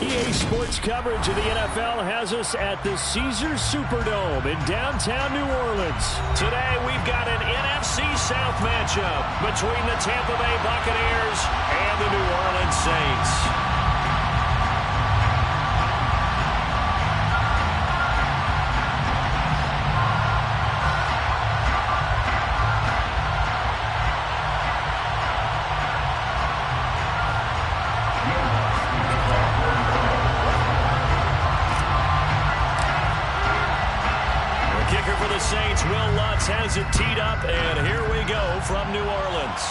EA Sports coverage of the NFL has us at the Caesars Superdome in downtown New Orleans. Today, we've got an NFC South matchup between the Tampa Bay Buccaneers and the New Orleans Saints. Saints, Will Lutz has it teed up, and here we go from New Orleans.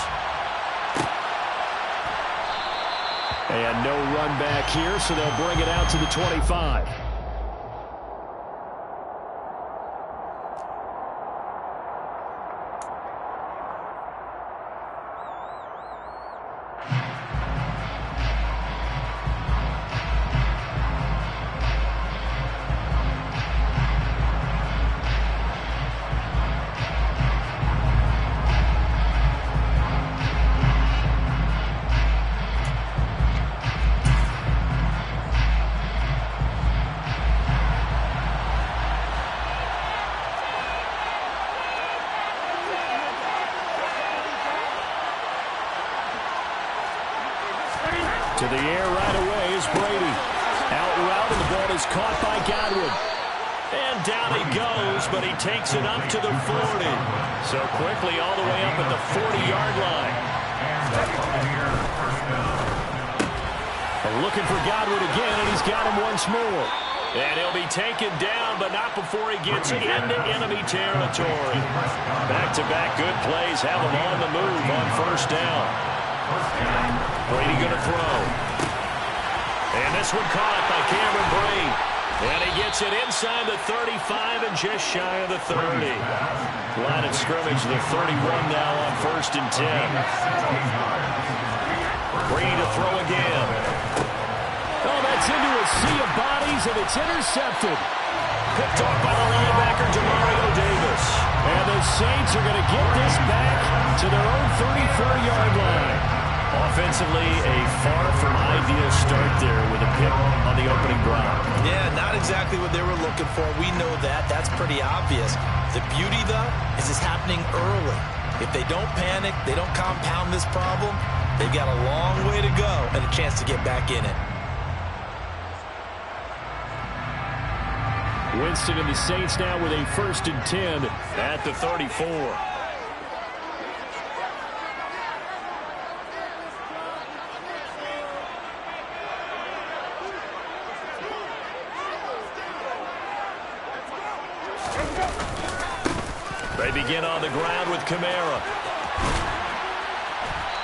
And no run back here, so they'll bring it out to the 25. To the air right away is Brady. Out route, and the ball is caught by Godwin. And down he goes, but he takes it up to the 40. So quickly all the way up at the 40-yard line. Looking for Godwin again, and he's got him once more. And he'll be taken down, but not before he gets into enemy territory. Back-to-back good plays have him on the move on first down. Brady going to throw. And this one caught by Cameron Brate. And he gets it inside the 35 and just shy of the 30. Line of scrimmage, the 31 now on 1st and 10. Brady to throw again. Oh, that's into a sea of bodies, and it's intercepted. Picked off by the linebacker, Demario Davis. And the Saints are going to get this back to their own 34-yard line. Offensively, a far from ideal start there with a pick on the opening drive. Yeah, not exactly what they were looking for. We know that. That's pretty obvious. The beauty, though, is it's happening early. If they don't panic, they don't compound this problem, they've got a long way to go and a chance to get back in it. Winston and the Saints now with a 1st and 10 at the 34. They begin on the ground with Kamara.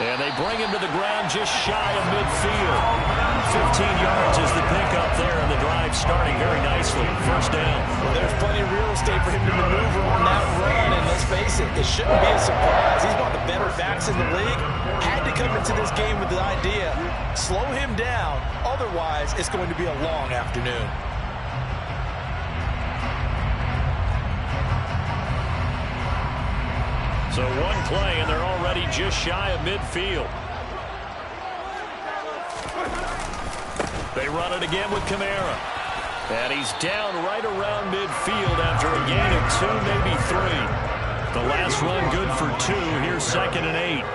And they bring him to the ground just shy of midfield. 15 yards is the pickup there, and the drive starting very nicely. First down. Well, there's plenty of real estate for him to maneuver on that run, and let's face it, it shouldn't be a surprise. He's one of the better backs in the league. Had to come into this game with the idea, slow him down, otherwise it's going to be a long afternoon. So one play, and they're already just shy of midfield. They run it again with Kamara. And he's down right around midfield after a gain of 2, maybe 3. The last run good for 2. Here's 2nd and 8.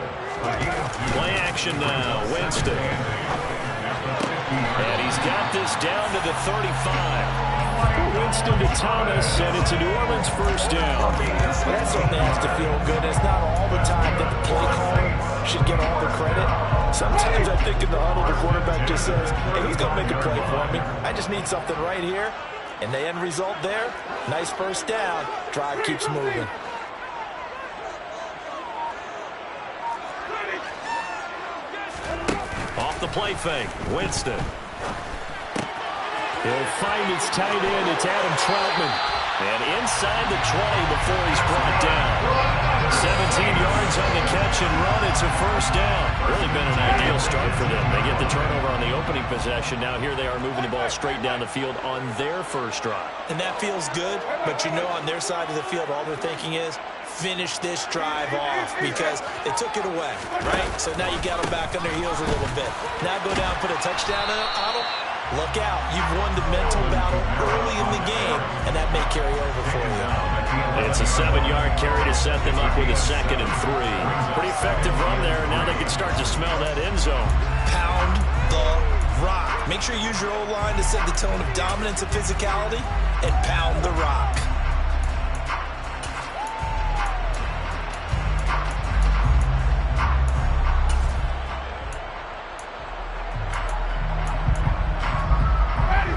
Play action now. Winston. And he's got this down to the 35. Winston to Thomas, and it's a New Orleans first down. Well, that certainly has to feel good. It's not all the time that the play caller should get all the credit. Sometimes I think in the huddle, the quarterback just says, hey, who's going to make a play for me? I just need something right here. And the end result there, nice first down. Drive keeps moving. Off the play fake, Winston. He'll find his tight end. It's Adam Troutman. And inside the 20 before he's brought down. 17 yards on the catch and run. It's a first down. Really been an ideal start for them. They get the turnover on the opening possession. Now here they are moving the ball straight down the field on their first drive. And that feels good, but you know on their side of the field, all they're thinking is, finish this drive off because they took it away, right? So now you got them back on their heels a little bit. Now go down, put a touchdown on them. Look out. You've won the mental battle early in the game, and that may carry over for you. It's a 7-yard carry to set them up with a 2nd and 3. Pretty effective run there. Now they can start to smell that end zone. Pound the rock. Make sure you use your O-line to set the tone of dominance and physicality, and pound the rock.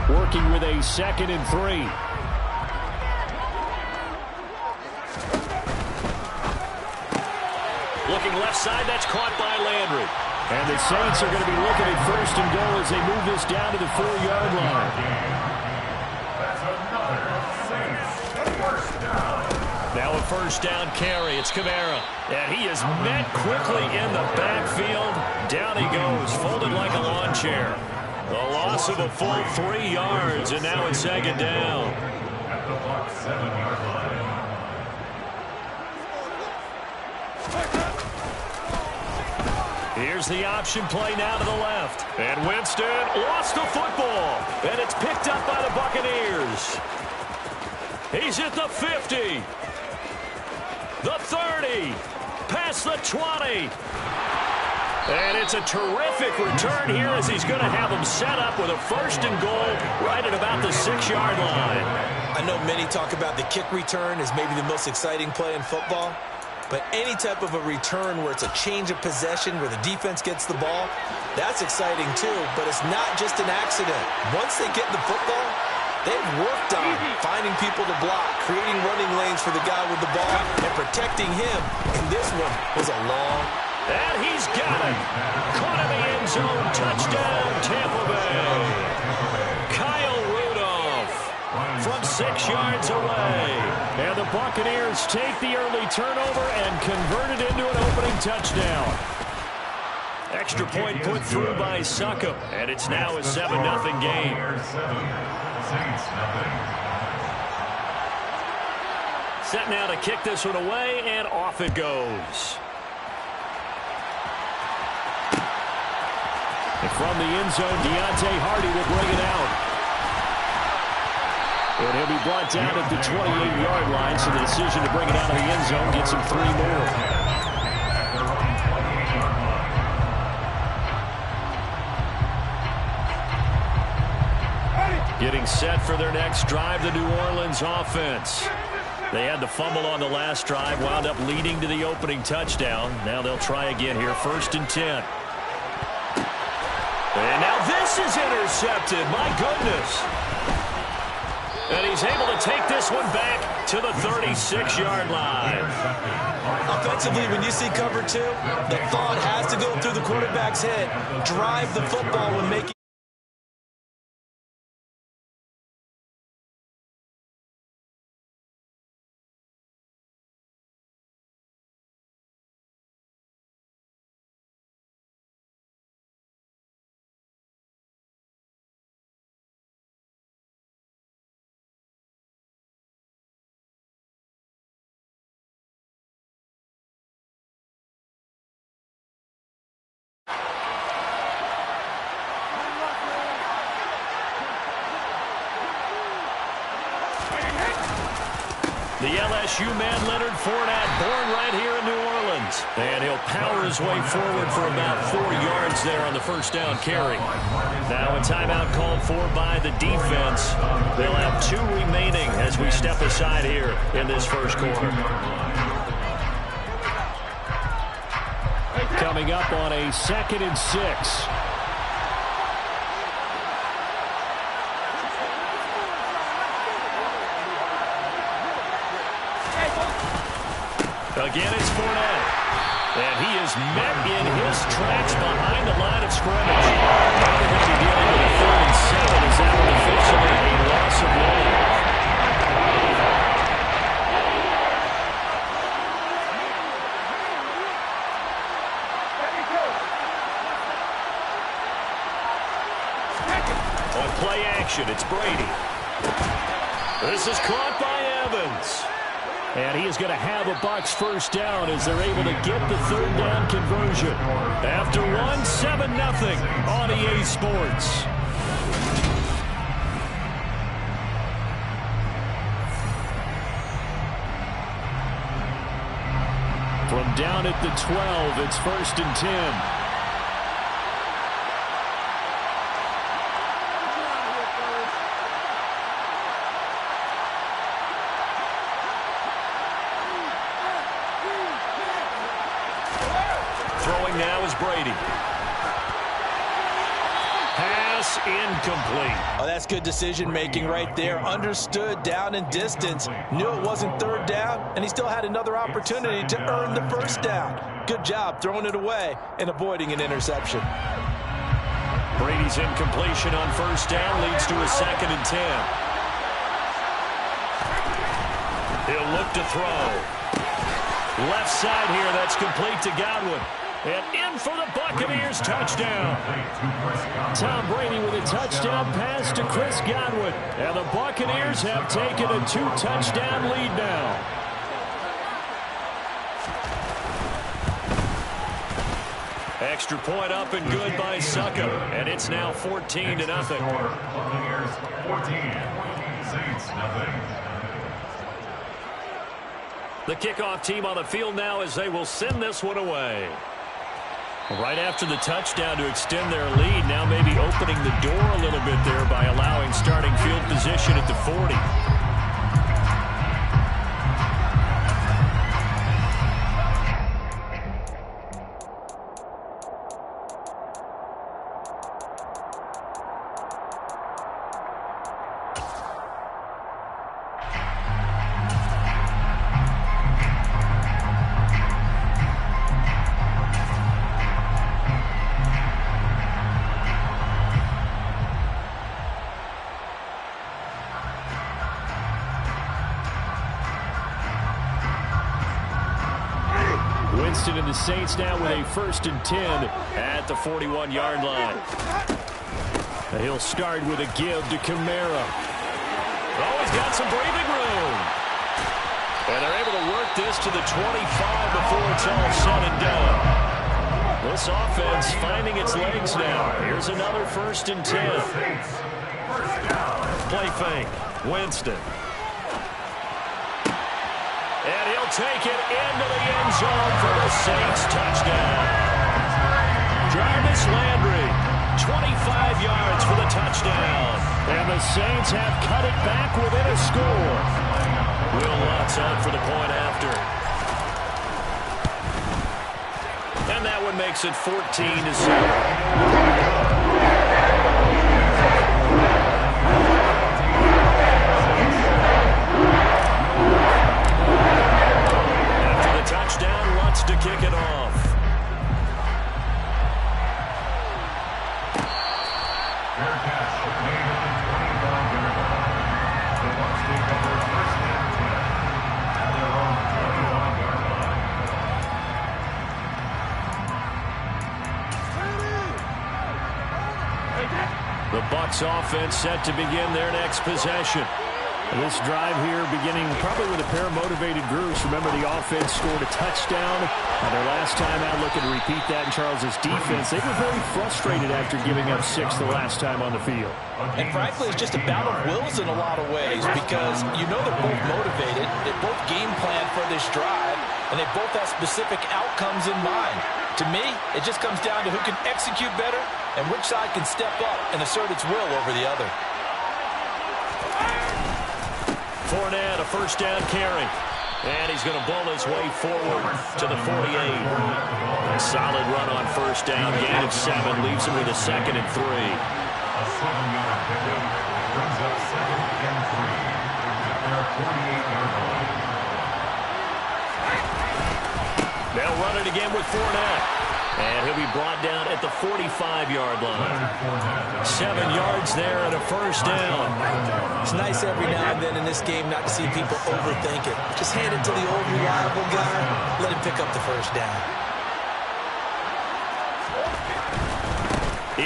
Working with a 2nd and 3. Looking left side, that's caught by Landry. And the Saints are going to be looking at 1st and goal as they move this down to the 4-yard line. Now a 1st down carry. It's Kamara. And he is met quickly in the backfield. Down he goes, folded like a lawn chair. A loss of a full 3 yards, and now it's 2nd down. At the block 7-yard line. Here's the option play now to the left. And Winston lost the football. And it's picked up by the Buccaneers. He's at the 50. The 30. Past the 20. And it's a terrific return here as he's going to have them set up with a 1st and goal right at about the 6-yard line. I know many talk about the kick return as maybe the most exciting play in football. But any type of a return where it's a change of possession, where the defense gets the ball, that's exciting too. But it's not just an accident. Once they get the football, they've worked on finding people to block, creating running lanes for the guy with the ball, and protecting him. And this one was a long... And he's got it. Caught in the end zone. Touchdown, Tampa Bay. Kyle Rudolph from 6 yards away. And the Buccaneers take the early turnover and convert it into an opening touchdown. Extra point put through by Succop. And it's now a 7-0 game. Set now to kick this one away, and off it goes. And from the end zone, Deontay Hardy will bring it out. And he'll be brought down at the 28-yard line, so the decision to bring it out of the end zone gets him 3 more. Getting set for their next drive, the New Orleans offense. They had the fumble on the last drive, wound up leading to the opening touchdown. Now they'll try again here, 1st and 10. And now this is intercepted. My goodness. And he's able to take this one back to the 36-yard line. Offensively, when you see cover 2, the thought has to go through the quarterback's head. Drive the football when making... The LSU man, Leonard Fournette, born right here in New Orleans. And he'll power his way forward for about 4 yards there on the 1st down carry. Now a timeout called for by the defense. They'll have 2 remaining as we step aside here in this 1st quarter. Coming up on a 2nd and 6. Again, it's Fournette. And he is met in his tracks behind the line of scrimmage. Now they're going to be dealing with a 3rd and 7 as that one officially a loss of one. On play action, it's Brady. This is caught by Evans. And he is going to have a Bucs 1st down as they're able to get the 3rd down conversion. After 1, 7-0 on EA Sports. down at the 12. It's 1st and 10. Throwing now is Brady. Pass incomplete. Oh, that's good decision-making right there. Understood down and distance. Knew it wasn't 3rd down, and he still had another opportunity to earn the 1st down. Good job throwing it away and avoiding an interception. Brady's incompletion on 1st down leads to a 2nd and 10. He'll look to throw. Left side here, that's complete to Godwin. And in for the Buccaneers touchdown. Tom Brady with a touchdown pass to Chris Godwin. And the Buccaneers have taken a 2-touchdown lead now. Extra point up and good by Succop. And it's now 14-0. Buccaneers 14, Saints nothing. The kickoff team on the field now as they will send this one away. Right after the touchdown to extend their lead, now maybe opening the door a little bit there by allowing starting field position at the 40. Winston and the Saints now with a 1st and 10 at the 41-yard line. He'll start with a give to Kamara. Oh, he's got some breathing room. And they're able to work this to the 25 before it's all said and done. This offense finding its legs now. Here's another 1st and 10. Play fake. Winston. And he'll take it into the end zone for the Saints touchdown. Jarvis Landry, 25 yards for the touchdown. And the Saints have cut it back within a score. Will Lutz on for the point after. And that one makes it 14-7. Touchdown, Lutz to kick it off. Fair catch made at the 25-yard line. The Bucs take over 1st and 10 at their own 21-yard line. The Bucs offense set to begin their next possession. This drive here beginning probably with a pair of motivated groups. Remember, the offense scored a touchdown. Their last time out, looking to repeat that in Charles's defense. They were very frustrated after giving up 6 the last time on the field. And frankly, it's just a battle of wills in a lot of ways because you know they're both motivated. They both game plan for this drive, and they both have specific outcomes in mind. To me, it just comes down to who can execute better and which side can step up and assert its will over the other. Fournette, a 1st down carry. And he's going to bull his way forward to the 48. A solid run on 1st down. Gain of 7 leaves him with a 2nd and 3. A 7-yard pickup brings up 2nd and 3 at their 48-yard line. They'll run it again with Fournette. And he'll be brought down at the 45-yard line. 7 yards there and a 1st down. It's nice every now and then in this game not to see people overthink it. Just hand it to the old reliable guy. Let him pick up the 1st down.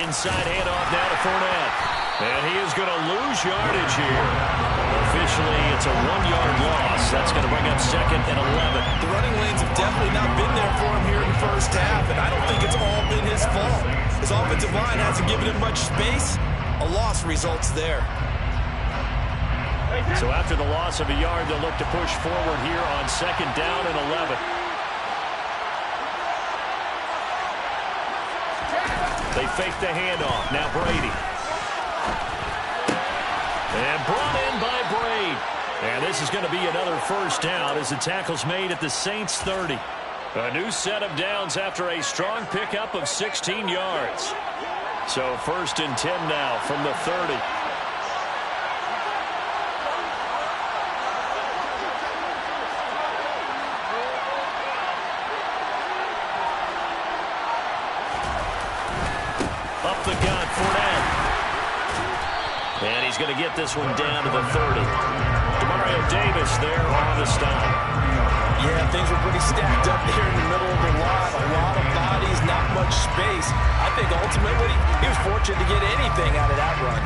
Inside handoff now to Fournette. And he is going to lose yardage here. Officially, it's a 1-yard loss. That's going to bring up 2nd and 11. The running lanes have definitely not been there for him here in the 1st half, and I don't think it's all been his fault. His offensive line hasn't given him much space. A loss results there. So after the loss of a yard, they'll look to push forward here on 2nd down and 11. They fake the handoff. Now Brady. And brought in by Brady. And this is going to be another first down as the tackle's made at the Saints 30. A new set of downs after a strong pickup of 16 yards. So 1st and 10 now from the 30. Up the gun, Fournette. And he's going to get this one down to the 30. Demario Davis there on the stop. Yeah, things were pretty stacked up there in the middle of the lot. A lot of bodies, not much space. I think ultimately he was fortunate to get anything out of that run.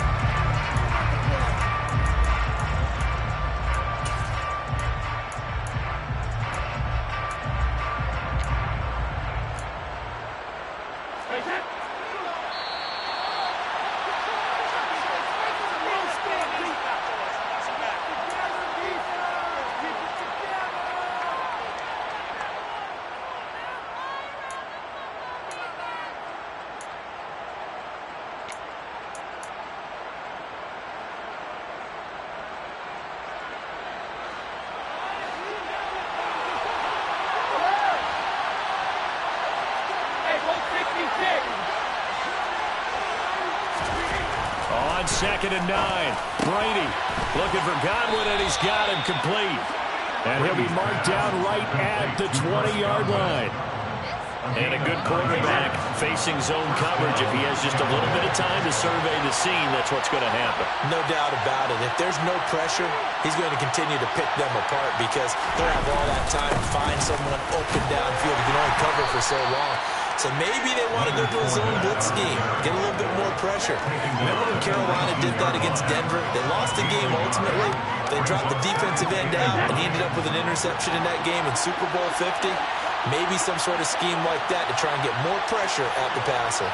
On 2nd and 9, Brady looking for Godwin, and he's got him complete. And he'll be marked down right at the 20-yard line. And a good quarterback facing zone coverage. If he has just a little bit of time to survey the scene, that's what's going to happen. No doubt about it. If there's no pressure, he's going to continue to pick them apart because he'll have all that time to find someone open downfield. He can only cover for so long. So maybe they want to go to a zone blitz scheme, get a little bit more pressure. Remember when Carolina did that against Denver? They lost the game ultimately. They dropped the defensive end out, and he ended up with an interception in that game in Super Bowl 50. Maybe some sort of scheme like that to try and get more pressure at the passer.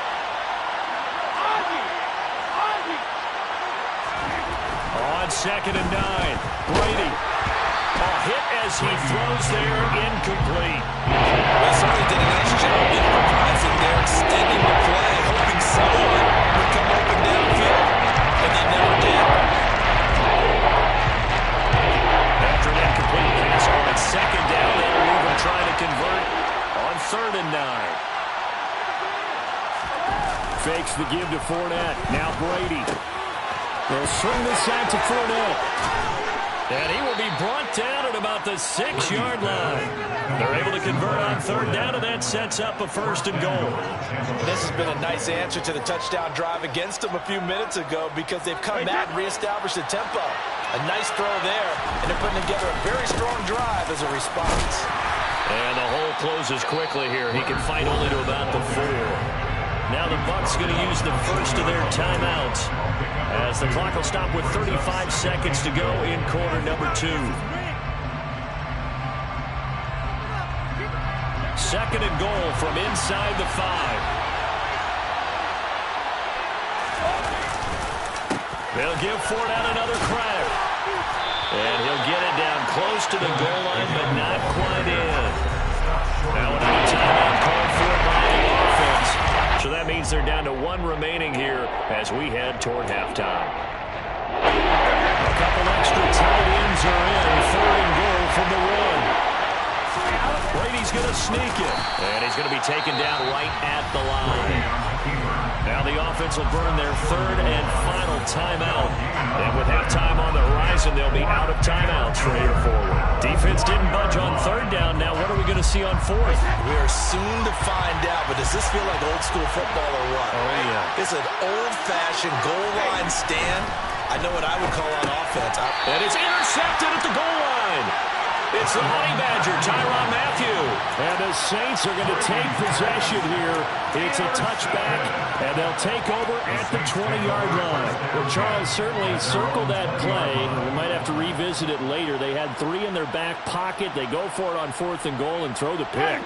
On 2nd and 9, Brady. A hit as he throws there, incomplete. Well, certainly did a nice job improvising there, extending the play, hoping someone would come open downfield, and they never did. After an incomplete pass on 2nd down, they'll leave him trying to convert on 3rd and 9. Fakes the give to Fournette. Now Brady. They'll swing this out to Fournette. And he will be brought down at about the 6-yard line. They're able to convert on 3rd down, and that sets up a 1st and goal. This has been a nice answer to the touchdown drive against them a few minutes ago because they've come back and reestablished the tempo. A nice throw there, and they're putting together a very strong drive as a response. And the hole closes quickly here. He can fight only to about the 4. Now the Bucs going to use the first of their timeouts as the clock will stop with 35 seconds to go in quarter number 2. 2nd and goal from inside the 5. They'll give Fournette another crack. And he'll get it down close to the goal line, but not quite in. Now another timeout called for by the offense. So that means they're down to 1 remaining here as we head toward halftime. A couple extra tight ends are in. 3rd and goal from the 1. Brady's going to sneak it. And he's going to be taken down right at the line. Now the offense will burn their 3rd and final timeout. And with halftime on the horizon, they'll be out of timeouts from here forward. Defense didn't budge on 3rd down. Now what are we going to see on 4th? We are soon to find out, but does this feel like old school football or what? Oh, yeah. It's an old-fashioned goal line stand. I know what I would call on offense. And it's intercepted at the goal line. It's the Honey Badger, Tyrann Mathieu. And the Saints are going to take possession here. It's a touchback, and they'll take over at the 20-yard line. Well, Charles certainly circled that play. We might have to revisit it later. They had 3 in their back pocket. They go for it on 4th and goal and throw the pick.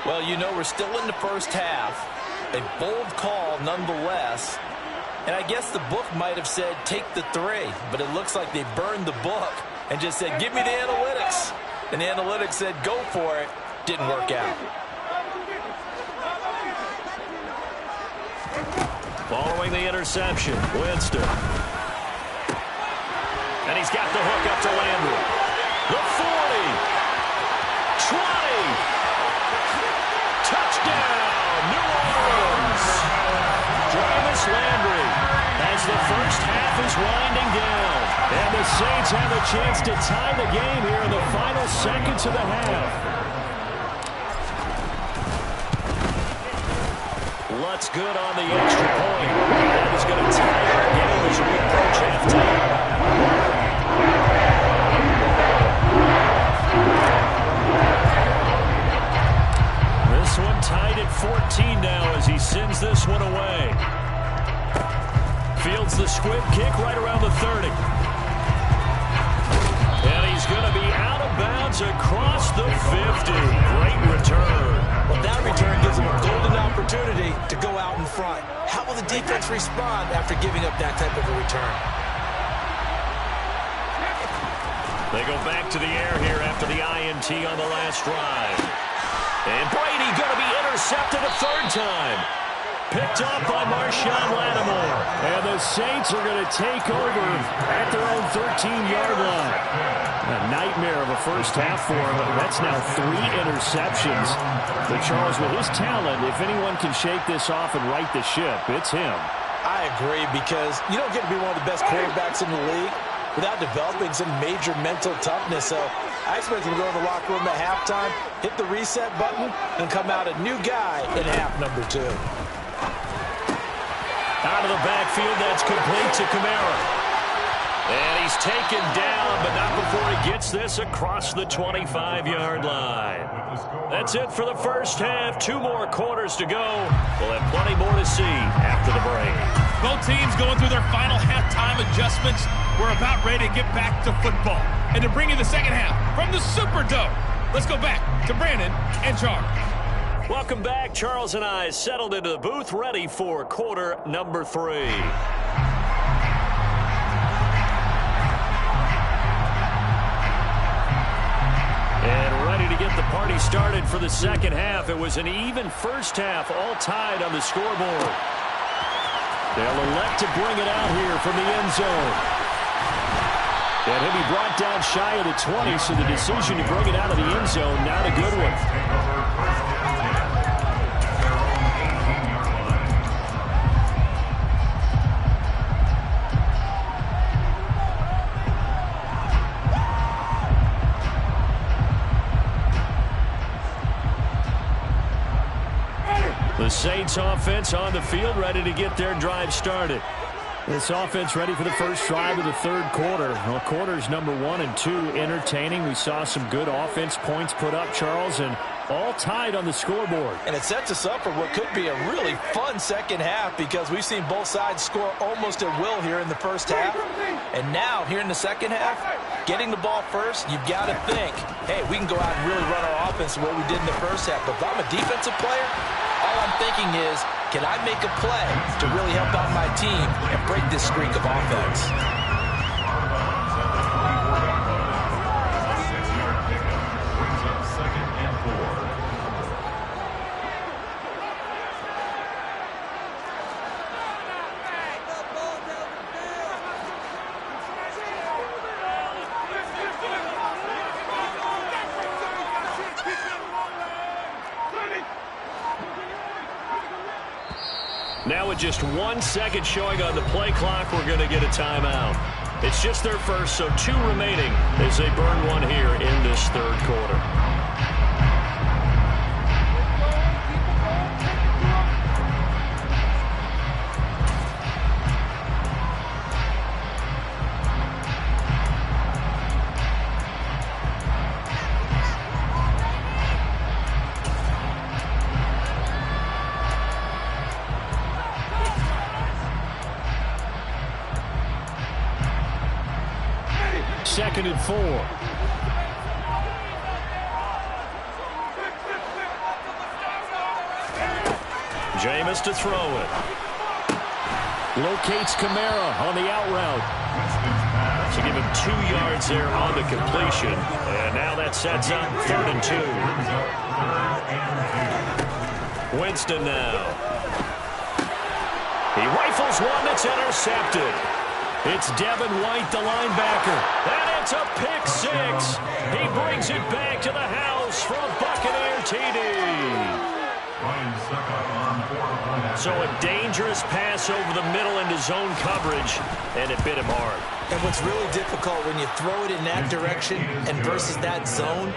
Well, you know, we're still in the first half. A bold call nonetheless. And I guess the book might have said take the 3, but it looks like they burned the book and just said give me the analytics. And the analytics said go for it. Didn't work out. throwing the interception. Winston. And he's got the hook up to Landry. The 40. 20. Touchdown, New Orleans. Jarvis Landry as the first half is winding down. And the Saints have a chance to tie the game here in the final seconds of the half. Lutz good on the extra point. That is going to tie our game as we approach halftime. This one tied at 14 now as he sends this one away. Fields the squib kick right around the 30. And he's going to be out of bounds across the 50. Great return. Well, that return gives him a golden opportunity to go out in front. How will the defense respond after giving up that type of a return? They go back to the air here after the INT on the last drive. And Brady going to be intercepted a third time. Picked up by Marshawn Lattimore. And the Saints are going to take over at their own 13-yard line. A nightmare of a first half for him. That's now 3 interceptions. But Charles, with his talent, if anyone can shake this off and right the ship, it's him. I agree, because you don't get to be one of the best quarterbacks in the league without developing some major mental toughness. So I expect him to go in the locker room at halftime, hit the reset button, and come out a new guy in half number 2. Out of the backfield, that's complete to Kamara. And he's taken down, but not before he gets this across the 25-yard line. That's it for the first half. 2 more quarters to go. We'll have plenty more to see after the break. Both teams going through their final halftime adjustments. We're about ready to get back to football. And to bring you the second half from the Superdome, let's go back to Brandon and Charles. Welcome back. Charles and I settled into the booth, ready for quarter number 3. And ready to get the party started for the second half. It was an even first half, all tied on the scoreboard. They'll elect to bring it out here from the end zone. And he'll be brought down shy of the 20, so the decision to bring it out of the end zone, not a good one. The Saints offense on the field, ready to get their drive started. This offense ready for the first drive of the third quarter. Well, quarters number 1 and 2 entertaining. We saw some good offense points put up, Charles, and all tied on the scoreboard. And it sets us up for what could be a really fun second half, because we've seen both sides score almost at will here in the first half. And now, here in the second half, getting the ball first, you've got to think, hey, we can go out and really run our offense the way we did in the first half. But if I'm a defensive player, all I'm thinking is, can I make a play to really help out my team and break this streak of offense? Now with just 1 second showing on the play clock, we're going to get a timeout. It's just their first, so 2 remaining as they burn one here in this third quarter. Second and 4. Jameis to throw it. Locates Kamara on the out route. To give him 2 yards there on the completion. And now that sets up 3rd and 2. Winston now. He rifles rifles one that's intercepted. It's Devin White, the linebacker. And it's a pick six. He brings it back to the house for a Buccaneer TD. So a dangerous pass over the middle into zone coverage, and it bit him hard. And what's really difficult when you throw it in that direction and versus that zone,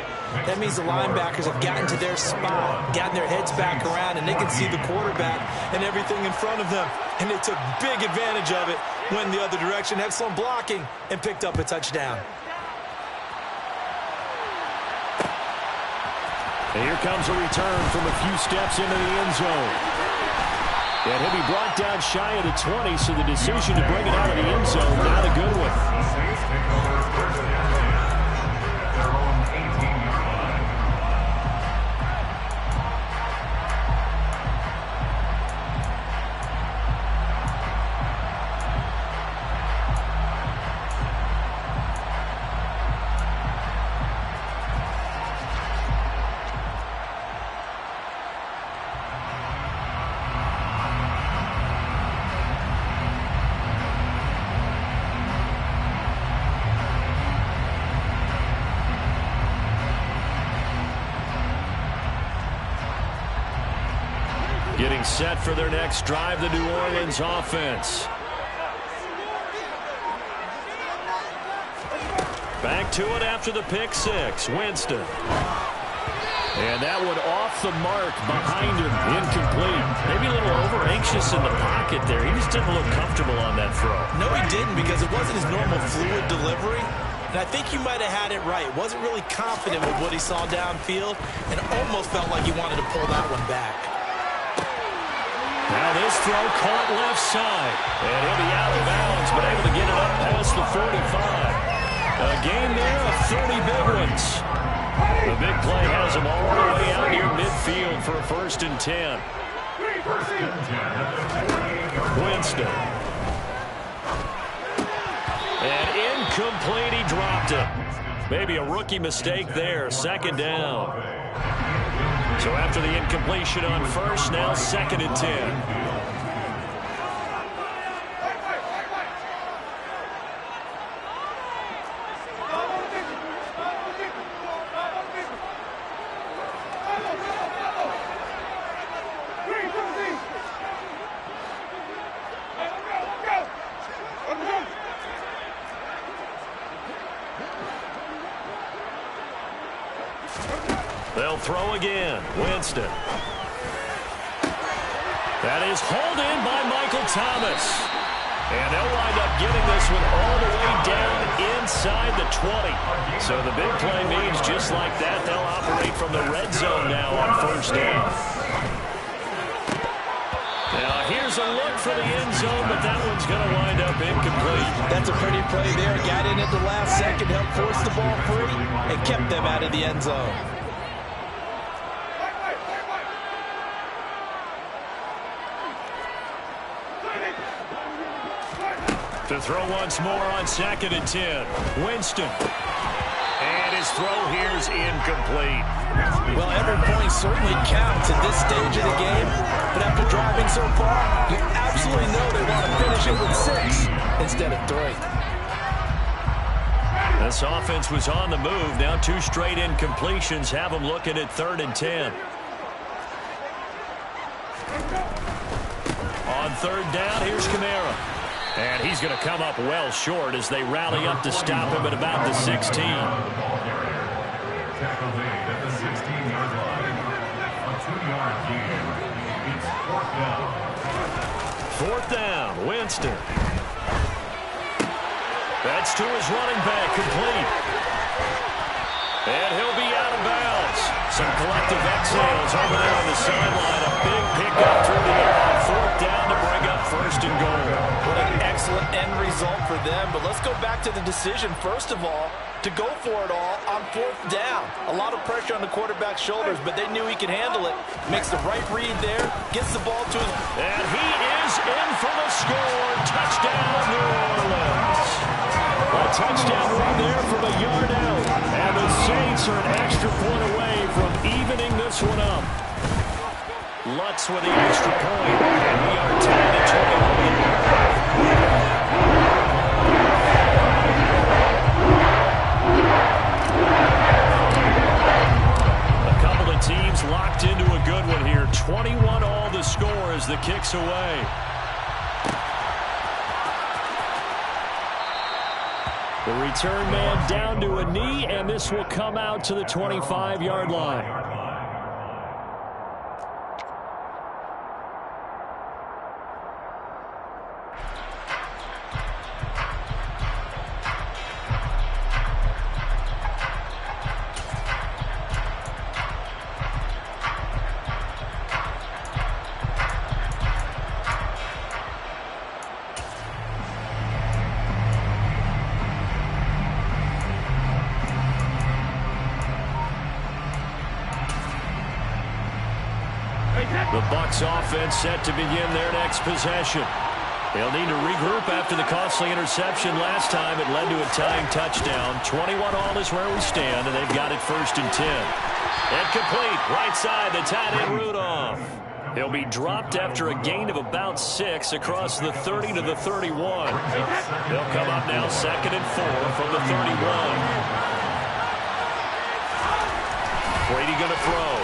that means the linebackers have gotten to their spot, gotten their heads back around, and they can see the quarterback and everything in front of them. And they took big advantage of it, went the other direction, excellent blocking, and picked up a touchdown. And here comes a return from a few steps into the end zone. And he'll be brought down shy of the 20, so the decision to bring it out of the end zone, not a good one. Getting set for their next drive, the New Orleans offense. Back to it after the pick six. Winston. And that one off the mark behind him. Incomplete. Maybe a little over-anxious in the pocket there. He just didn't look comfortable on that throw. No, he didn't, because it wasn't his normal fluid delivery. And I think he might have had it right. Wasn't really confident with what he saw downfield and almost felt like he wanted to pull that one back. Now this throw caught left side. And he'll be out of bounds, but able to get it up past the 45. A game there of 30 big ones. The big play has him all the way out near midfield for a 1st and 10. Winston. And incomplete, he dropped it. Maybe a rookie mistake there, 2nd down. So after the incompletion on 1st, now 2nd and 10. They'll throw again. Winston. That is hauled in by Michael Thomas. And they'll wind up getting this one all the way down inside the 20. So the big play means just like that, they'll operate from the red zone now on 1st down. Now here's a look for the end zone, but that one's going to wind up incomplete. That's a pretty play there. Got in at the last second, helped force the ball free, and kept them out of the end zone. To throw once more on 2nd and 10. Winston. And his throw here's incomplete. Well, every point certainly counts at this stage of the game. But after driving so far, you absolutely know they want to finish it with 6 instead of 3. This offense was on the move. Now 2 straight incompletions have them looking at 3rd and 10. On 3rd down, here's Kamara. And he's going to come up well short as they rally up to stop him at about the 16. Tackle made at the 16-yard line. A 2-yard gain. It's 4th down. 4th down, Winston. That's to his running back, complete. And he'll be out of bounds. Some collective exhales over there on the sideline. A big pickup through the air on 4th down to bring up 1st and goal. What an excellent end result for them. But let's go back to the decision, first of all, to go for it all on 4th down. A lot of pressure on the quarterback's shoulders, but they knew he could handle it. Makes the right read there, gets the ball to him. And he is in for the score. Touchdown, New Orleans. A touchdown run there from a yard out. And the Saints are an extra point away from evening this one up. Lutz with the extra point. And we are tied at 21. A couple of teams locked into a good one here. 21 all the score as the kick's away. The return man down to a knee, and this will come out to the 25-yard line. The Bucs offense set to begin their next possession. They'll need to regroup after the costly interception last time. It led to a tying touchdown. 21 all is where we stand, and they've got it 1st and 10. And complete. Right side, the tight end Rudolph. He'll be dropped after a gain of about 6 across the 30 to the 31. They'll come up now 2nd and 4 from the 31. Brady going to throw.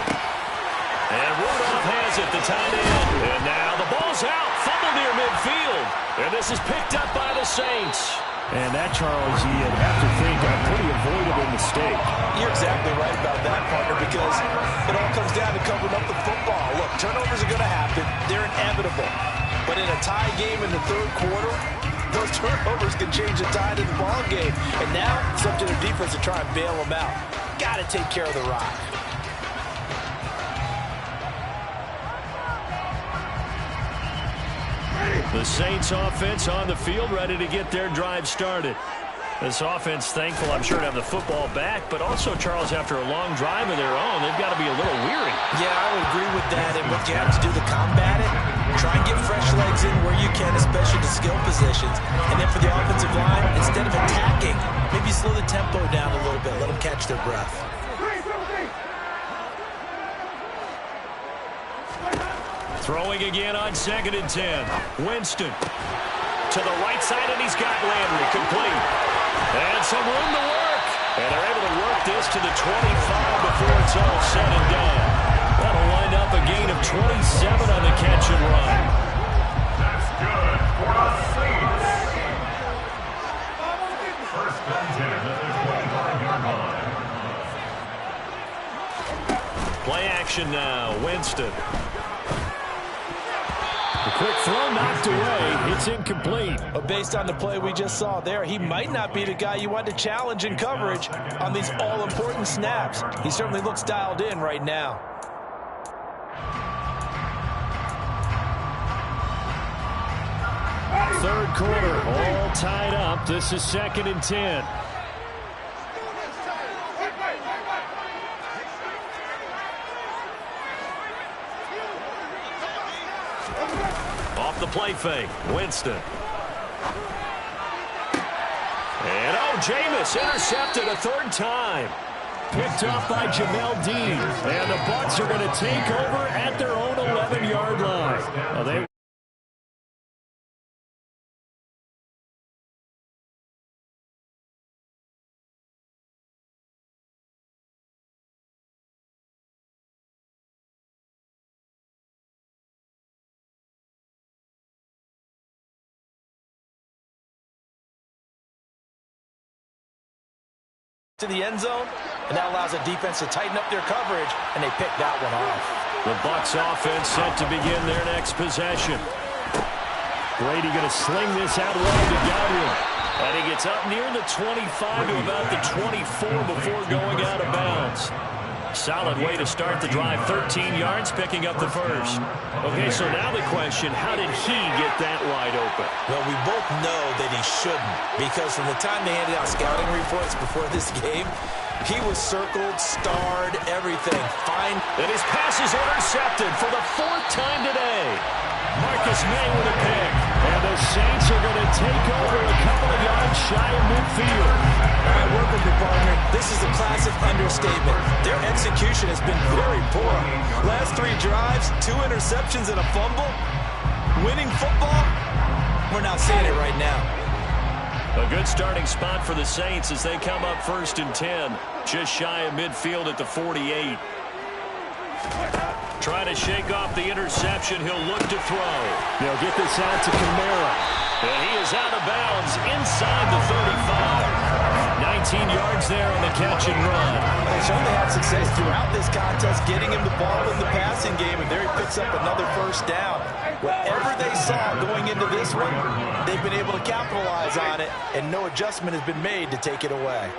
And Rudolph has it, the tight end. And now the ball's out. Fumble near midfield. And this is picked up by the Saints. And that, Charles, you'd have to think a pretty avoidable mistake. You're exactly right about that, partner, because it all comes down to covering up the football. Look, turnovers are going to happen. They're inevitable. But in a tie game in the 3rd quarter, those turnovers can change the tide of the ball game. And now it's up to the defense to try and bail them out. Got to take care of the rock. The Saints offense on the field, ready to get their drive started. This offense thankful, I'm sure, to have the football back, but also, Charles, after a long drive of their own, they've got to be a little weary. Yeah, I would agree with that. And what you have to do to combat it, try and get fresh legs in where you can, especially the skill positions. And then for the offensive line, instead of attacking, maybe slow the tempo down a little bit. Let them catch their breath. Throwing again on 2nd and 10. Winston to the right side, and he's got Landry complete. And some room to work. And they're able to work this to the 25 before it's all said and done. That'll wind up a gain of 27 on the catch and run. That's good for the Saints. 1st and 10 at the 25-yard line. Play action now. Winston. The quick throw knocked away. It's incomplete. But based on the play we just saw there, he might not be the guy you want to challenge in coverage on these all-important snaps. He certainly looks dialed in right now. Third quarter, all tied up. This is 2nd and 10. Off the play fake, Winston. And Jameis intercepted a 3rd time. Picked off by Jamel Dean. And the Bucs are going to take over at their own 11-yard line. Well, they to the end zone, and that allows the defense to tighten up their coverage, and they pick that one off. The Bucs offense set to begin their next possession. Brady going to sling this out wide to Godwin. And he gets up near the 25 to about the 24 before going out of bounds. Solid way to start the drive. 13 yards, picking up the first. Okay, so now the question, how did he get that wide open? Well, we both know that he shouldn't, because from the time they handed out scouting reports before this game, he was circled, starred, everything. Fine. And his pass is intercepted for the 4th time today. Marcus May with a pick. And the Saints are going to take over a couple of yards yards shy of midfield. All right, work with me, partner. This is a classic understatement. Their execution has been very poor. Last 3 drives, 2 interceptions and a fumble. Winning football, we're not seeing it right now. A good starting spot for the Saints as they come up 1st and 10. Just shy of midfield at the 48. Trying to shake off the interception. He'll look to throw. They'll get this out to Kamara. And he is out of bounds inside the 35. 19 yards there on the catch and run. They've certainly had success throughout this contest, getting him the ball in the passing game, and there he picks up another 1st down. Whatever they saw going into this one, they've been able to capitalize on it, and no adjustment has been made to take it away.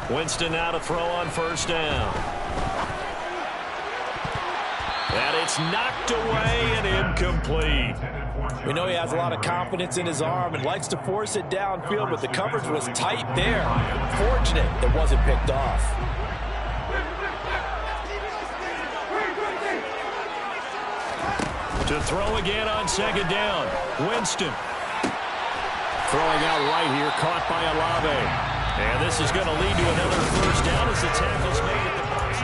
Winston now to throw on 1st down. And it's knocked away and incomplete. We know he has a lot of confidence in his arm and likes to force it downfield, but the coverage was tight there. Fortunate it wasn't picked off. To throw again on 2nd down. Winston. Throwing out right here, caught by Olave. And this is going to lead to another 1st down as the tackle's made at the box.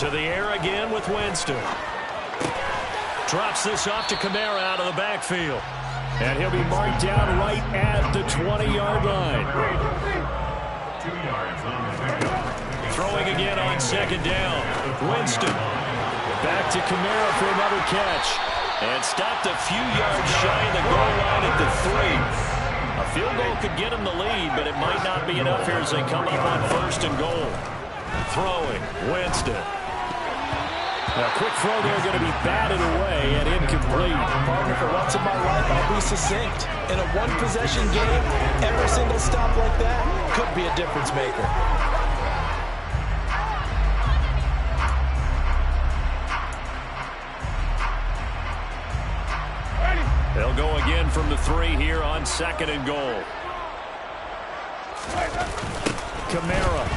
To the air again with Winston. Drops this off to Kamara out of the backfield. And he'll be marked down right at the 20-yard line. 2 yards on the pickup. Throwing again on 2nd down. Winston. Back to Kamara for another catch. And stopped a few yards shy of the goal line at the 3. A field goal could get him the lead, but it might not be enough here as they come up on 1st and goal. Throwing. Winston. A quick throw there going to be batted away and incomplete. Partner, for once in my life, I'll be succinct. In a one-possession game, every single stop like that could be a difference maker. They'll go again from the 3 here on 2nd and goal. Kamara.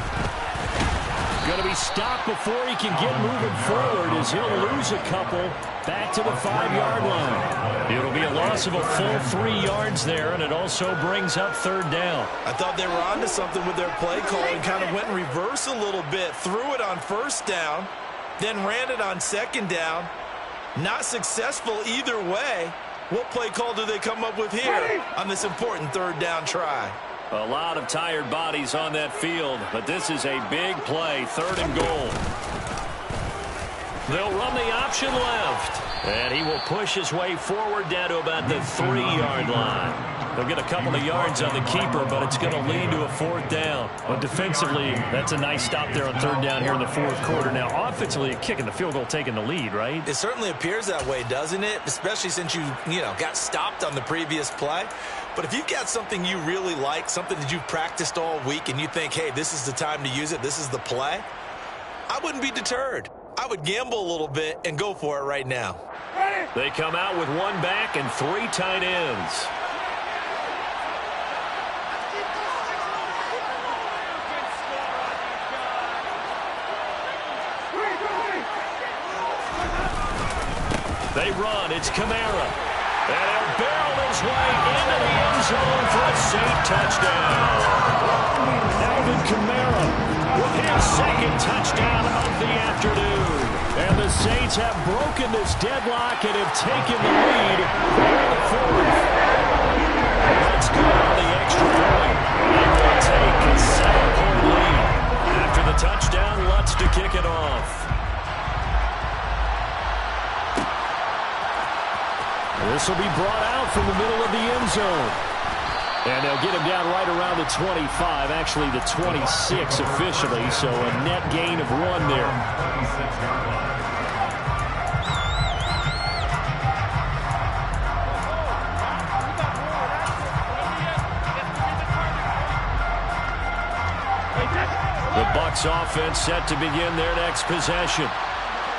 Going to be stopped before he can get moving forward as he'll lose a couple back to the 5-yard line. It'll be a loss of a full 3 yards there, and it also brings up 3rd down. I thought they were onto something with their play call and kind of went in reverse a little bit. Threw it on 1st down, then ran it on 2nd down. Not successful either way. What play call do they come up with here on this important 3rd down try? A lot of tired bodies on that field, but this is a big play, 3rd and goal. They'll run the option left, and he will push his way forward down to about the 3-yard line. They'll get a couple of yards on the keeper, but it's going to lead to a 4th down. But defensively, that's a nice stop there on 3rd down here in the 4th quarter. Now, offensively, a kick in the field goal taking the lead, right? It certainly appears that way, doesn't it? Especially since you got stopped on the previous play. But if you've got something you really like, something that you've practiced all week, and you think, hey, this is the time to use it, this is the play, I wouldn't be deterred. I would gamble a little bit and go for it right now. They come out with 1 back and 3 tight ends. They run. It's Kamara. And he'll barrel his way into the end zone for a safe touchdown. Alvin Kamara with his 2nd touchdown of the afternoon. And the Saints have broken this deadlock and have taken the lead in the 4th. Let's go on the extra point. They will take a 7-point lead. After the touchdown, Lutz to kick it off. This will be brought out from the middle of the end zone. And they'll get him down right around the 25, actually the 26 officially, so a net gain of 1 there. The Bucs offense set to begin their next possession.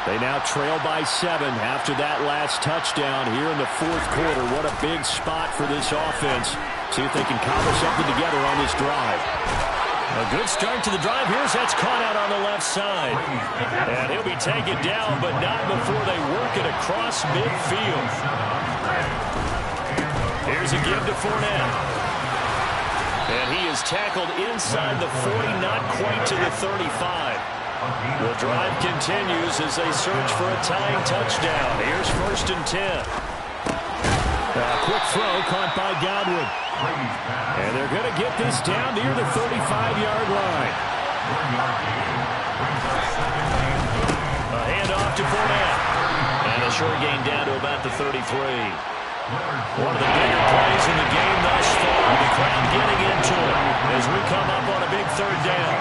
They now trail by 7 after that last touchdown here in the 4th quarter. What a big spot for this offense. See if they can cobble something together on this drive. A good start to the drive. That's caught out on the left side. And he'll be taken down, but not before they work it across midfield. Here's a give to Fournette. And he is tackled inside the 40, not quite to the 35. The drive continues as they search for a tying touchdown. Here's 1st and 10. A quick throw caught by Godwin. And they're going to get this down near the 35-yard line. A handoff to Fournette. And a short gain down to about the 33. One of the bigger plays in the game thus far. The crowd getting into it as we come up on a big 3rd down.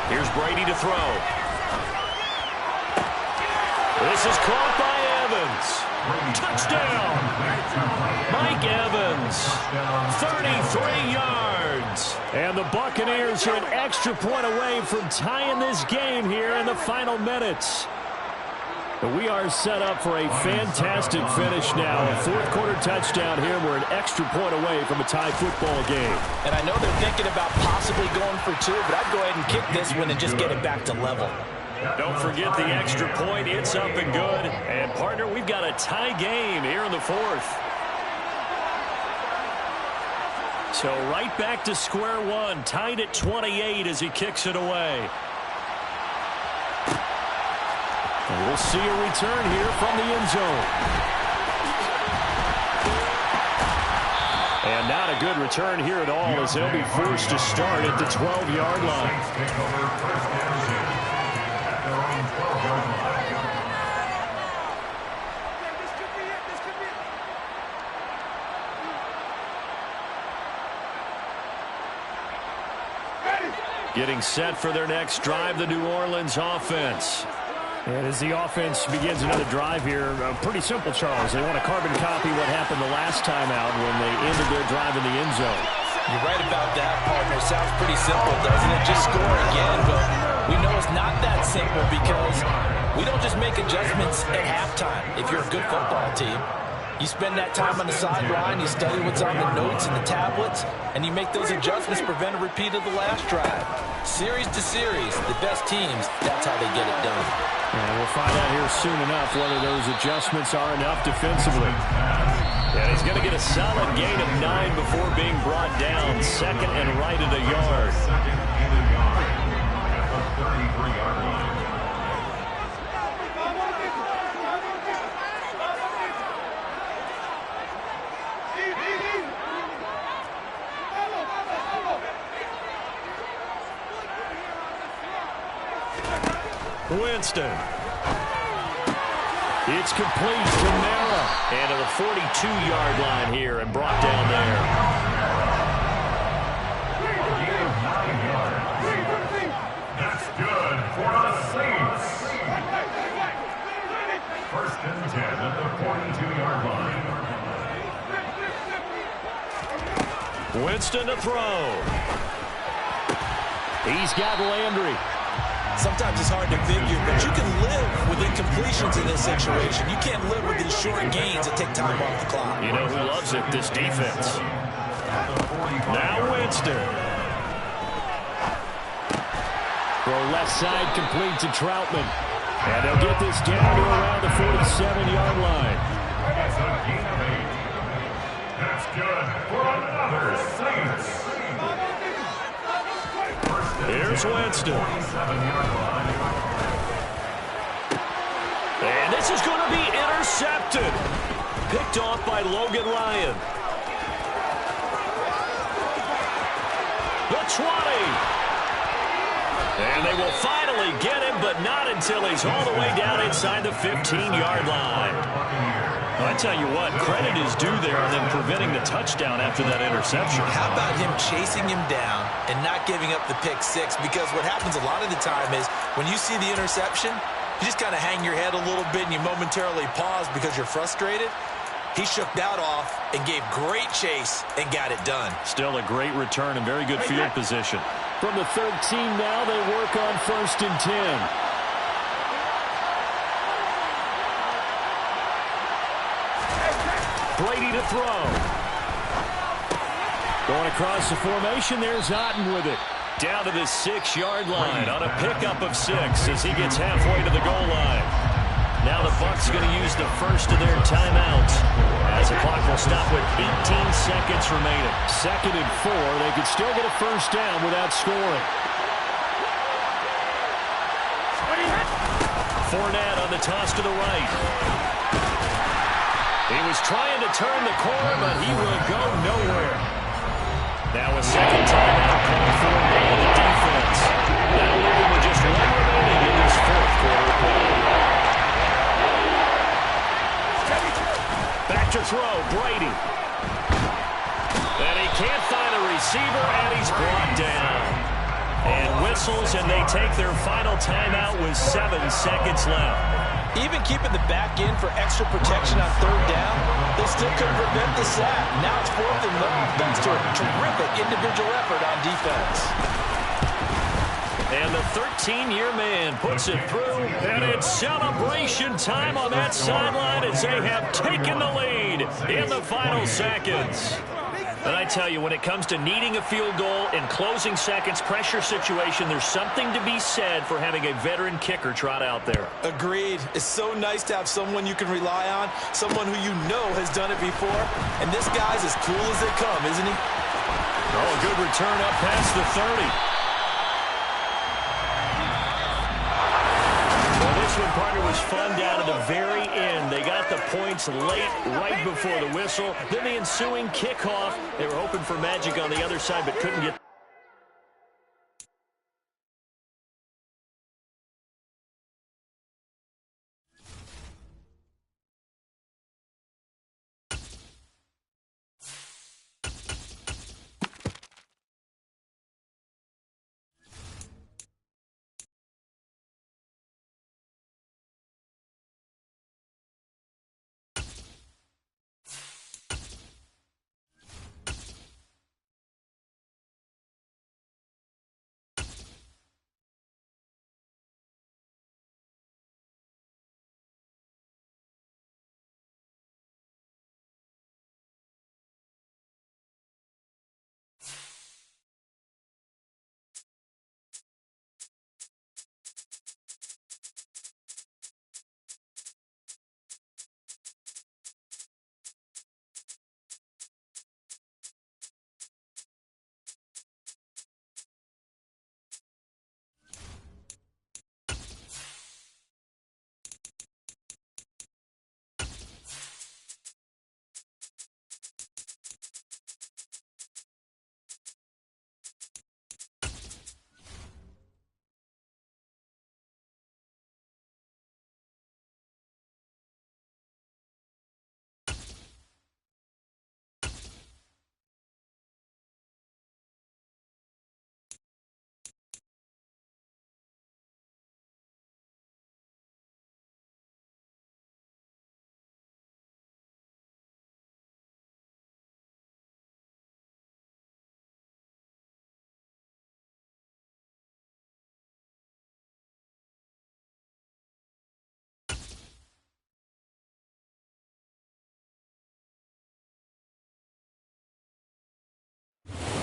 Here's Brady to throw. This is caught by Evans. Touchdown. Mike Evans. 33 yards. And the Buccaneers are an extra point away from tying this game here in the final minutes. But we are set up for a fantastic finish now. A 4th quarter touchdown here. We're an extra point away from a tie football game. And I know they're thinking about possibly going for 2, but I'd go ahead and kick this one and just get it back to level. Don't forget the extra point. It's up and good. And, partner, we've got a tie game here in the 4th. So right back to square one. Tied at 28 as he kicks it away. And we'll see a return here from the end zone. And not a good return here at all as they'll be forced to start at the 12-yard line. Getting set for their next drive, the New Orleans offense. And as the offense begins another drive here, pretty simple, Charles. They want to carbon copy what happened the last time out when they ended their drive in the end zone. You're right about that, partner. Sounds pretty simple, doesn't it? Just score again, but we know it's not that simple because we don't just make adjustments at halftime. If you're a good football team, you spend that time on the sideline, you study what's on the notes and the tablets, and you make those adjustments, prevent a repeat of the last drive. Series to series, the best teams, that's how they get it done. And we'll find out here soon enough whether those adjustments are enough defensively. And he's going to get a solid gain of 9 before being brought down. 2nd and right at a yard. Winston. It's complete to Mara. And to the 42-yard line here and brought down there. That's good for the Saints. 1st and 10 at the 42-yard line. Winston to throw. He's got Landry. Sometimes it's hard to figure, but you can live with incompletions in this situation. You can't live with these short gains that take time off the clock. You know who loves it? This defense. Now Winston. Throw left side complete to Troutman. And they'll get this down to around the 47-yard line. That's a gain of 8. That's good for another Saints. Here's Winston. And this is going to be intercepted. Picked off by Logan Ryan. The 20. And they will finally get him, but not until he's all the way down inside the 15-yard line. I tell you what, credit is due there on them preventing the touchdown after that interception. How about him chasing him down and not giving up the pick six? Because what happens a lot of the time is when you see the interception, you just kind of hang your head a little bit and you momentarily pause because you're frustrated. He shook that off and gave great chase and got it done. Still a great return and very good field position. From the 13 now, they work on 1st and 10. Brady to throw. Going across the formation, there's Otten with it. Down to the 6-yard line on a pickup of 6 as he gets halfway to the goal line. Now the Bucs going to use the first of their timeouts as the clock will stop with 18 seconds remaining. 2nd and 4. They could still get a first down without scoring. Fournette on the toss to the right. He was trying to turn the corner, but he will go nowhere. Now a second timeout called for by the defense. Now leaving with just 1 remaining in this 4th quarter play. Back to throw, Brady. And he can't find a receiver, and he's brought down. And whistles, and they take their final timeout with 7 seconds left. Even keeping the back in for extra protection on 3rd down, they still couldn't prevent the sack. Now it's 4th and long thanks to a terrific individual effort on defense. And the 13-year man puts it through, and it's celebration time on that sideline as they have taken the lead in the final seconds. And I tell you, when it comes to needing a field goal in closing seconds, pressure situation, there's something to be said for having a veteran kicker trot out there. Agreed. It's so nice to have someone you can rely on, someone who you know has done it before. And this guy's as cool as they come, isn't he? Oh, a good return up past the 30. This one, partner, was fun down to the very end. They got the points late, right before the whistle. Then the ensuing kickoff. They were hoping for magic on the other side, but couldn't get.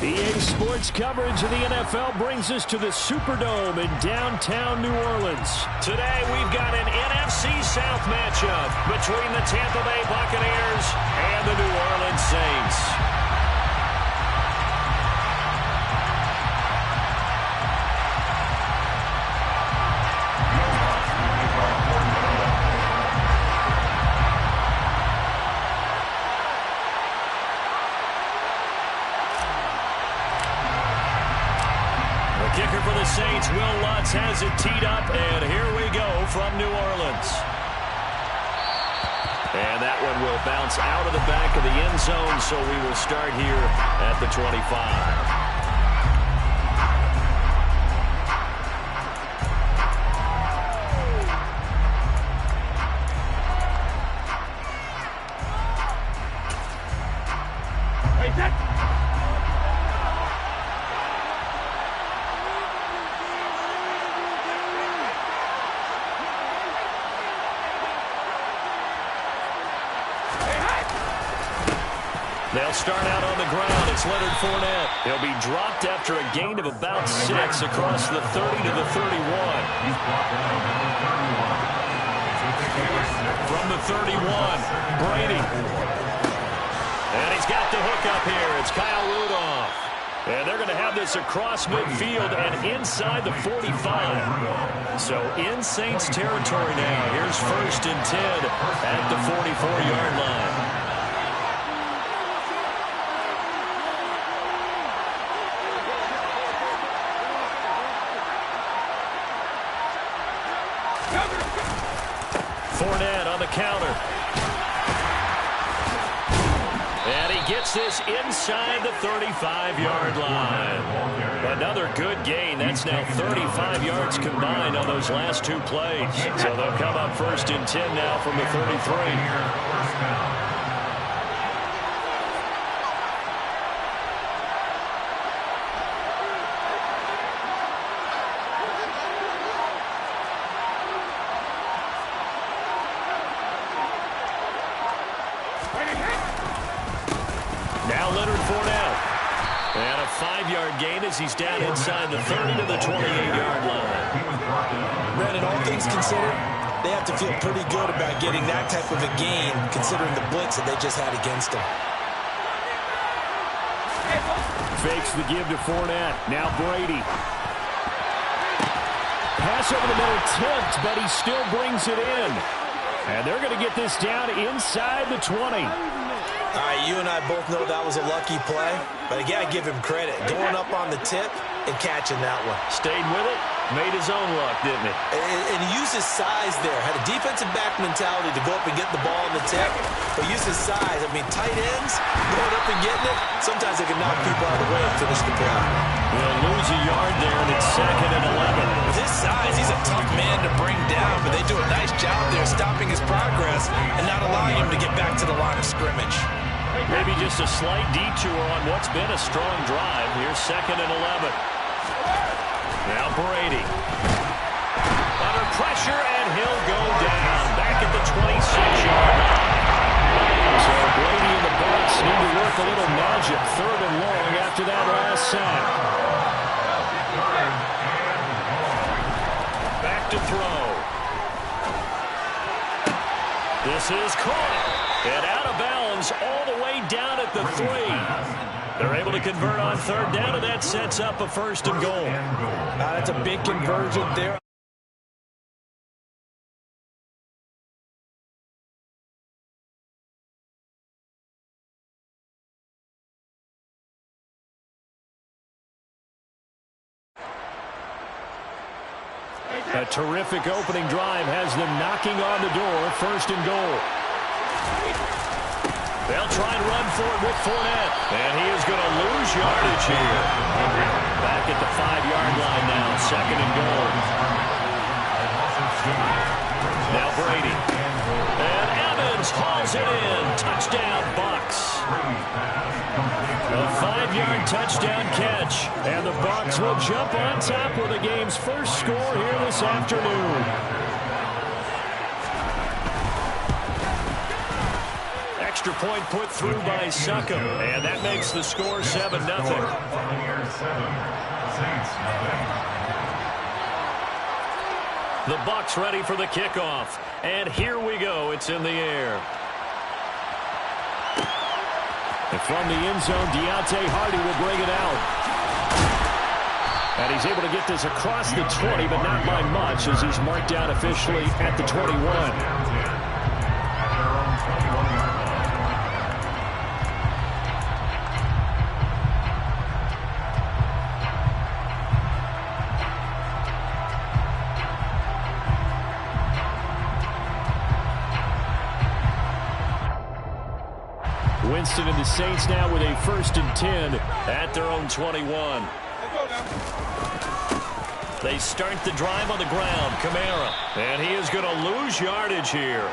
EA Sports coverage of the NFL brings us to the Superdome in downtown New Orleans. Today we've got an NFC South matchup between the Tampa Bay Buccaneers and the New Orleans Saints. Kicker for the Saints, Will Lutz has it teed up, and here we go from New Orleans. And that one will bounce out of the back of the end zone, so we will start here at the 25. They'll start out on the ground. It's Leonard Fournette. He'll be dropped after a gain of about 6 across the 30 to the 31. From the 31, Brady. And he's got the hook up here. It's Kyle Rudolph. And they're going to have this across midfield and inside the 45. So in Saints territory now. Here's 1st and 10 at the 44-yard line. Fournette on the counter. And he gets this inside the 35-yard line. Another good gain. That's now 35 yards combined on those last 2 plays. So they'll come up 1st and 10 now from the 33. Now Leonard Fournette. And a 5-yard gain as he's down inside the 30 to the 28-yard line. Brandon, all things considered, they have to feel pretty good about getting that type of a gain considering the blitz that they just had against them. Fakes the give to Fournette. Now Brady. Pass over the middle, tipped, but he still brings it in. And they're going to get this down inside the 20. All right, you and I both know that was a lucky play, but again, I give him credit. Going up on the tip and catching that one. Stayed with it, made his own luck, didn't he? And he used his size there. Had a defensive back mentality to go up and get the ball on the tip, but used his size. I mean, tight ends, going up and getting it, sometimes they can knock people out of the way and finish the play. They'll lose a yard there, and it's 2nd and 11. With his size, he's a tough man to bring down, but they do a nice job there stopping his progress and not allowing him to get back to the line of scrimmage. Maybe just a slight detour on what's been a strong drive. Here's 2nd and 11. Now Brady. Under pressure, and he'll go down. Back at the 26-yard line. So Brady and the Bucs need to work a little magic. 3rd and long after that last sack. Back to throw. This is caught. And out of bounds all the way down at the 3. They're able to convert on 3rd down, and that sets up a 1st and goal. That's a big conversion there. A terrific opening drive has them knocking on the door. 1st and goal. They'll try and run for it with Fournette. And he is going to lose yardage here. Back at the 5-yard line now. 2nd and goal. Now Brady. And Evans hauls it in. Touchdown, Bucs. A 5-yard touchdown catch. And the Bucs will jump on top with the game's first score here this afternoon. Extra point put through by Succop, and that makes the score 7-0. The Bucs ready for the kickoff, and here we go. It's in the air. And from the end zone, Deontay Hardy will bring it out. And he's able to get this across the 20, but not by much, as he's marked down officially at the 21. Winston and the Saints now with a 1st and 10 at their own 21. They start the drive on the ground. Kamara. And he is going to lose yardage here.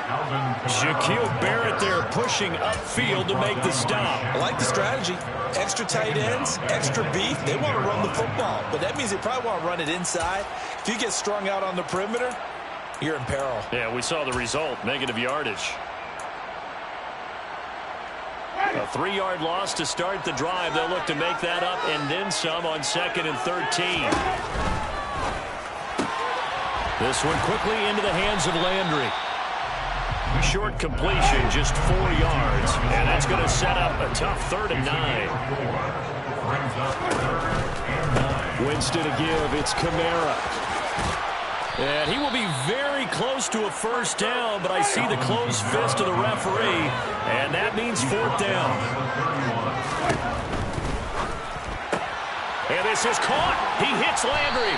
Shaquille Barrett there pushing upfield to make the stop. I like the strategy. Extra tight ends, extra beef. They want to run the football, but that means they probably want to run it inside. If you get strung out on the perimeter, you're in peril. Yeah, we saw the result. Negative yardage. A 3-yard loss to start the drive. They'll look to make that up and then some on 2nd and 13. This one quickly into the hands of Landry. Short completion, just 4 yards. And that's going to set up a tough 3rd and 9. Winston to give. It's Kamara. And he will be very close to a first down, but I see the closed fist of the referee, and that means 4th down. And this is caught. He hits Landry.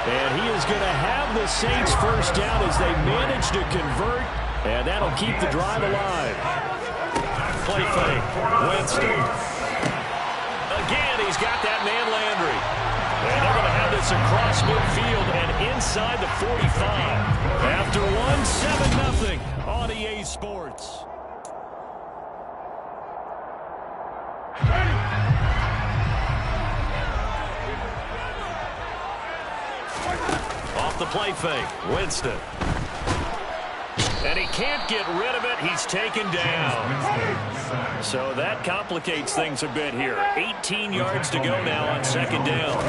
And he is going to have the Saints first down as they manage to convert, and that'll keep the drive alive. Play fake. Winston. Again, he's got that man Landry. And they're going to have this across midfield and inside the 45. After one, 7-0 on EA Sports. Off the play fake, Winston. And he can't get rid of it. He's taken down. So that complicates things a bit here. 18 yards to go now on 2nd down.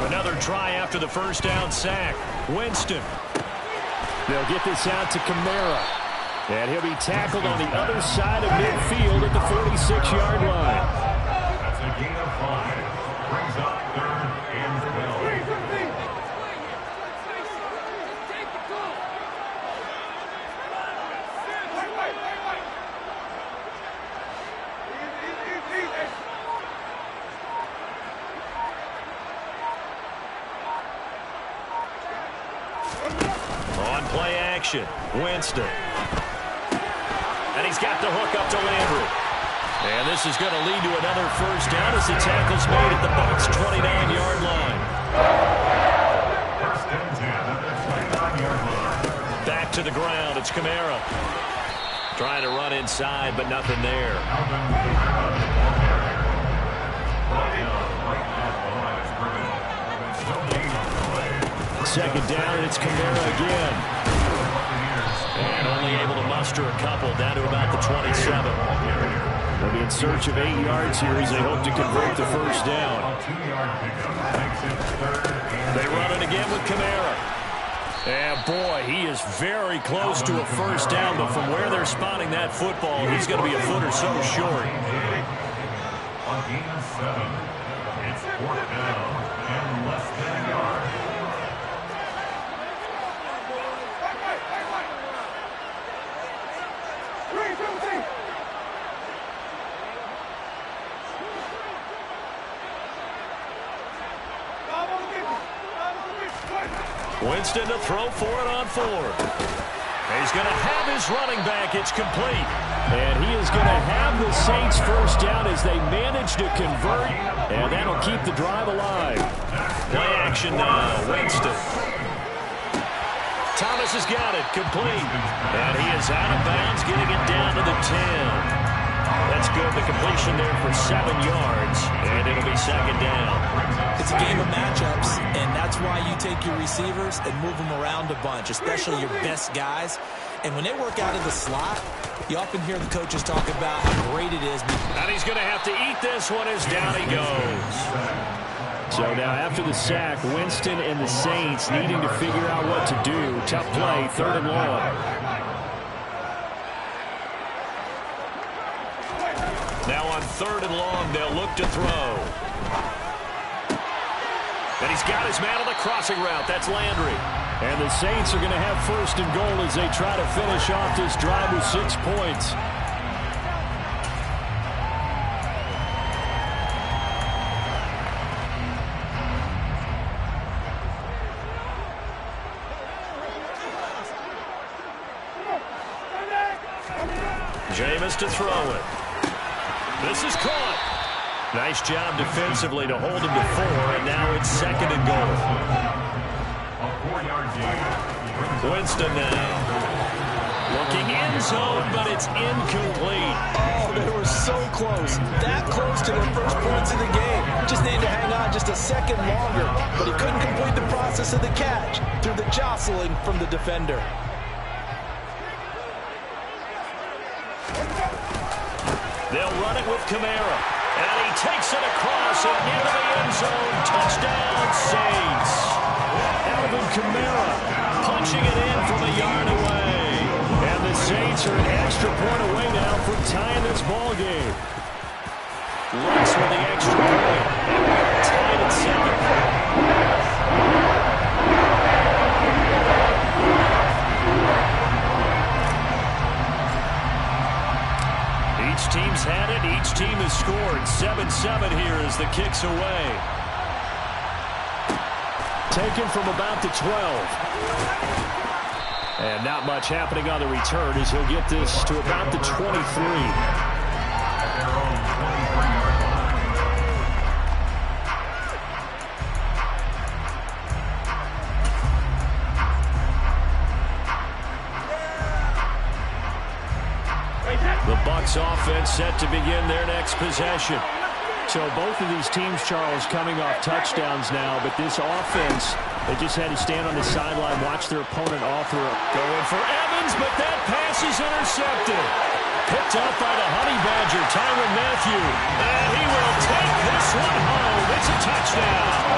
Another try after the first down sack. Winston. They'll get this out to Kamara. And he'll be tackled on the other side of midfield at the 46-yard line. That's a gain of 5. Brings up 3rd and 12. On play action, Winston. And he's got the hook up to Landry. And this is going to lead to another first down as the tackle's made at the Bucs' 29-yard line. First and 10 at the 29-yard line. Back to the ground, it's Kamara. Trying to run inside, but nothing there. Second down, and it's Kamara again. And only able to muster a couple, down to about the 27. They'll be in search of 8 yards here as they hope to convert the first down. They run it again with Kamara. And boy, he is very close to a first down, but from where they're spotting that football, he's going to be a foot or so short. On gain of 7, it's 4th down and less than a yard. Winston to throw for it on 4. He's going to have his running back. It's complete. And he is going to have the Saints first down as they manage to convert. And that'll keep the drive alive. Play action now. Winston. Thomas has got it. Complete. And he is out of bounds, getting it down to the 10. That's good. The completion there for 7 yards. And it'll be 2nd down. It's a game of matchups, and that's why you take your receivers and move them around a bunch, especially your best guys. And when they work out of the slot, you often hear the coaches talk about how great it is. And he's going to have to eat this one as down he goes. So now after the sack, Winston and the Saints needing to figure out what to do. Tough play, 3rd and long. Now on 3rd and long, they'll look to throw. And he's got his man on the crossing route. That's Landry. And the Saints are going to have 1st and goal as they try to finish off this drive with 6 points. Jameis to throw it. This is caught. Nice job defensively to hold him to 4, and now it's 2nd and goal. A 4-yard gain. Winston now. Looking end zone, but it's incomplete. Oh, they were so close. That close to their first points of the game. Just needed to hang on just a second longer, but he couldn't complete the process of the catch through the jostling from the defender. They'll run it with Kamara. And he takes it across and into the end zone. Touchdown, Saints. Alvin Kamara punching it in from a yard away. And the Saints are an extra point away now from tying this ball game. Lutz with the extra point. And we're tied at 7. Each team's had it. Each team has scored. 7-7 here as the kick's away. Taken from about the 12. And not much happening on the return as he'll get this to about the 23. The Bucs offense set to begin their next possession. So both of these teams, Charles, coming off touchdowns now, but this offense, they just had to stand on the sideline, watch their opponent offer. Going for Evans, but that pass is intercepted. Picked up by the Honey Badger, Tyrann Mathieu. And he will take this one home. It's a touchdown.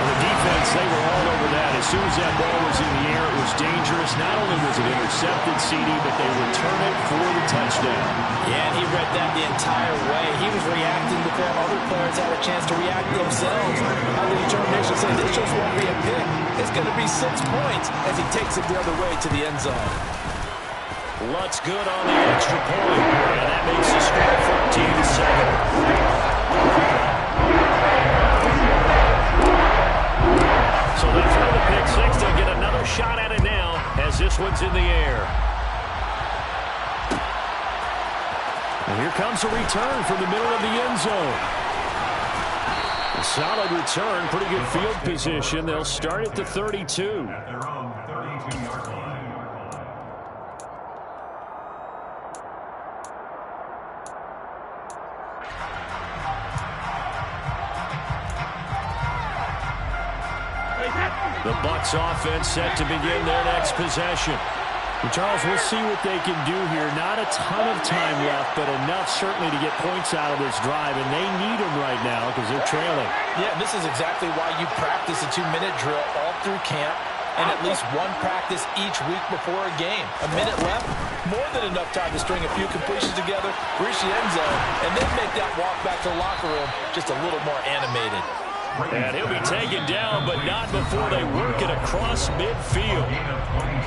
The defense, they were all over that. As soon as that ball was in the air, it was dangerous. Not only was it intercepted, CD, but they return it for the touchdown. Yeah, and he read that the entire way. He was reacting before other players had a chance to react themselves. How the determination said this just won't be a pick. It's going to be 6 points as he takes it the other way to the end zone. Lutz good on the extra point. And that makes the score 14-7. So they throw the pick six. They'll get another shot at it now as this one's in the air. And here comes a return from the middle of the end zone. A solid return, pretty good field position. They'll start at the 32. At their own 32-yard line. The Bucs offense set to begin their next possession. And Charles, we'll see what they can do here. Not a ton of time left, but enough certainly to get points out of this drive, and they need them right now because they're trailing. Yeah, this is exactly why you practice a 2-minute drill all through camp and at least one practice each week before a game. A minute left, more than enough time to string a few completions together, reach the end zone, and then make that walk back to the locker room just a little more animated. And he'll be taken down, but not before they work it across midfield.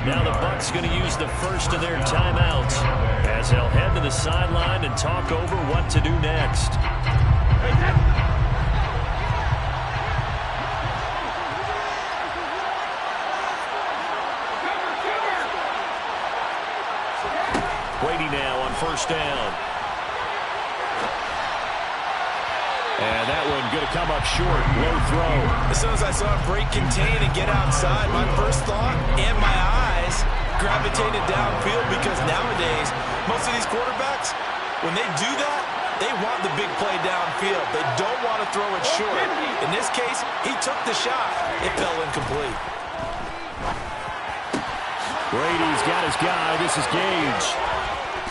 Now the Bucs going to use the first of their timeouts as they'll head to the sideline and talk over what to do next. Brady now on first down. And that one going to come up short. Low throw. As soon as I saw him break contain and get outside, my first thought and my eyes gravitated downfield because nowadays, most of these quarterbacks, when they do that, they want the big play downfield. They don't want to throw it short. In this case, he took the shot. It fell incomplete. Brady's got his guy. This is Gage.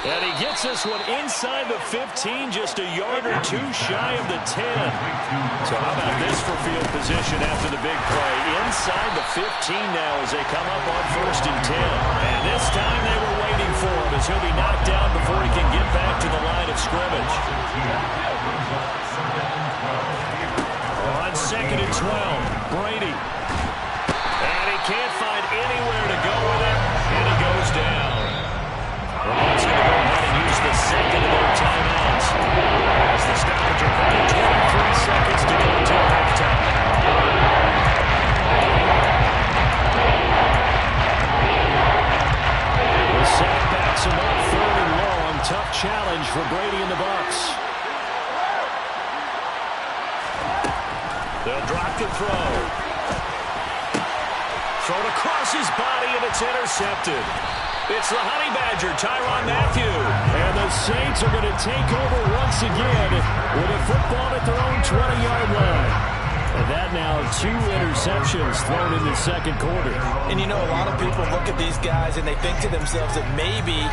And he gets this one inside the 15, just a yard or two shy of the 10. So how about this for field position after the big play? Inside the 15 now as they come up on first and 10. And this time they were waiting for him as he'll be knocked down before he can get back to the line of scrimmage. On second and 12, Brady. And he can't find anywhere to go with it, and he goes down. The Bucs going to go ahead and use the second of their timeouts as the stoppage required 23 seconds to go until halftime. The sack backs him up third and long. Tough challenge for Brady and the Bucs. They'll drop the throw. Thrown across his body, and it's intercepted. It's the Honey Badger, Tyrann Mathieu. And the Saints are going to take over once again with a football at their own 20-yard line. And that now 2 interceptions thrown in the second quarter. And you know, a lot of people look at these guys and they think to themselves that maybe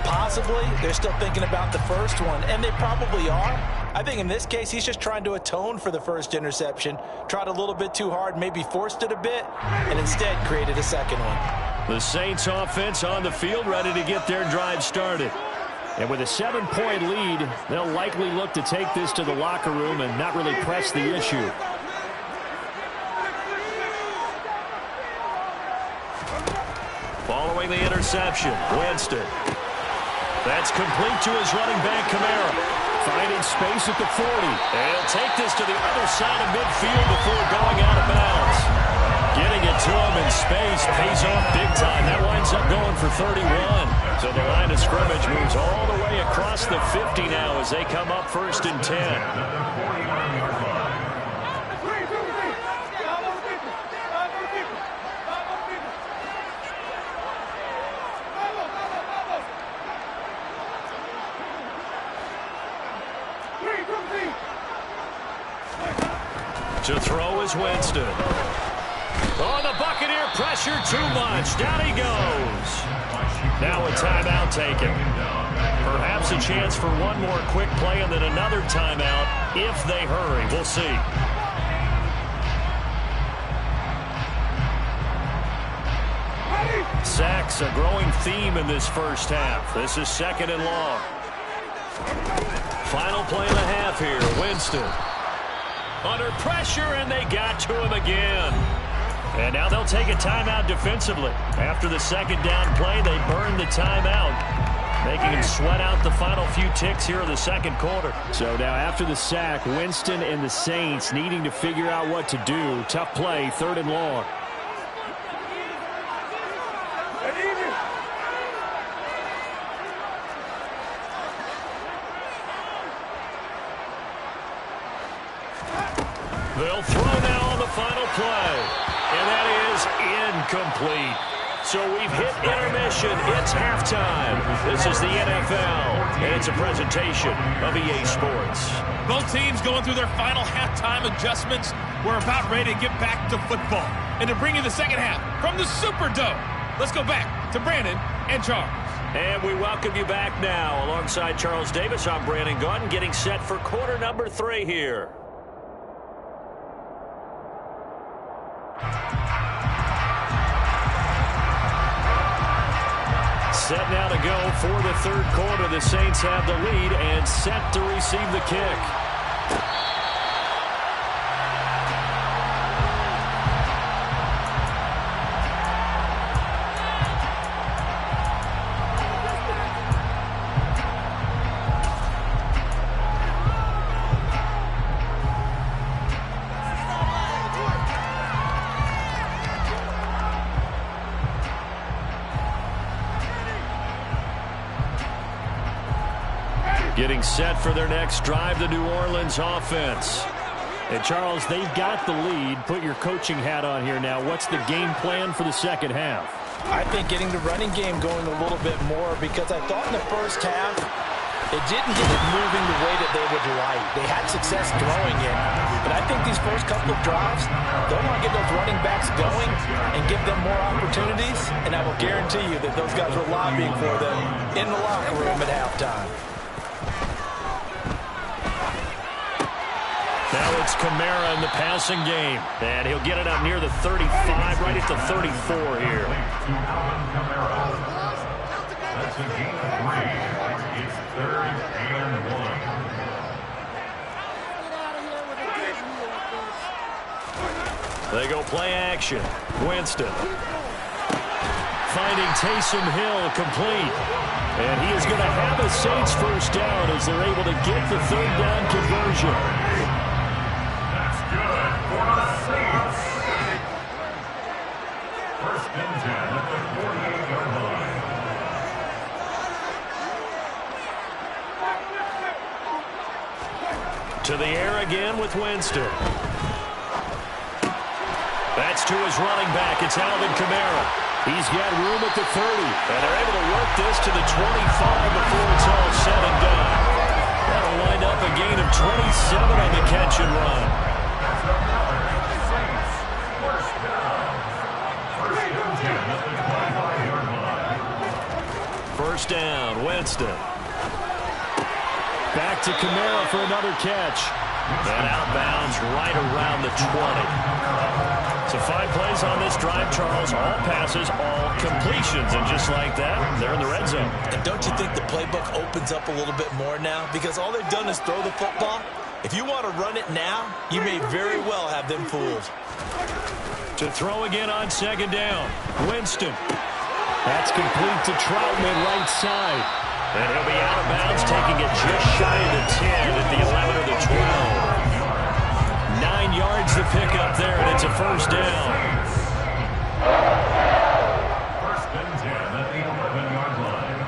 possibly they're still thinking about the first one, and they probably are. I think in this case, he's just trying to atone for the first interception, tried a little bit too hard, maybe forced it a bit, and instead created a second one. The Saints offense on the field, ready to get their drive started. And with a 7-point lead, they'll likely look to take this to the locker room and not really press the issue. Following the interception, Winston. That's complete to his running back, Kamara. Finding space at the 40. And he'll take this to the other side of midfield before going out of bounds. Getting it to him in space pays off big time. That winds up going for 31. So the line of scrimmage moves all the way across the 50 now as they come up 1st and 10. To throw is Winston. Oh, the Buccaneer pressure too much. Down he goes. Now a timeout taken. Perhaps a chance for one more quick play and then another timeout if they hurry. We'll see. Sacks a growing theme in this first half. This is 2nd and long. Final play and a half here. Winston. Under pressure, and they got to him again. And now they'll take a timeout defensively. After the 2nd down play, they burn the timeout, making him sweat out the final few ticks here in the 2nd quarter. So now after the sack, Winston and the Saints needing to figure out what to do. Tough play, 3rd and long. They'll throw now on the final play. And that is incomplete. So we've hit intermission. It's halftime. This is the NFL, and it's a presentation of EA Sports. Both teams going through their final halftime adjustments. We're about ready to get back to football. And to bring you the 2nd half from the Superdome, let's go back to Brandon and Charles. And we welcome you back now. Alongside Charles Davis, I'm Brandon Gaudin, getting set for quarter number 3 here. Set now to go for the 3rd quarter. The Saints have the lead and set to receive the kick. Getting set for their next drive, the New Orleans offense. And Charles, they've got the lead. Put your coaching hat on here now. What's the game plan for the 2nd half? I think getting the running game going a little bit more, because I thought in the first half it didn't get it moving the way that they would like. They had success throwing it, but I think these first couple of drives, they want to get those running backs going and give them more opportunities, and I will guarantee you that those guys were lobbying for them in the locker room at halftime. Now it's Kamara in the passing game. And he'll get it up near the 35, right at the 34 here. That's a gain of 3. It's 3rd and 1. They go play action. Winston. Finding Taysom Hill complete. And he is going to have a Saints first down as they're able to get the 3rd down conversion. First and 10 at the 48-yard line. To the air again with Winston. That's to his running back. It's Alvin Kamara. He's got room at the 30. And they're able to work this to the 25 before it's all said and done. That'll wind up a gain of 27 on the catch and run. First down, Winston. Back to Kamara for another catch. And outbounds right around the 20. So 5 plays on this drive, Charles. All passes, all completions. And just like that, they're in the red zone. And don't you think the playbook opens up a little bit more now? Because all they've done is throw the football. If you want to run it now, you may very well have them fooled. To throw again on second down, Winston. That's complete to Troutman, right side. And he'll be out of bounds, taking it just shy of the 10 at the 11 or the 12. 9 yards to pick up there, and it's a first down. First and 10 at the 11-yard line.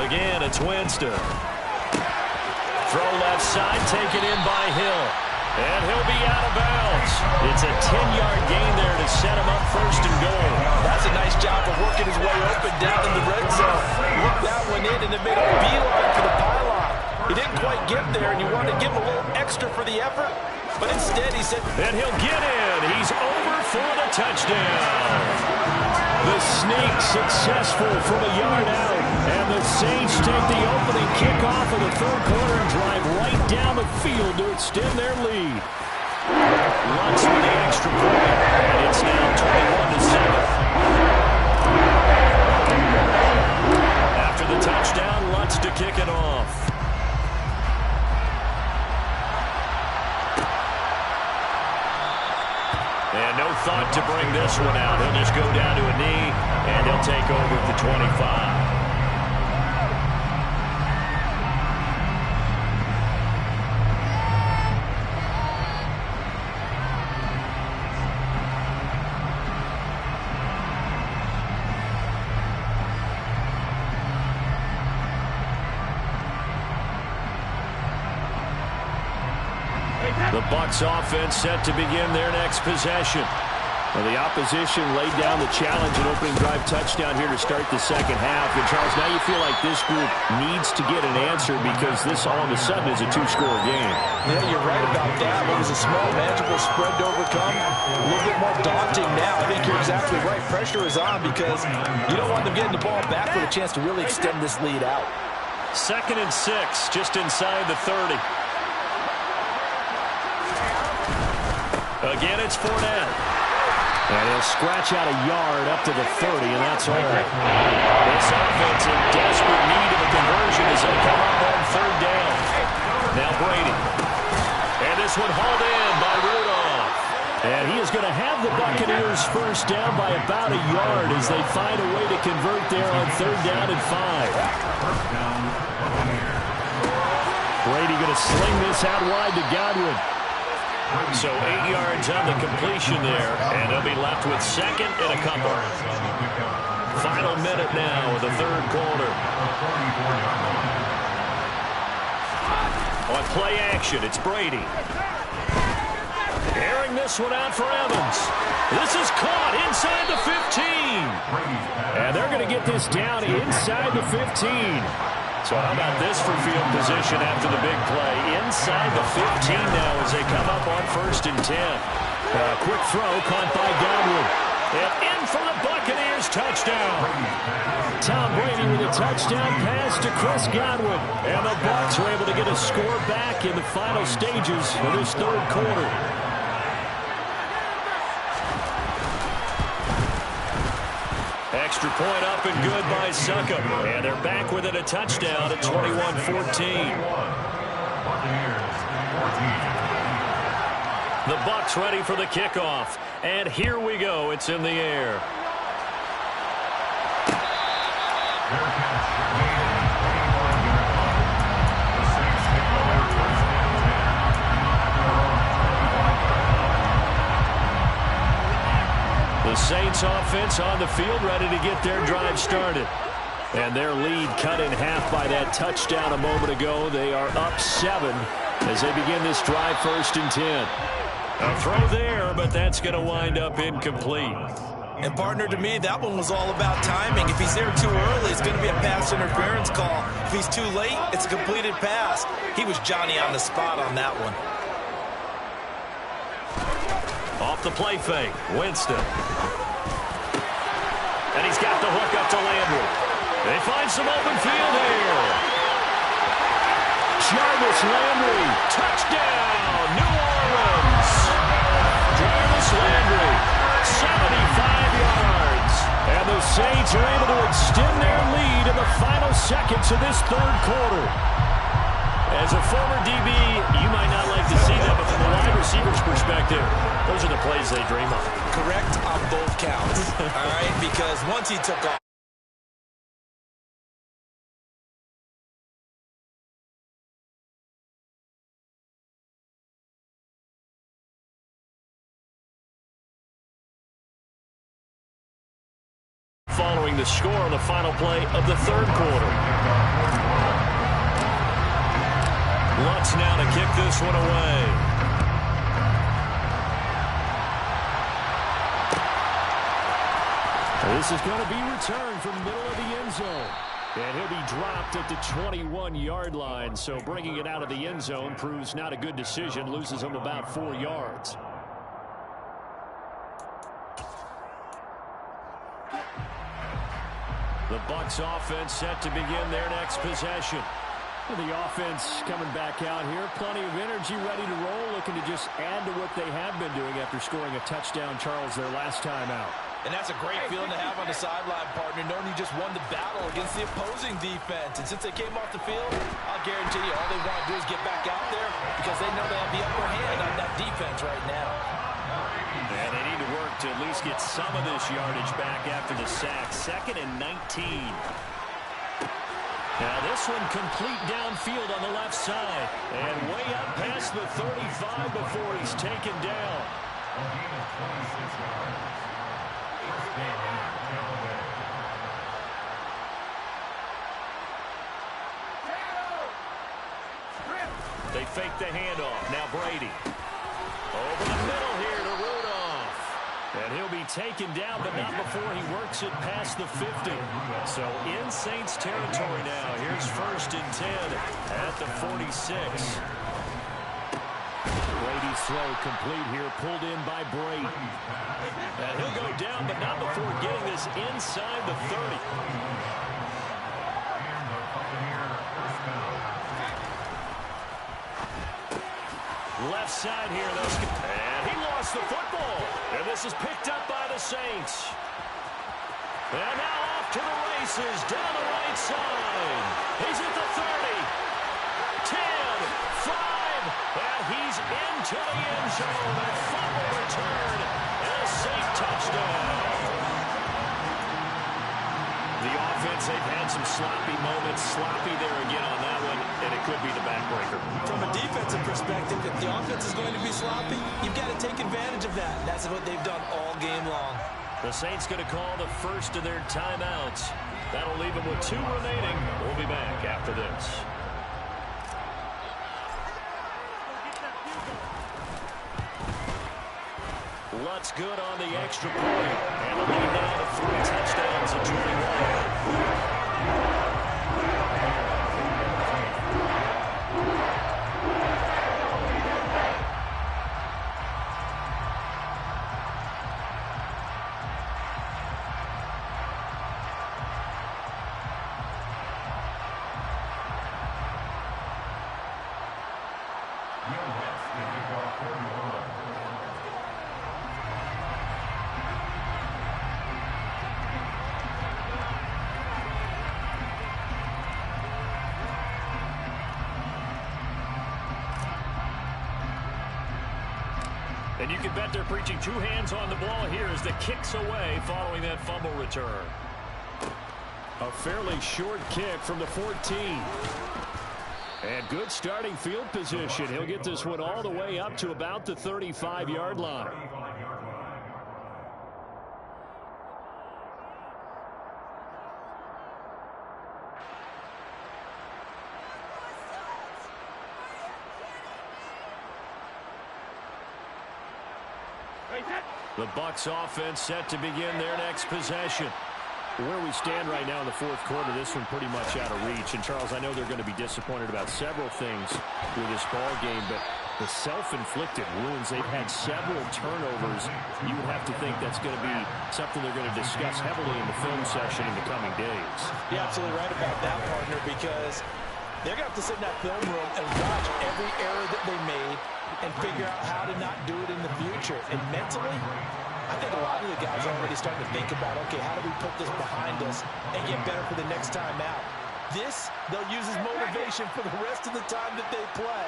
Again, it's Winston. Throw left side, taken in by Hill. And he'll be out of bounds. It's a 10-yard gain there to set him up first and goal. That's a nice job of working his way open down in the red zone. Looked that one in and then made a beeline for the pylon. He didn't quite get there, and you wanted to give him a little extra for the effort. But instead, he said... And he'll get in. He's over for the touchdown. The sneak successful from a yard out. And the Saints take the opening kickoff of the third quarter and drive right down the field to extend their lead. Lutz with the extra point. And it's now 21-7. After the touchdown, Lutz to kick it off. And no thought to bring this one out. He'll just go down to a knee, and he'll take over at the 25. The Bucs offense set to begin their next possession. Well, the opposition laid down the challenge and opening drive touchdown here to start the second half. And, Charles, now you feel like this group needs to get an answer because this all of a sudden is a 2-score game. Yeah, you're right about that. What was a small, manageable spread to overcome? A little bit more daunting now. I think you're exactly right. Pressure is on because you don't want them getting the ball back with a chance to really extend this lead out. 2nd and 6, just inside the 30. Again, it's Fournette. And he'll scratch out a yard up to the 30, and that's all. This offense in desperate need of a conversion as they come up on 3rd down. Now Brady. And this one hauled in by Rudolph. And he is going to have the Buccaneers first down by about a yard as they find a way to convert there on 3rd down and 5. Brady going to sling this out wide to Godwin. So 8 yards on the completion there, and they'll be left with 2nd and a couple. Final minute now of the 3rd quarter. On play action, it's Brady. Airing this one out for Evans. This is caught inside the 15. And they're going to get this down inside the 15. So how about this for field position after the big play? Inside the 15 now as they come up on 1st and 10. Quick throw caught by Godwin. And in for the Buccaneers touchdown. Tom Brady with a touchdown pass to Chris Godwin. And the Bucs are able to get a score back in the final stages of this 3rd quarter. Extra point up and good by Succop. And they're back within a touchdown at 21-14. The Bucs ready for the kickoff. And here we go. It's in the air. The Saints offense on the field ready to get their drive started. And their lead cut in half by that touchdown a moment ago. They are up 7 as they begin this drive 1st and 10. A throw there, but that's going to wind up incomplete. And partner, to me, that one was all about timing. If he's there too early, it's going to be a pass interference call. If he's too late, it's a completed pass. He was Johnny on the spot on that one. Off the play fake, Winston. And he's got the hook up to Landry. They find some open field here. Jarvis Landry, touchdown, New Orleans. Jarvis Landry, 75 yards. And the Saints are able to extend their lead in the final seconds of this third quarter. As a former DB, you might not like to see that, but from the wide receiver's perspective, those are the plays they dream of. Correct on both counts, all right? Because once he took off, following the score on the final play of the third quarter. Lutz now to kick this one away. This is going to be returned from the middle of the end zone. And he'll be dropped at the 21-yard line. So bringing it out of the end zone proves not a good decision. Loses him about 4 yards. The Bucs offense set to begin their next possession. The offense coming back out here. Plenty of energy, ready to roll, looking to just add to what they have been doing after scoring a touchdown, Charles, their last time out. and that's a great feeling to have on the sideline, partner, knowing you just won the battle against the opposing defense. And since they came off the field, I'll guarantee you all they want to do is get back out there because they know they have the upper hand on that defense right now. And they need to work to at least get some of this yardage back after the sack. 2nd and 19. Now this one complete downfield on the left side. And way up past the 35 before he's taken down. They fake the handoff. Now Brady. Over the middle here to Rudolph. And he'll be taken down, but not before he works it past the 50. So in Saints territory now. Here's 1st and 10 at the 46. Brady's throw complete here, pulled in by Brady. And he'll go down, but not before getting this inside the 30. Left side here, though. And he lost the football. And this is picked up by the Saints. And now off to the races down the right side. He's at the 30. 10, 5, and he's into the end zone. A fumble return and a Saint touchdown. The offense, they've had some sloppy moments. Sloppy there again on that one, and it could be the backbreaker. From a defensive perspective, if the offense is going to be sloppy, you've got to take advantage of that. That's what they've done all game long. The Saints going to call the first of their timeouts. That'll leave them with 2 remaining. We'll be back after this. Lutz good on the extra point. And the lead now to 3 touchdowns at 21. And you can bet they're preaching 2 hands on the ball here as the kick's away following that fumble return. A fairly short kick from the 14. And good starting field position. He'll get this one all the way up to about the 35-yard line. Right, The Bucs offense set to begin their next possession. Where we stand right now in the fourth quarter, this one pretty much out of reach. And, Charles, I know they're going to be disappointed about several things with this ball game, but the self-inflicted wounds, they've had several turnovers. You would have to think that's going to be something they're going to discuss heavily in the film session in the coming days. You're absolutely right about that, partner, because they're going to have to sit in that film room and watch every error that they made and figure out how to not do it in the future. And mentally, I think a lot of the guys are already starting to think about, okay, how do we put this behind us and get better for the next time out? This, they'll use as motivation for the rest of the time that they play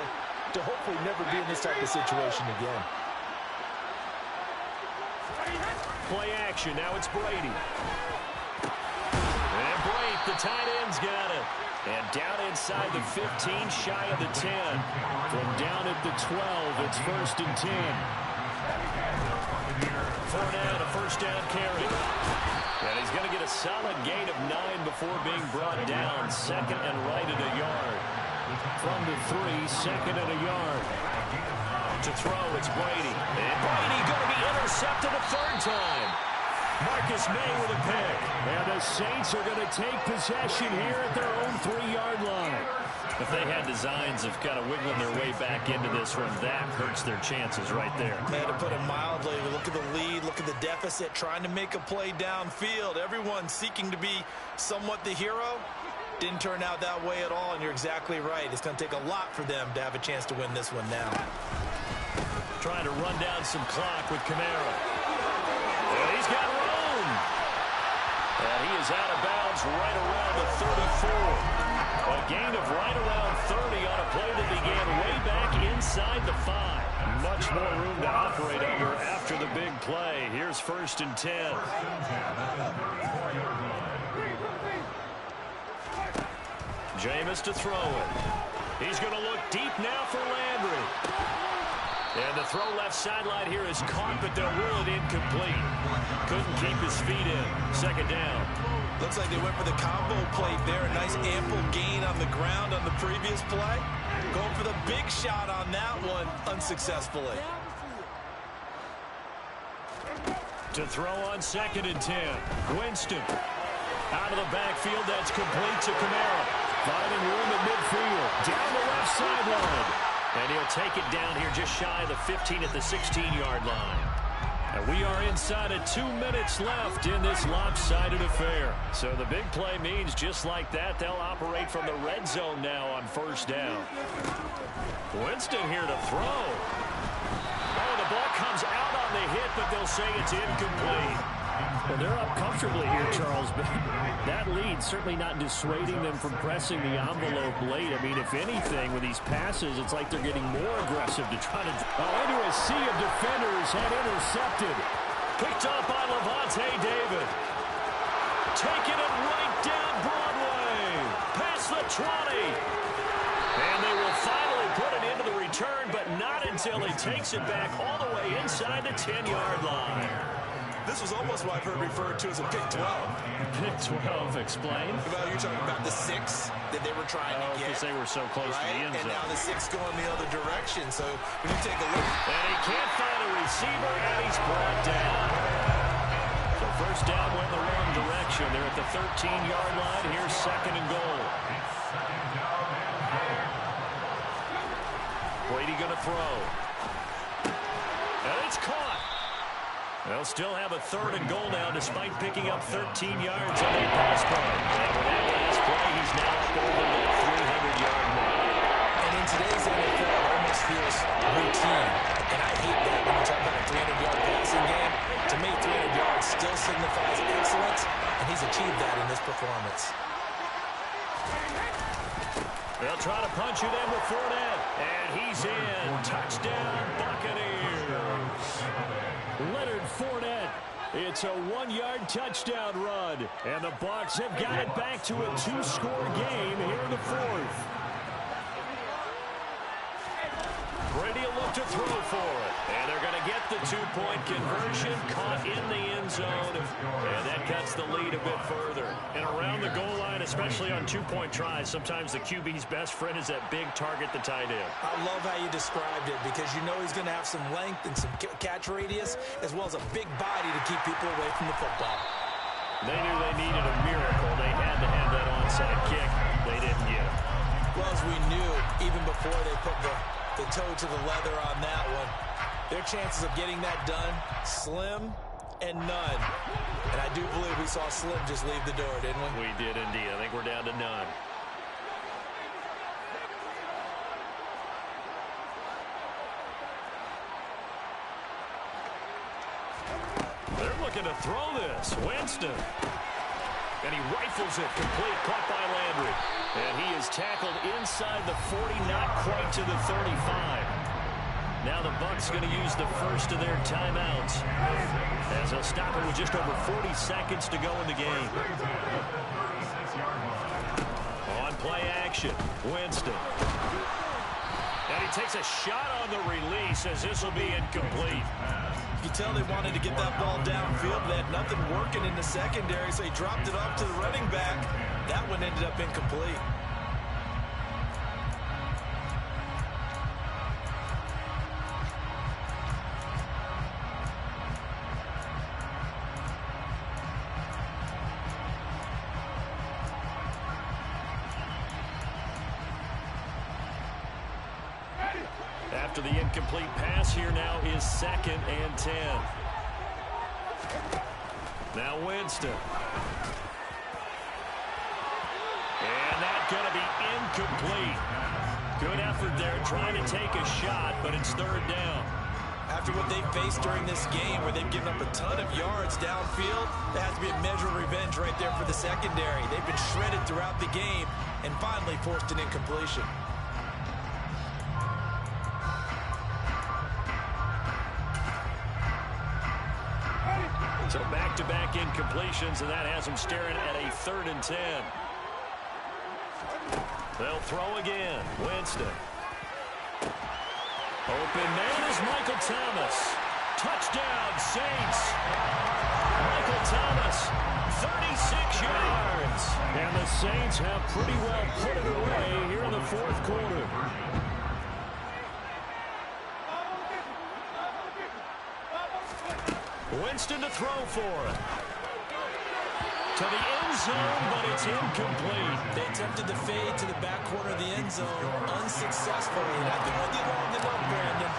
to hopefully never be in this type of situation again. Play action. Now it's Brady. And Brady, the tight end's got it. And down inside the 15, shy of the 10. From down at the 12, it's 1st and 10. Fournette, a first down carry. And he's going to get a solid gain of 9 before being brought down. 2nd and right at a yard. From the 3, 2nd and a yard. To throw, it's Brady. And Brady going to be intercepted a 3rd time. Marcus May with a pick. And the Saints are going to take possession here at their own 3-yard line. If they had designs of kind of wiggling their way back into this one, that hurts their chances right there. Man, to put it mildly, look at the lead, look at the deficit, trying to make a play downfield. Everyone seeking to be somewhat the hero. Didn't turn out that way at all, and you're exactly right. It's going to take a lot for them to have a chance to win this one now. Trying to run down some clock with Kamara. And he's got room. And he is out of bounds right around the 34. A gain of right around 30 on a play that began way back inside the 5. Much more room to operate under after the big play. Here's 1st and 10. Jameis to throw it. He's going to look deep now for Landry. And the throw left sideline here is caught, but they'll rule it incomplete. Couldn't keep his feet in. 2nd down. Looks like they went for the combo plate there. A nice ample gain on the ground on the previous play. Going for the big shot on that one unsuccessfully. To throw on 2nd and 10. Winston. Out of the backfield, that's complete to Kamara. Finding room at midfield. Down the left sideline. And he'll take it down here just shy of the 15 at the 16-yard line. And we are inside of 2 minutes left in this lopsided affair. So the big play means just like that, they'll operate from the red zone now on 1st down. Winston here to throw. Oh, the ball comes out on the hit, but they'll say it's incomplete. Well, they're up comfortably here, Charles, but that lead certainly not dissuading them from pressing the envelope late. I mean, if anything, with these passes, it's like they're getting more aggressive to try to... into a sea of defenders and intercepted. Picked up by Levante David. Taking it right down Broadway. Past the 20. And they will finally put it into the return, but not until he takes it back all the way inside the 10-yard line. This was almost what I've heard referred to as a pick 12. Pick 12, explain. Well, you're talking about the 6 that they were trying to get. Because they were so close to the end zone. And now the 6 going the other direction. So when you take a look. And he can't find a receiver, and he's brought down. So 1st down went the wrong direction. They're at the 13-yard line. Here's 2nd and goal. Brady going to throw. And it's caught. They'll still have a 3rd and goal now despite picking up 13 yards on that pass play. And with that last play, he's now up over the 300-yard mark. And in today's NFL, it almost feels routine. And I hate that when you talk about a 300-yard passing game. To me, 300 yards still signifies excellence, and he's achieved that in this performance. They'll try to punch it in with Fournette. And he's in. Touchdown, Buccaneers. Leonard Fournette. It's a 1-yard touchdown run. And the Bucs have got it back to a 2-score game here in the 4th. Brady will look to throw for it. And they're going to get the two-point conversion, caught in the end zone, and that cuts the lead a bit further. And around the goal line, especially on two-point tries, sometimes the QB's best friend is that big target, the tight end. I love how you described it because you know he's going to have some length and some catch radius as well as a big body to keep people away from the football. They knew they needed a miracle. They had to have that onside kick. They didn't get it. Well, as we knew, even before they put the toe to the leather on that one, their chances of getting that done, slim and none. And I do believe we saw Slim just leave the door, didn't we? We did indeed. I think we're down to none. They're looking to throw this. Winston. And he rifles it complete, caught by Landry. And he is tackled inside the 40, not quite to the 35. Now the Bucs going to use the first of their timeouts as they'll stop it with just over 40 seconds to go in the game. On play action, Winston. And he takes a shot on the release as this will be incomplete. You tell they wanted to get that ball downfield. They had nothing working in the secondary, so he dropped it off to the running back. That one ended up incomplete. After the incomplete pass, here now is 2nd and 10. Now Winston. And that's going to be incomplete. Good effort there trying to take a shot, but it's 3rd down. After what they've faced during this game where they've given up a ton of yards downfield, there has to be a measure of revenge right there for the secondary. They've been shredded throughout the game and finally forced an incompletion. So back-to-back incompletions, and that has them staring at a 3rd and 10. They'll throw again. Winston. Open man is Michael Thomas. Touchdown, Saints. Michael Thomas, 36 yards. And the Saints have pretty well put it away here in the 4th quarter. Winston to throw for it. To the end zone, but it's incomplete. They attempted to fade to the back corner of the end zone unsuccessfully. And I've been with you long enough, Brandon.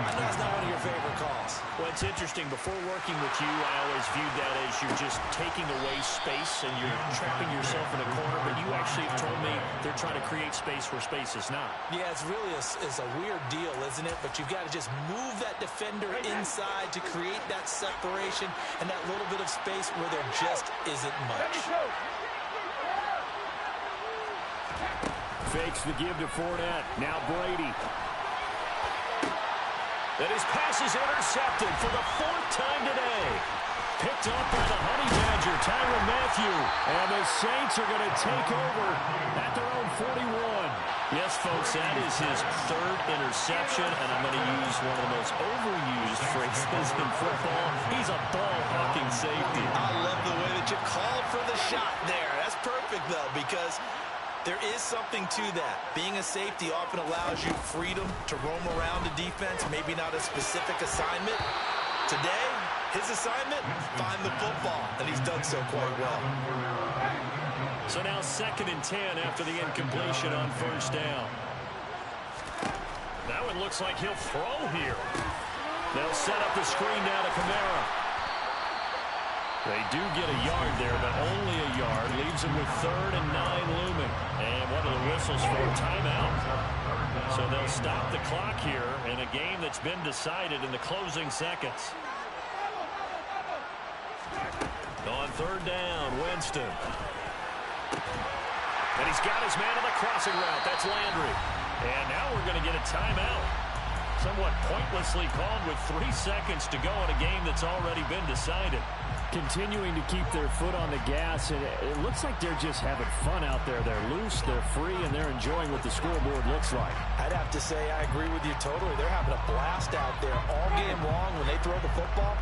I know it's not one of your favorite calls. Well, it's interesting. Before working with you, I always viewed that as you're just taking away space and you're trapping yourself in a corner. But you actually have told me they're trying to create space where space is not. Yeah, it's really it's a weird deal, isn't it? But you've got to just move that defender inside to create that separation and that little bit of space where there just isn't much. Fakes the give to Fournette. Now Brady. And his pass is intercepted for the 4th time today. Picked up by the Honey Badger, Tyrann Mathieu. And the Saints are going to take over at their own 41. Yes, folks, that is his 3rd interception, and I'm going to use one of the most overused phrases in football. He's a ball-hawking safety. I love the way that you called for the shot there. That's perfect, though, because there is something to that. Being a safety often allows you freedom to roam around the defense, maybe not a specific assignment. Today, his assignment, find the football, and he's done so quite well. So now 2nd and 10 after the incompletion on 1st down. That one looks like he'll throw here. They'll set up the screen now to Kamara. They do get a yard there, but only a yard. Leaves them with 3rd and 9 looming. And one of the whistles for a timeout. So they'll stop the clock here in a game that's been decided in the closing seconds. On 3rd down, Winston. And he's got his man on the crossing route. That's Landry. And now we're going to get a timeout. Somewhat pointlessly called with 3 seconds to go in a game that's already been decided. continuing to keep their foot on the gas, and it looks like they're just having fun out there. They're loose, they're free, and they're enjoying what the scoreboard looks like. I'd have to say I agree with you totally. They're having a blast out there all game long. When they throw the football,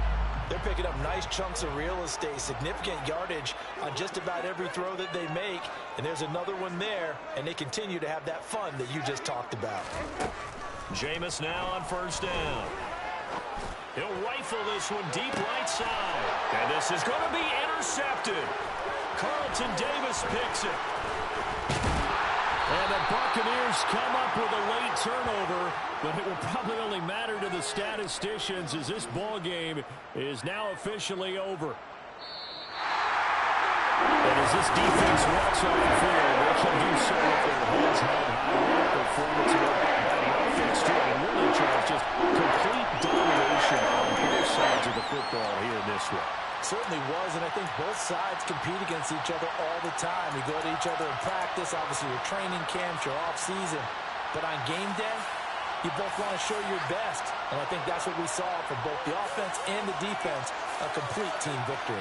they're picking up nice chunks of real estate, significant yardage on just about every throw that they make. And there's another one there, and they continue to have that fun that you just talked about. Jameis now on first down. He'll rifle this one deep right side. And this is going to be intercepted. Carlton Davis picks it. And the Buccaneers come up with a late turnover, but it will probably only matter to the statisticians as this ball game is now officially over. And as this defense walks off the field, they should do so with their heads held high. Performance by the offense, too. And really, Charles, just complete domination on both sides of the football here in this one. Certainly was, and I think both sides compete against each other all the time. You go to each other in practice, obviously your training camps, your off-season. But on game day, you both want to show your best. And I think that's what we saw from both the offense and the defense, a complete team victory.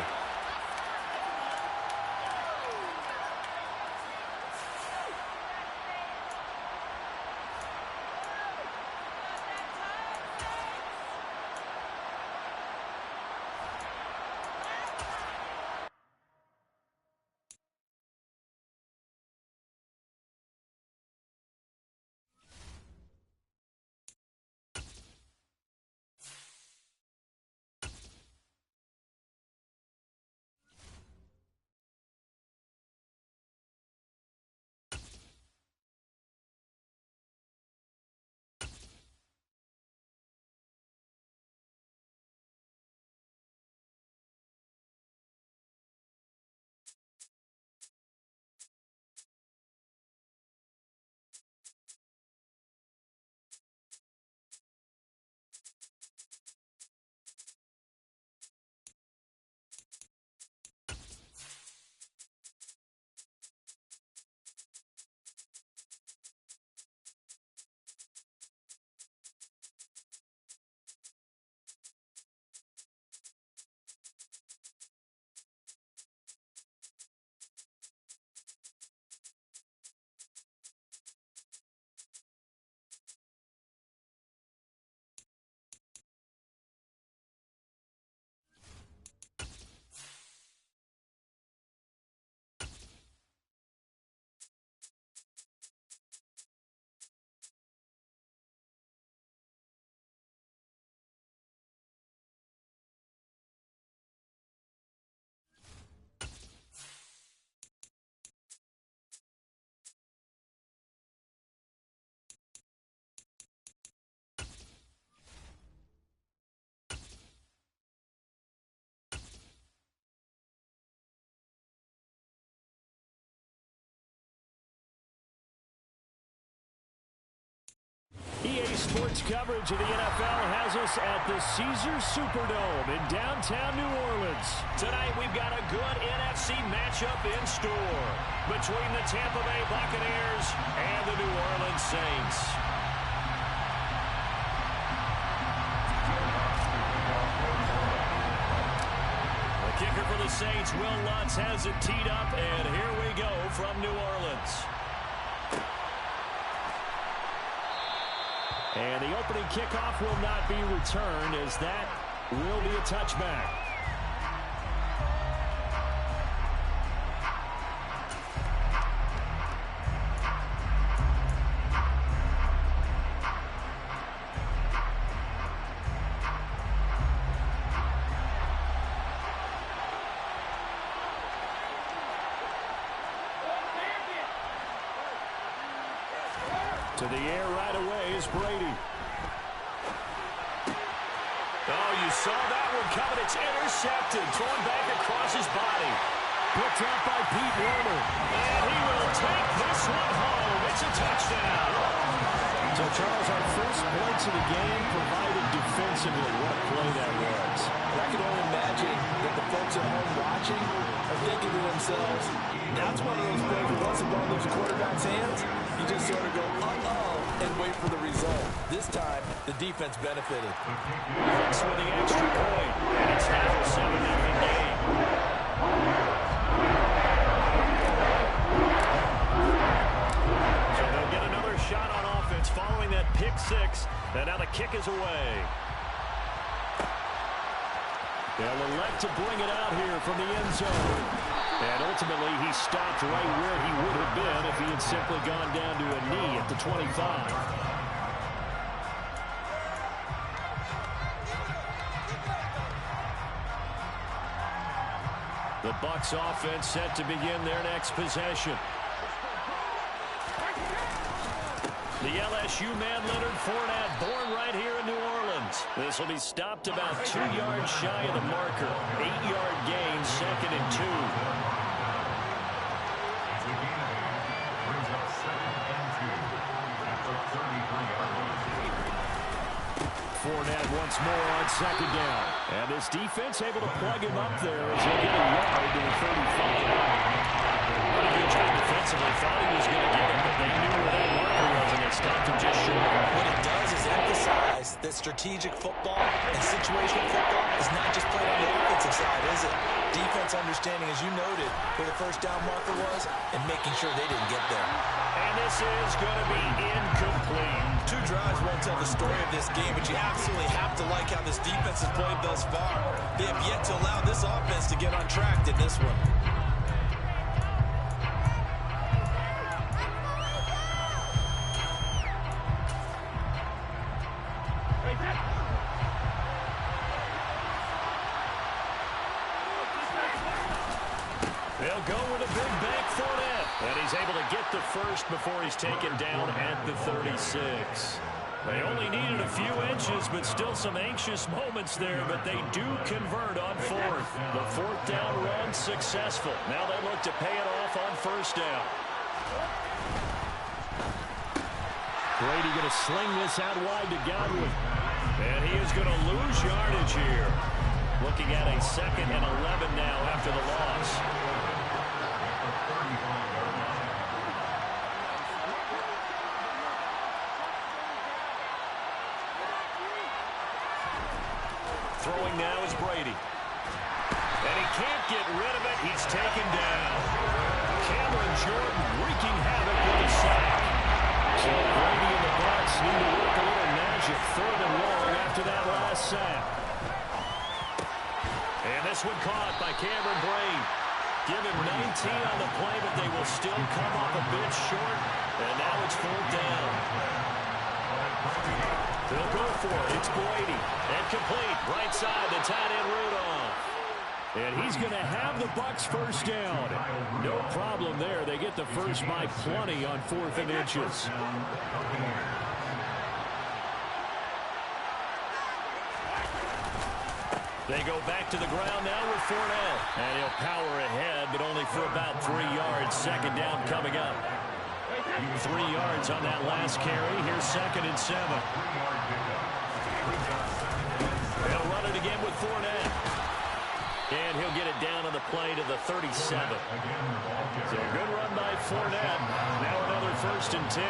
EA Sports coverage of the NFL has us at the Caesars Superdome in downtown New Orleans. Tonight we've got a good NFC matchup in store between the Tampa Bay Buccaneers and the New Orleans Saints. The kicker for the Saints, Will Lutz, has it teed up, and here we go from New Orleans. And the opening kickoff will not be returned, as that will be a touchback. To the air right away is Brady. Oh, you saw that one coming. It's intercepted. Thrown back across his body. Picked up by Pete Werner. And he will take this one home. It's a touchdown. So, Charles, our first points of the game provided defensively. What play that was. I can only imagine that the folks at home watching are thinking to themselves, that's one of those plays where once the ball leaves the quarterback's hands, you just sort of go, uh-oh, and wait for the result. This time, The defense benefited. Thanks for the extra point. And it's now a 7-0 game. So they'll get another shot on offense following that pick six. And now the kick is away. They'll elect to bring it out here from the end zone. And ultimately, he stopped right where he would have been if he had simply gone down to a knee at the 25. The Bucs offense set to begin their next possession. The LSU man, Leonard Fournette, born right here in New Orleans. This will be stopped about 2 yards shy of the marker. 8-yard gain, 2nd and 2. Fournette once more on 2nd down. And this defense able to plug him up there as he'll get a yard to the 35. Pretty good job defensively. Thought he was going to get it, but they knew where that marker was, and they stopped him just short. What it does is emphasize that strategic football and situational football is not just played on the offensive side, is it? Defense understanding, as you noted, where the first down marker was and making sure they didn't get there. And this is going to be incomplete. 2 drives won't tell the story of this game, but you absolutely have to like how this defense has played thus far. They have yet to allow this offense to get on track in this one. They'll go with a big bank Fournette. And he's able to get the first before he's taken down at the 36. They only needed a few inches, but still some anxious moments there. But they do convert on 4th. The 4th down run successful. Now they look to pay it off on 1st down. Brady going to sling this out wide to Godwin. And he is going to lose yardage here. Looking at a 2nd and 11 now after the loss. Throwing now is Brady. And he can't get rid of it. He's taken down. Cameron Jordan wreaking havoc with a sack. So Brady and the Bucs need to work a little magic 3rd and long after that last sack. And this one caught by Cameron Brate. Give him 19 on the play, but they will still come up a bit short. And now it's 4th down. They'll go for it. It's Brady. And complete. Right side, the tight end Rudolph. And he's going to have the Bucs first down. No problem there. They get the first by plenty on 4th and inches. They go back to the ground now with Fournette. And he'll power ahead, but only for about 3 yards. 2nd down coming up. 3 yards on that last carry. Here's 2nd and 7. They'll run it again with Fournette. And he'll get it down on the play to the 37. So a good run by Fournette. Now another 1st and 10.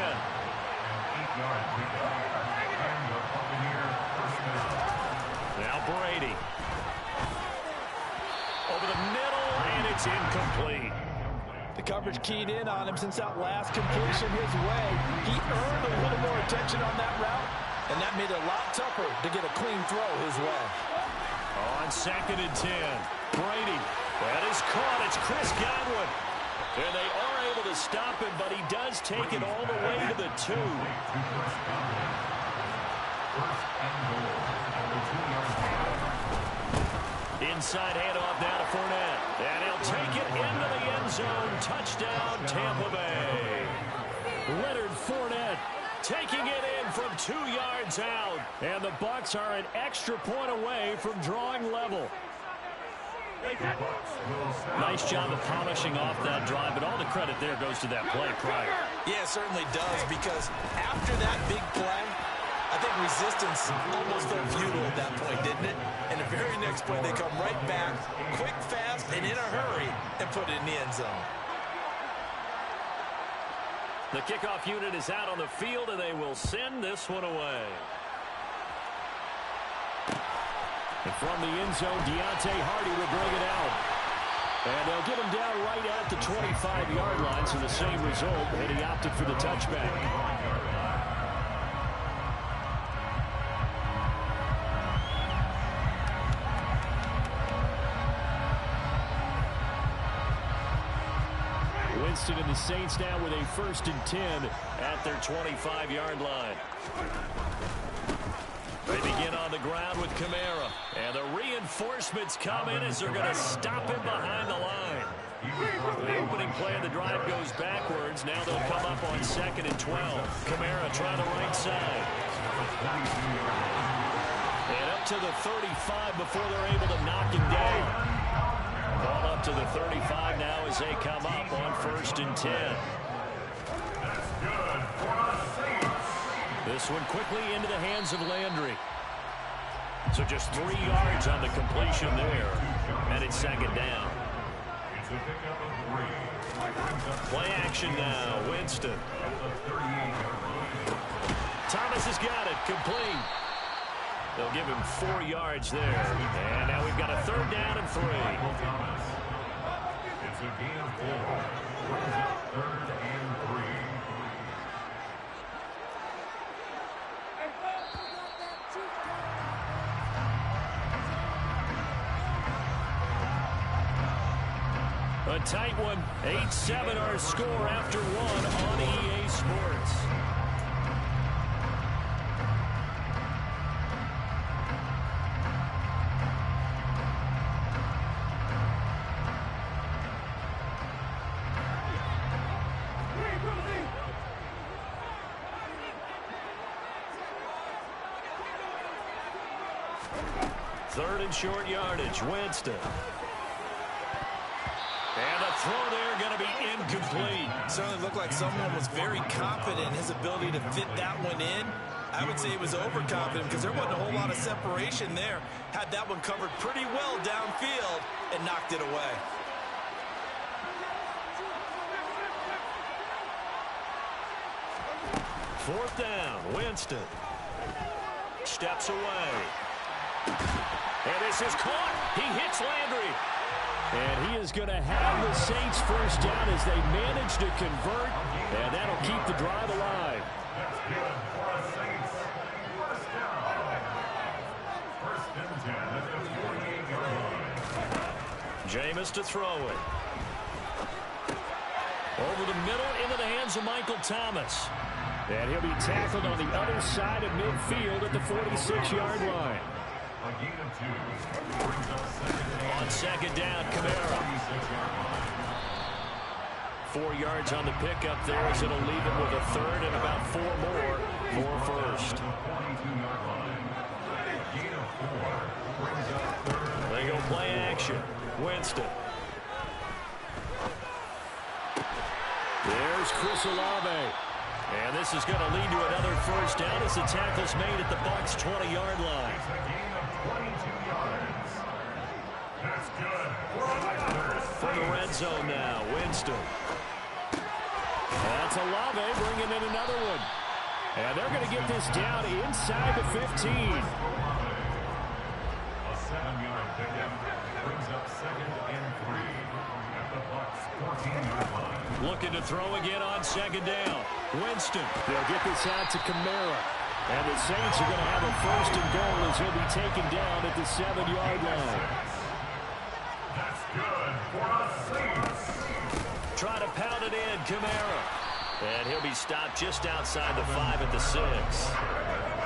Now Brady. Over the middle, and it's incomplete. The coverage keyed in on him since that last completion his way. He earned a little more attention on that route, and that made it a lot tougher to get a clean throw his way. On 2nd and 10, Brady. That is caught. It's Chris Godwin. And they are able to stop him, but he does take it all the way to the 2. Inside handoff now to Fournette. And he'll take it into the end zone. Touchdown, Tampa Bay. Leonard Fournette taking it in from 2 yards out. And the Bucs are an extra point away from drawing level. Nice job of polishing off that drive, but all the credit there goes to that play prior. Yeah, it certainly does, because after that big play, I think resistance almost felt futile at that point, didn't it? And the very next play, they come right back, quick, fast, and in a hurry, and put it in the end zone. The kickoff unit is out on the field, and they will send this one away. And from the end zone, Deontay Hardy will bring it out. And they'll get him down right at the 25-yard line, so the same result, and he opted for the touchback. Winston and the Saints now with a 1st and 10 at their 25-yard line. They begin on the ground with Kamara. And the reinforcements come in as they're going to stop him behind the line. The opening play of the drive goes backwards. Now they'll come up on 2nd and 12. Kamara trying the right side. And up to the 35 before they're able to knock him down. Ball up to the 35 now as they come up on 1st and 10. This one quickly into the hands of Landry. So just 3 yards on the completion there. And it's 2nd down. Play action now. Winston. Thomas has got it. Complete. They'll give him 4 yards there. And now we've got a 3rd down and 3. It's a gain of 4. Brings up 3rd and 3. A tight one. 8-7 our score after 1 on EA Sports. Third and short yardage. Winston. And the throw there going to be incomplete. Certainly looked like someone was very confident in his ability to fit that one in. I would say he was overconfident because there wasn't a whole lot of separation there. Had that one covered pretty well downfield and knocked it away. Fourth down. Winston. Steps away. And this is caught. He hits Landry. And he is going to have the Saints first down as they manage to convert. And that'll keep the drive alive. That's good for the Saints. First down. 1st and 10 at the 48-yard line. Jameis to throw it. Over the middle into the hands of Michael Thomas. And he'll be tackled on the other side of midfield at the 46-yard line. A gain of 2. Brings up 2nd down. On 2nd down, Kamara. 4 yards on the pickup there as it'll leave him with a 3rd and about 4 more for 1st. 42-yard line. Gain of 4. Brings up 3rd. They go play action. Winston. There's Chris Olave. And this is going to lead to another first down as the tackle's made at the Bucs' 20-yard line. It's a gain of 22 yards. That's good. From the red zone now, Winston. That's Olave bringing in another one. And they're going to get this down inside the 15. A 7-yard pickup brings up 2nd and 3 at the Bucs' 14-yard line. Looking to throw again on 2nd down. Winston. They'll get this out to Kamara. And the Saints are going to have a 1st and goal as he'll be taken down at the 7-yard line. That's good for the Saints. Try to pound it in, Kamara. And he'll be stopped just outside the 5 at the 6.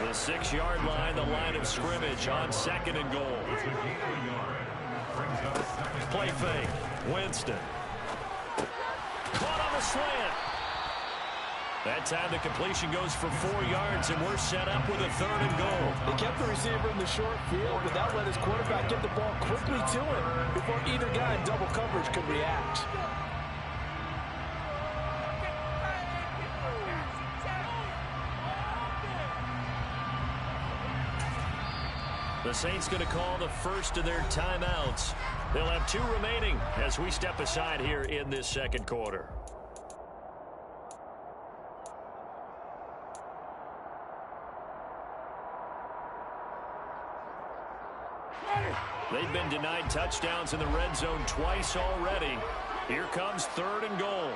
The 6-yard line, the line of scrimmage on 2nd and goal. It's a gain of a yard. Brings up 2nd. Play fake. Winston. Caught on the slant. That time the completion goes for 4 yards, and we're set up with a 3rd and goal. They kept the receiver in the short field, but that let his quarterback get the ball quickly to him before either guy in double coverage could react. The Saints going to call the first of their timeouts. They'll have 2 remaining as we step aside here in this 2nd quarter. They've been denied touchdowns in the red zone twice already. Here comes 3rd and goal.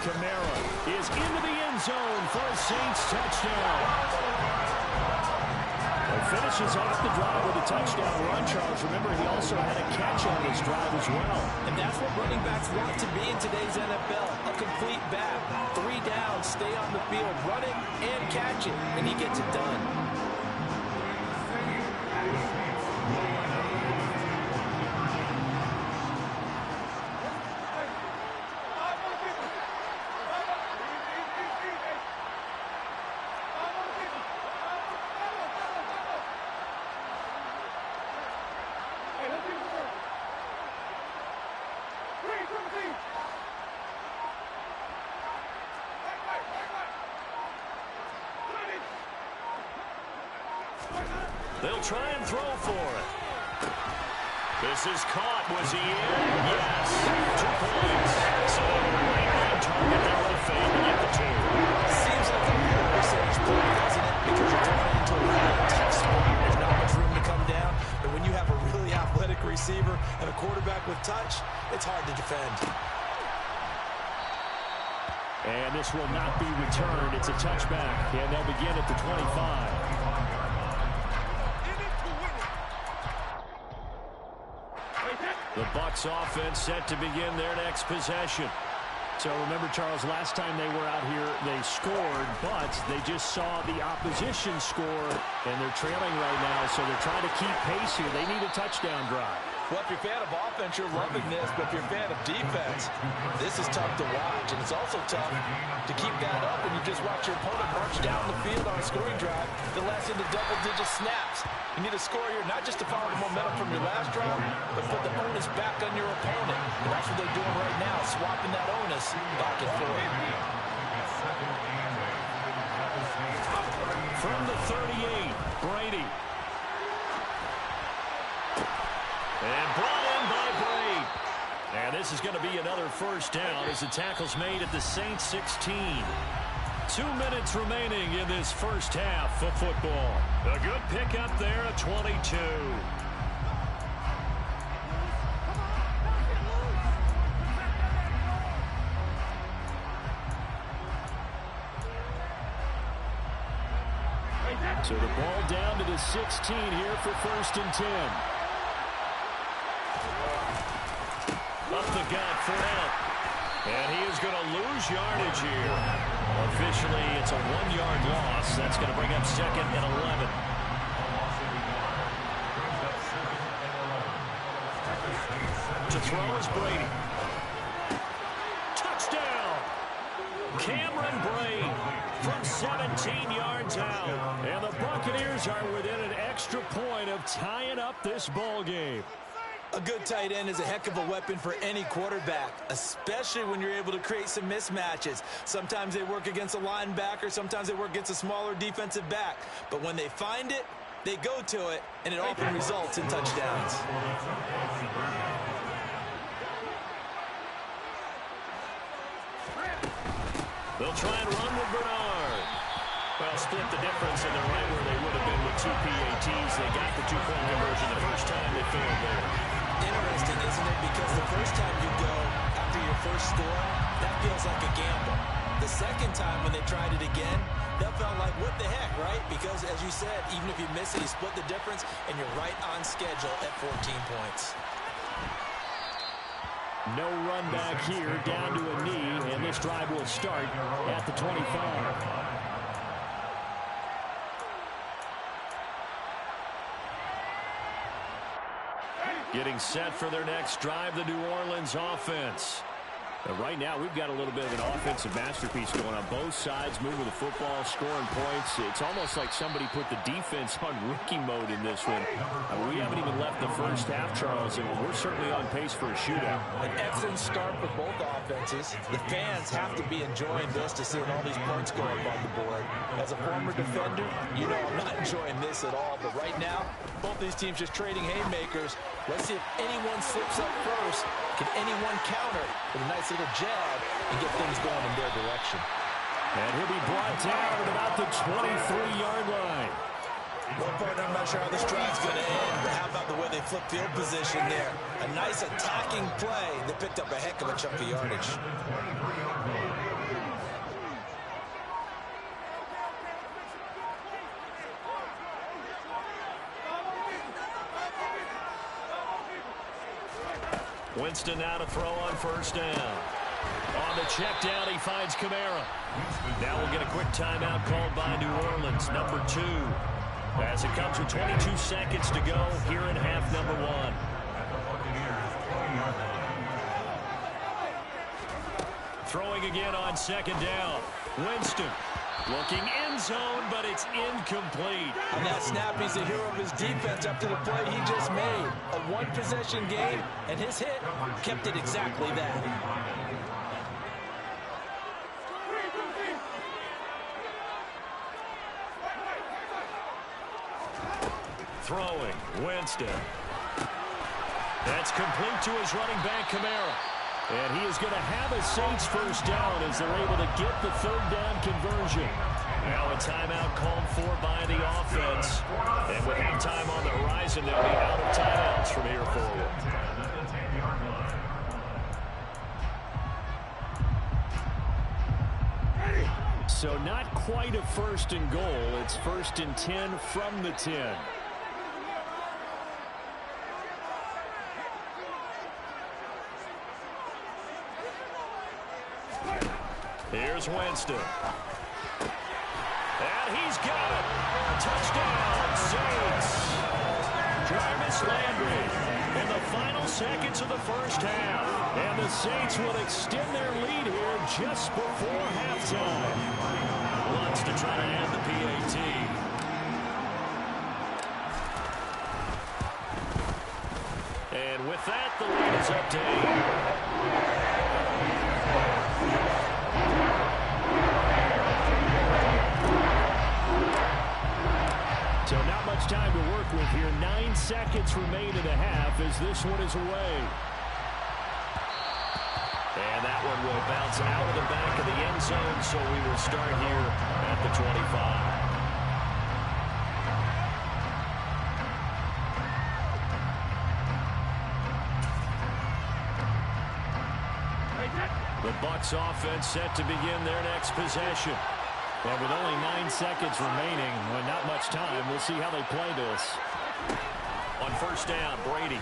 Kamara is into the end zone for a Saints touchdown. He finishes off the drive with a touchdown run, Charles. Remember, he also had a catch on this drive as well. And that's what running backs want to be in today's NFL. A complete back. 3 downs, stay on the field, run it and catch it, and he gets it done. They'll try and throw for it. This is caught. Was he in? Yes. 2 points. So right on target there with a fade to get the 2. Seems like a higher percentage play, doesn't it? Because you're throwing into a really tough spot. There's not much room to come down. But when you have a really athletic receiver and a quarterback with touch, it's hard to defend. And this will not be returned. It's a touchback. And they'll begin at the 25. The Bucs offense set to begin their next possession. So remember, Charles, last time they were out here, they scored, but they just saw the opposition score, and they're trailing right now, so they're trying to keep pace here. They need a touchdown drive. Well, if you're a fan of offense, you're loving this, but if you're a fan of defense, this is tough to watch, and it's also tough to keep that up when you just watch your opponent march down the field on a scoring drive that lasts into double-digit snaps. You need a score here, not just to follow the momentum from your last drive, but put the onus back on your opponent. And that's what they're doing right now, swapping that onus back and forth. From the 38, Brady. And brought in by Brady. And this is going to be another first down as the tackle's made at the Saints 16. 2 minutes remaining in this first half of football. A good pickup there at 22. So the ball down to the 16 here for 1st and 10. Up the gut for Allen. And he is going to lose yardage here. Officially, it's a 1-yard loss. That's going to bring up 2nd and 11. To throw is Brady. Touchdown! Cameron Brate from 17 yards out. And the Buccaneers are within an extra point of tying up this ball game. A good tight end is a heck of a weapon for any quarterback, especially when you're able to create some mismatches. Sometimes they work against a linebacker, sometimes they work against a smaller defensive back. But when they find it, they go to it, and it often results in touchdowns. They'll try and run with Bernard. Well, split the difference, and they're right where they would have been with 2 PATs. They got the 2-point conversion the first time they failed there. Interesting, isn't it? Because the first time you go after your first score, that feels like a gamble. The second time when they tried it again, that felt like, what the heck, right? Because, as you said, even if you miss it, you split the difference, and you're right on schedule at 14 points. No run back here, down to a knee, and this drive will start at the 25. Getting set for their next drive, the New Orleans offense. Right now, we've got a little bit of an offensive masterpiece going on both sides, moving the football, scoring points. It's almost like somebody put the defense on rookie mode in this one. We haven't even left the first half, Charles, and we're certainly on pace for a shootout. An excellent start for both offenses. The fans have to be enjoying this to see all these points go up on the board. As a former defender, you know I'm not enjoying this at all. But right now, both these teams just trading haymakers. Let's see if anyone slips up first. Can anyone counter with a nice little jab and get things going in their direction? And he'll be brought down at about the 23-yard line. Well, partner, I'm not sure how this drive's going to end, but how about the way they flip field position there? A nice attacking play. They picked up a heck of a chunk of yardage. Winston now to throw on first down. On the check down, he finds Kamara. Now we'll get a quick timeout called by New Orleans, number 2. As it comes with 22 seconds to go here in half number 1. Throwing again on second down. Winston looking end zone, but it's incomplete. On that snap, he's the hero of his defense up to the play he just made. A one-possession game, and his hit kept it exactly that. Throwing, Winston. That's complete to his running back, Kamara. And he is going to have a Saints first down as they're able to get the third down conversion. Now a timeout called for by the offense. And with halftime on the horizon, they'll be out of timeouts from here forward. So not quite a first and goal. It's first and 10 from the 10. Here's Winston. And he's got it. Touchdown, Saints. Jarvis Landry in the final seconds of the first half. And the Saints will extend their lead here just before halftime. Wants to try to add the PAT. And with that, the lead is up to 8. So not much time to work with here. 9 seconds remain in the half as this one is away. And that one will bounce out of the back of the end zone, so we will start here at the 25. The Bucs offense set to begin their next possession. And with only 9 seconds remaining, with not much time, we'll see how they play this. On first down, Brady.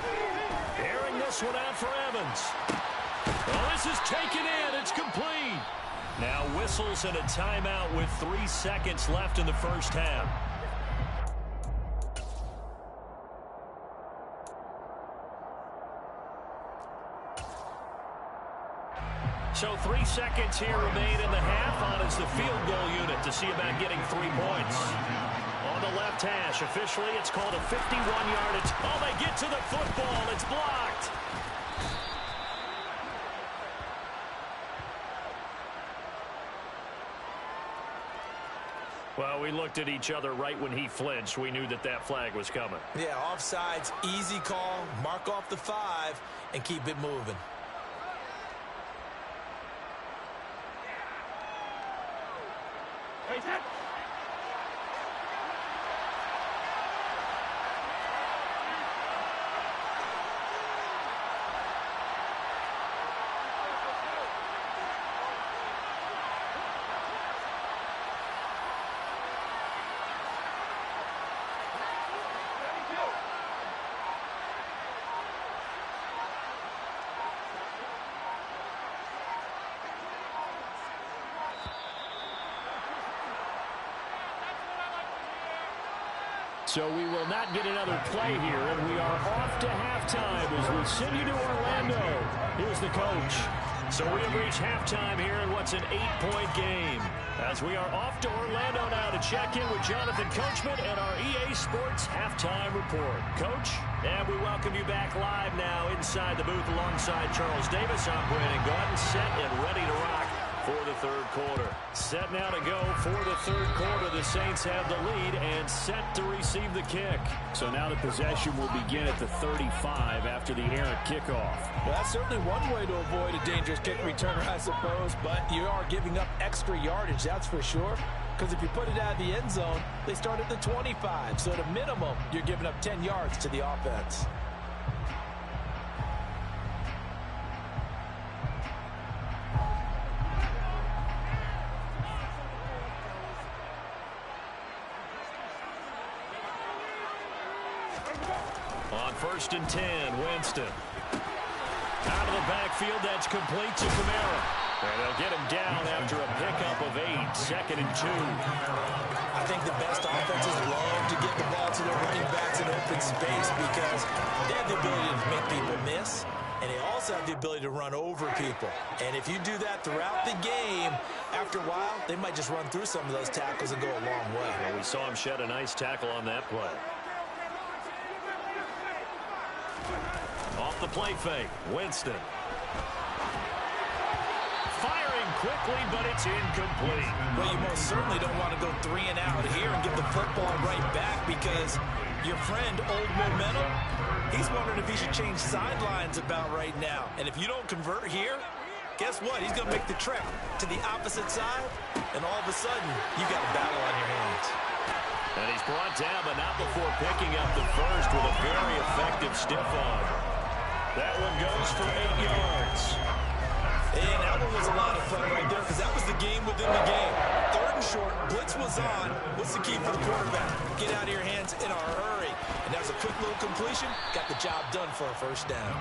Airing this one out for Evans. Well, this is taken in. It's complete. Now whistles and a timeout with 3 seconds left in the first half. So 3 seconds here remain in the half on as the field goal unit to see about getting 3 points. On the left hash, officially it's called a 51-yardage. Oh, they get to the football. It's blocked. Well, we looked at each other right when he flinched. We knew that that flag was coming. Yeah, offsides, easy call. Mark off the 5 and keep it moving. So we will not get another play here, and we are off to halftime as we send you to Orlando. Here's the coach. So we have reached halftime here in what's an 8-point game. As we are off to Orlando now to check in with Jonathan Coachman and our EA Sports Halftime Report. Coach, and we welcome you back live now inside the booth alongside Charles Davis. I'm Brandon Gaudin, set and ready to rock for the third quarter. Set now to go for the third quarter. The Saints have the lead and set to receive the kick. So now the possession will begin at the 35 after the errant kickoff. Well, that's certainly one way to avoid a dangerous kick returner, I suppose, but you are giving up extra yardage, that's for sure. because if you put it out of the end zone, they start at the 25. So at a minimum, you're giving up 10 yards to the offense. On 1st and 10, Winston. Out of the backfield, that's complete to Kamara. And they'll get him down after a pickup of 8, 2nd and 2. I think the best offenses love to get the ball to their running backs in open space because they have the ability to make people miss, and they also have the ability to run over people. And if you do that throughout the game, after a while, they might just run through some of those tackles and go a long way. Well, we saw him shed a nice tackle on that play. Off the play fake, Winston. Firing quickly, but it's incomplete. Well, you most certainly don't want to go 3 and out here and get the football right back because your friend, Old Momentum, he's wondering if he should change sidelines about right now. And if you don't convert here, guess what? He's going to make the trek to the opposite side, and all of a sudden, you got a battle on your hands. And he's brought down, but not before picking up the first with a very effective stiff arm. That one goes for 8 yards. And that one was a lot of fun right there because that was the game within the game. 3rd and short, blitz was on. What's the key for the quarterback? Get out of your hands in a hurry. And that was a quick little completion. Got the job done for a 1st down.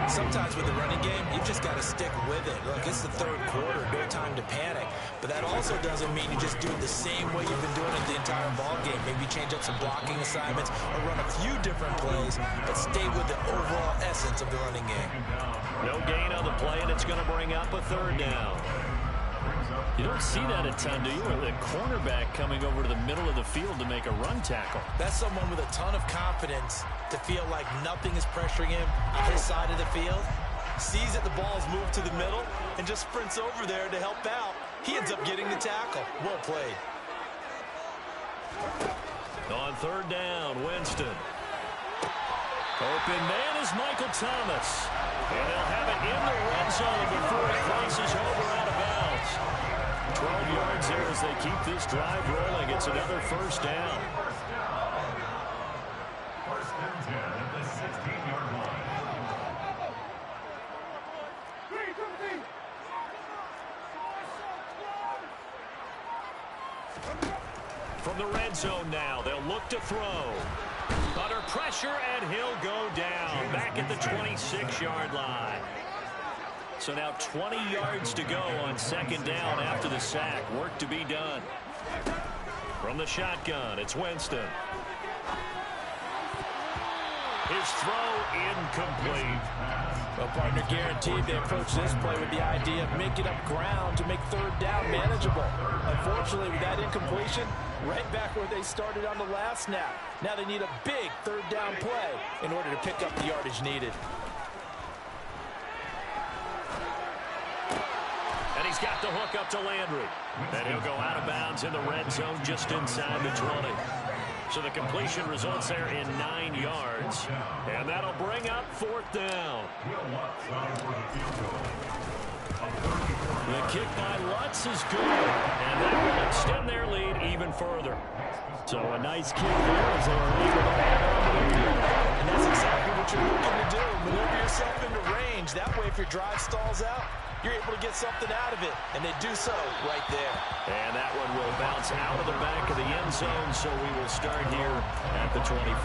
Sometimes with the running game, you've just got to stick with it. Look, it's the 3rd quarter, no time to panic. But that also doesn't mean you just do it the same way you've been doing it the entire ball game. Maybe change up some blocking assignments or run a few different plays, but stay with the overall essence of the running game. No gain on the play, and it's going to bring up a 3rd down. You don't see that a ton, do you? Or the cornerback coming over to the middle of the field to make a run tackle. That's someone with a ton of confidence to feel like nothing is pressuring him on his side of the field. Sees that the ball's moved to the middle and just sprints over there to help out. He ends up getting the tackle. Well played. On 3rd down, Winston. Open man is Michael Thomas. And they'll have it in the red zone before it crosses over out of bounds. 12 yards there as they keep this drive rolling. It's another 1st down. 1st and 10 at the 16-yard line. From the red zone now, they'll look to throw. Under pressure, and he'll go down. Back at the 26-yard line. So now 20 yards to go on 2nd down after the sack. Work to be done. From the shotgun, it's Winston. His throw incomplete. Well, partner, guaranteed they approach this play with the idea of making up ground to make 3rd down manageable. Unfortunately, with that incompletion, right back where they started on the last snap. Now they need a big 3rd down play in order to pick up the yardage needed. And he's got the hook up to Landry. And he'll go out of bounds in the red zone just inside the 20. So the completion results there in 9 yards. And that'll bring up 4th down. The kick by Lutz is good. And that will extend their lead even further. So a nice kick there as they were able to add on to the lead. And that's exactly what you're looking to do. Maneuver yourself into range. That way, if your drive stalls out, you're able to get something out of it, and they do so right there. And that one will bounce out of the back of the end zone, so we will start here at the 25.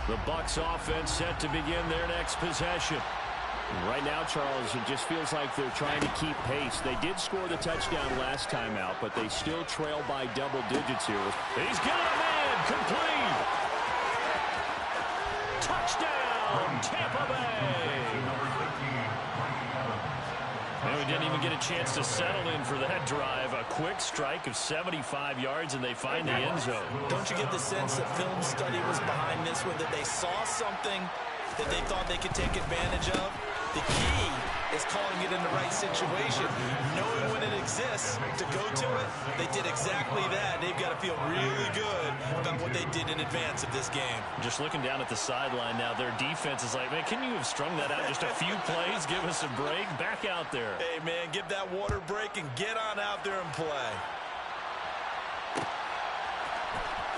The Bucs offense set to begin their next possession. Right now, Charles, it just feels like they're trying to keep pace. They did score the touchdown last time out, but they still trail by double digits here. He's got a man, complete. Touchdown, Tampa Bay. And we didn't even get a chance to settle in for that drive. A quick strike of 75 yards, and they find the end zone. Don't you get the sense that film study was behind this one, that they saw something that they thought they could take advantage of? The key is calling it in the right situation, knowing when it exists, to go to it, they did exactly that. They've got to feel really good about what they did in advance of this game. Just looking down at the sideline now, their defense is like, man, can you have strung that out just a few plays? Give us a break. Back out there. Hey, man, give that water break and get on out there and play.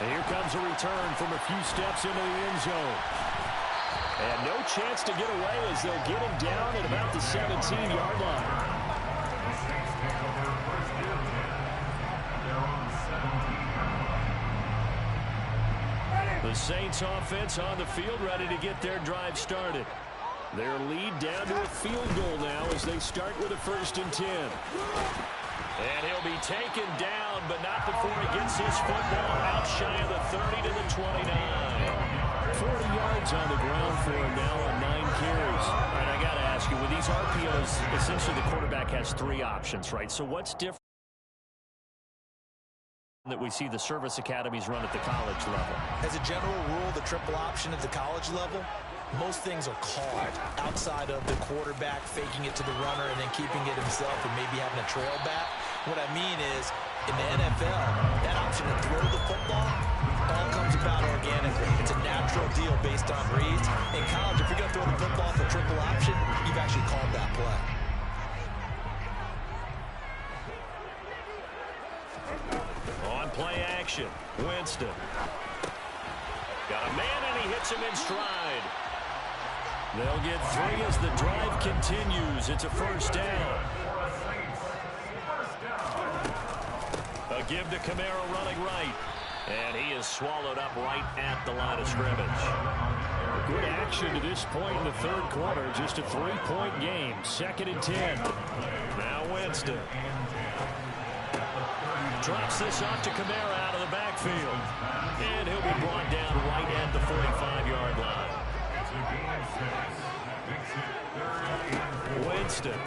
And here comes a return from a few steps into the end zone. And no chance to get away as they'll get him down at about the 17-yard line. The Saints offense on the field ready to get their drive started. Their lead down to a field goal now as they start with a 1st and 10. And he'll be taken down, but not before he gets his football out shy of the 30 to the 29. 40 yards on the ground for him now on 9 carries. All right, I got to ask you, with these RPOs, essentially the quarterback has 3 options, right? So what's different that we see the service academies run at the college level? As a general rule, the triple option at the college level, most things are called outside of the quarterback faking it to the runner and then keeping it himself and maybe having a trail back. What I mean is, in the NFL, that option to throw the football all comes about organically. It's a natural deal based on reads. In college, if you're going to throw the football for triple option, you've actually called that play. On play action, Winston. Got a man and he hits him in stride. They'll get 3 as the drive continues. It's a 1st down. A give to Kamara running right. And he is swallowed up right at the line of scrimmage. Good action to this point in the 3rd quarter. Just a 3-point game. 2nd and 10. Now Winston. Drops this off to Kamara out of the backfield. And he'll be brought down right at the 45-yard line. Winston.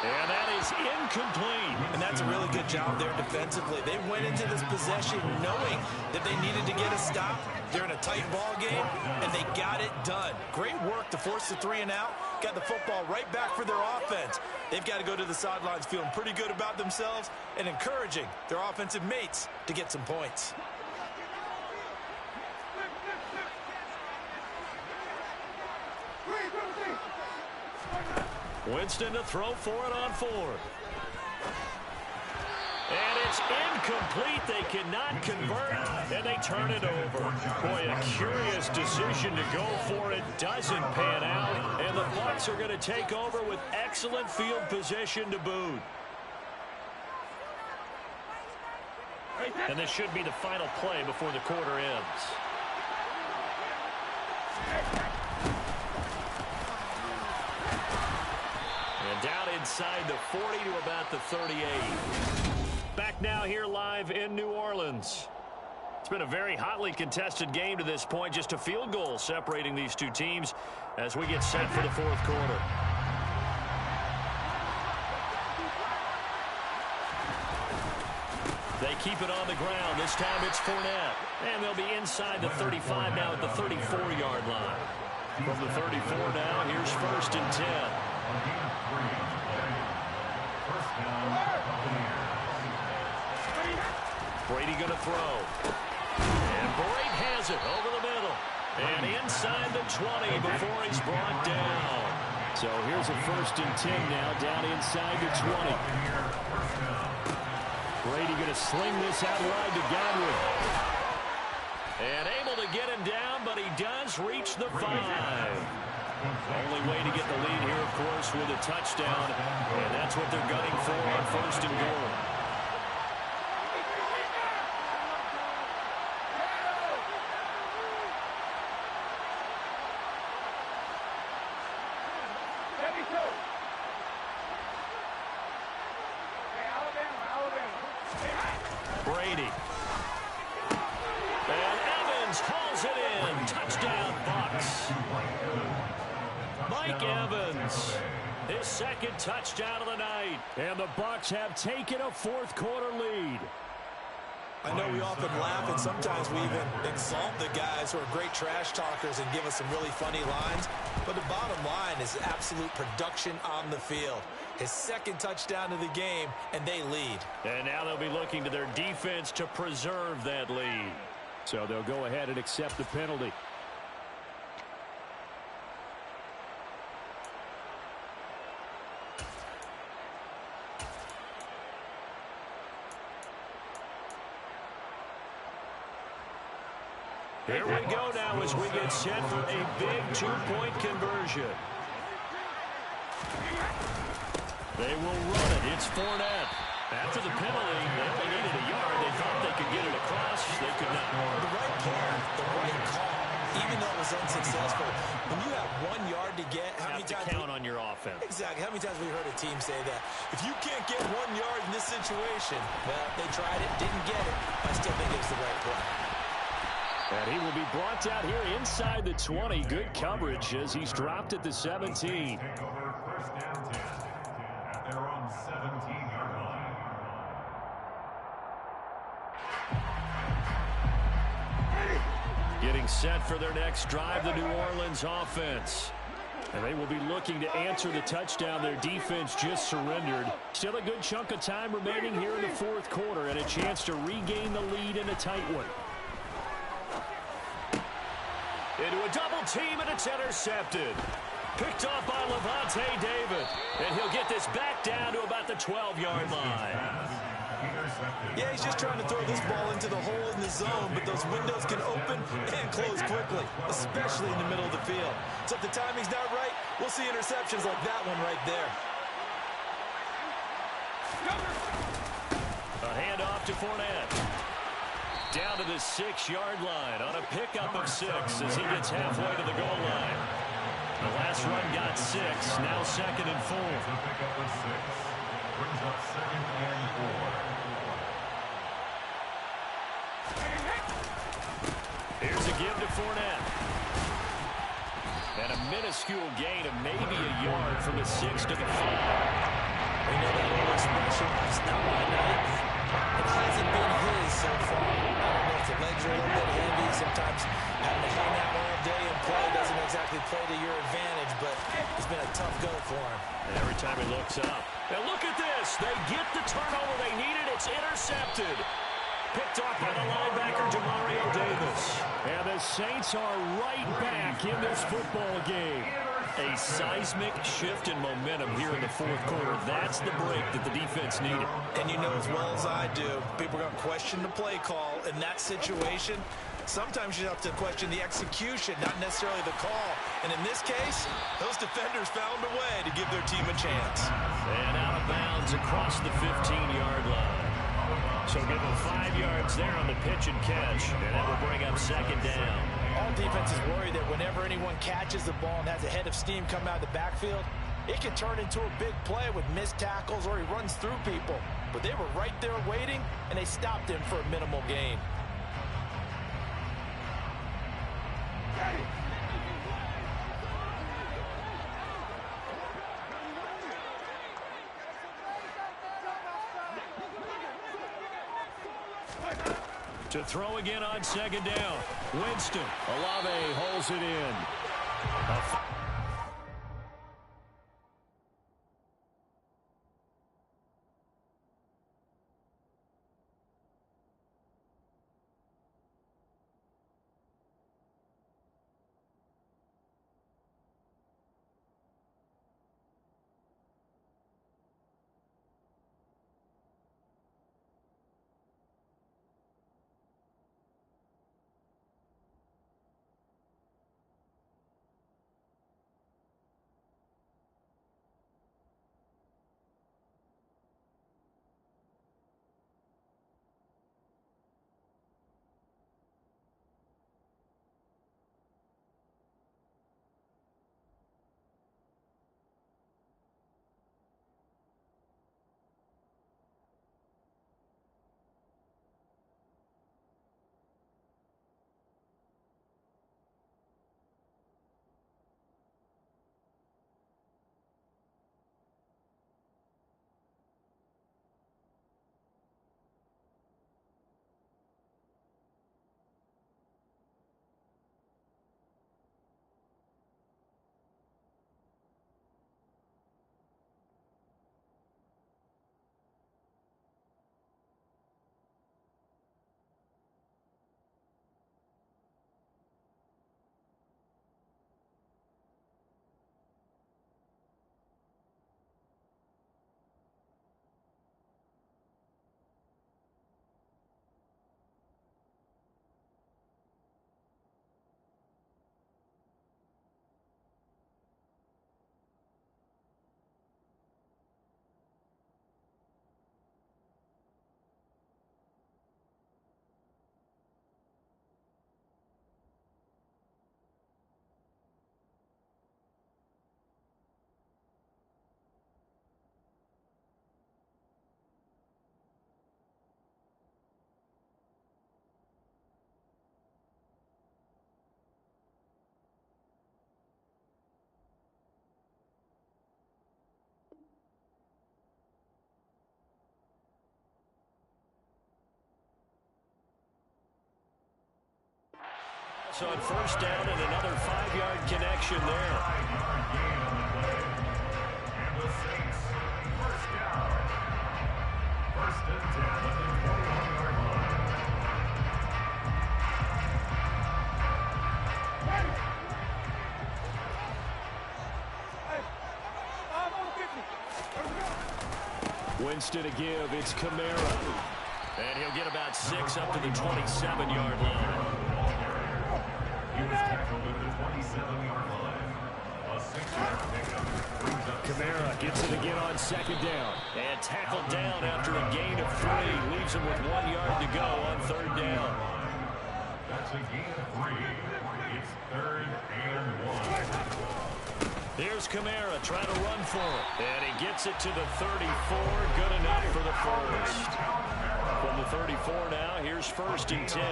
And that is incomplete. And that's a really good job there defensively. They went into this possession knowing that they needed to get a stop. They're in a tight ball game, and they got it done. Great work to force the 3 and out. Got the football right back for their offense. They've got to go to the sidelines feeling pretty good about themselves and encouraging their offensive mates to get some points. Winston to throw for it on 4th. And it's incomplete. They cannot convert, and they turn it over. Boy, a curious decision to go for it. Doesn't pan out, and the Bucs are going to take over with excellent field position to boot. And this should be the final play before the quarter ends. And down inside the 40 to about the 38. Back now here live in New Orleans. It's been a very hotly contested game to this point. Just a field goal separating these two teams as we get set for the 4th quarter. They keep it on the ground. This time it's Fournette. And they'll be inside the 35 now at the 34-yard line. From the 34 now, here's 1st and 10. Brady going to throw. And Brady has it over the middle. And inside the 20 before he's brought down. So here's a 1st and 10 now down inside the 20. Brady going to sling this out wide to Godwin. And able to get him down, but he does reach the 5. Only way to get the lead here, of course, with a touchdown. And that's what they're gunning for on 1st and goal. Brady. And Evans hauls it in. Touchdown, Bucs. Mike Evans, his 2nd touchdown of the night. And the Bucs have taken a 4th quarter lead. I know we often laugh, and sometimes we even exalt the guys who are great trash talkers and give us some really funny lines. But the bottom line is absolute production on the field. His second touchdown of the game, and they lead. And now they'll be looking to their defense to preserve that lead. So they'll go ahead and accept the penalty. Here we go now as we get set for a big two-point conversion. They will run it. It's Fournette. After the penalty, they only needed a yard. They thought they could get it across. They could not. The right play, the right call, even though it was unsuccessful. When you have 1 yard to get, how many times count on your offense. Exactly. How many times have we heard a team say that? If you can't get 1 yard in this situation, well, they tried it, didn't get it. I still think it was the right play. And he will be brought down here inside the 20. Good coverage as he's dropped at the 17. Take over first down 10 at their own 17-yard line. Getting set for their next drive, the New Orleans offense. And they will be looking to answer the touchdown their defense just surrendered. Still a good chunk of time remaining here in the fourth quarter and a chance to regain the lead in a tight one. Into a double team, and it's intercepted. Picked off by Lavonte David. And he'll get this back down to about the 12-yard line. Yeah, he's just trying to throw this ball into the hole in the zone, but those windows can open and close quickly, especially in the middle of the field. So if the timing's not right, we'll see interceptions like that one right there. A handoff to Fournette. Down to the 6-yard line on a pickup of 6 as he gets halfway to the goal line. The last run got 6, now 2nd and 4. The pickup of 6 brings up 2nd and 4. Here's a give to Fournette. And a minuscule gain of maybe a yard from the 6 to the 5. We know that old expression, it's not my night. It hasn't been his so far. I don't know if the legs are a little bit heavy. Sometimes having to hang out all day and play doesn't exactly play to your advantage, but it's been a tough go for him. And every time he looks up. And look at this. They get the turnover they needed. It's intercepted. Picked off by the linebacker, Demario Davis. And the Saints are right back in this football game. A seismic shift in momentum here in the fourth quarter. That's the break that the defense needed. And you know as well as I do, people are going to question the play call in that situation. Sometimes you have to question the execution, not necessarily the call. And in this case, those defenders found a way to give their team a chance. And out of bounds across the 15-yard line. So give them 5 yards there on the pitch and catch, and that will bring up 2nd down. All defenses worry that whenever anyone catches the ball and has a head of steam come out of the backfield, it can turn into a big play with missed tackles or he runs through people. But they were right there waiting, and they stopped him for a minimal gain. To throw again on 2nd down. Winston. Olave holds it in. Bucks on first down and another 5-yard connection there. 5-yard gain on the play. And the Saints, first down. First and 10 at the 21-yard line. Winston to give. It's Kamara. And he'll get about 6 up to the 27-yard line. He was tackled at the 27-yard line. A 6-yard pickup brings up Kamara gets it again on second down. And tackled down after a gain of 3. Leaves him with 1 yard to go on third down. That's a gain of 3. It's 3rd and 1. Here's Kamara trying to run for it. And he gets it to the 34. Good enough for the first. From the 34 now, here's 1st and 10.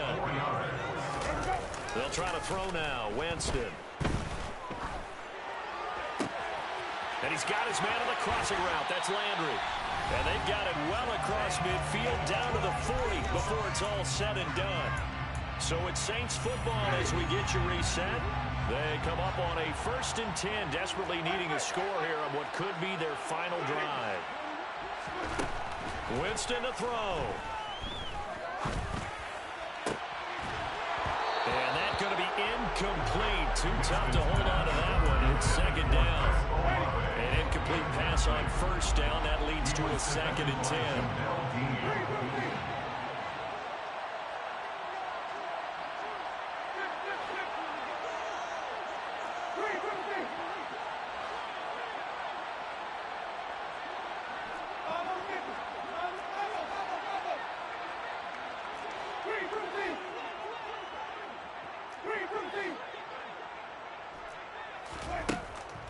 They'll try to throw now. Winston. And he's got his man on the crossing route. That's Landry. And they've got it well across midfield down to the 40 before it's all said and done. So it's Saints football as we get you reset. They come up on a 1st and 10, desperately needing a score here on what could be their final drive. Winston to throw. And that's going to be incomplete. Too tough to hold on to that one. It's second down. An incomplete pass on first down. That leads to a 2nd and 10.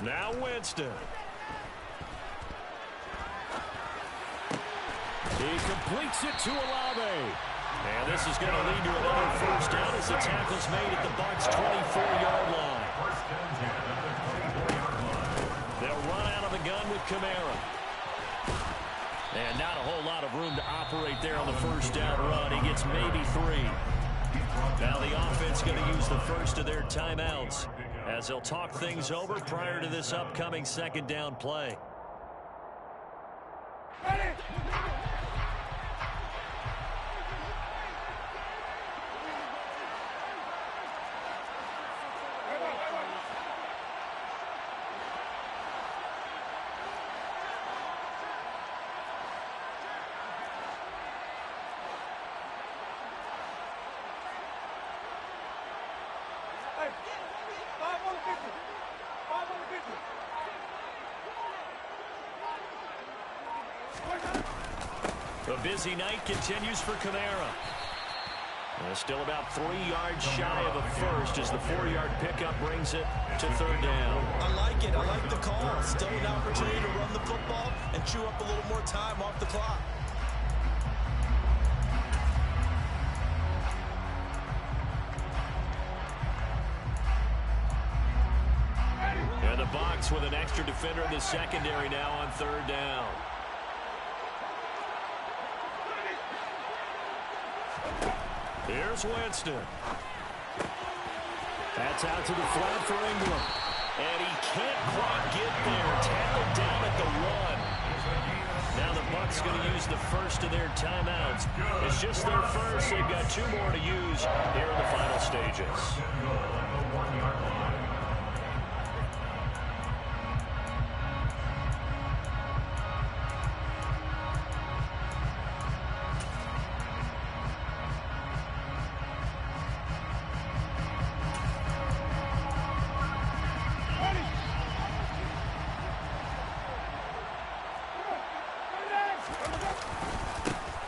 Now Winston. He completes it to Olave. And this is going to lead to another first down as the tackle's made at the Bucs' 24-yard line. They'll run out of the gun with Kamara. And not a whole lot of room to operate there on the first down run. He gets maybe 3. Now the offense going to use the first of their timeouts as they'll talk things over prior to this upcoming second down play. The busy night continues for Kamara. Still about 3 yards shy of a first as the 4-yard pickup brings it to third down. I like it. I like the call. Still an opportunity to run the football and chew up a little more time off the clock. And the Bucs with an extra defender in the secondary now on third down. Here's Winston. That's out to the flat for Ingram. And he can't quite get there. Tackled down at the 1. Now the Bucs going to use the first of their timeouts. It's just their first. They've got 2 more to use here in the final stages.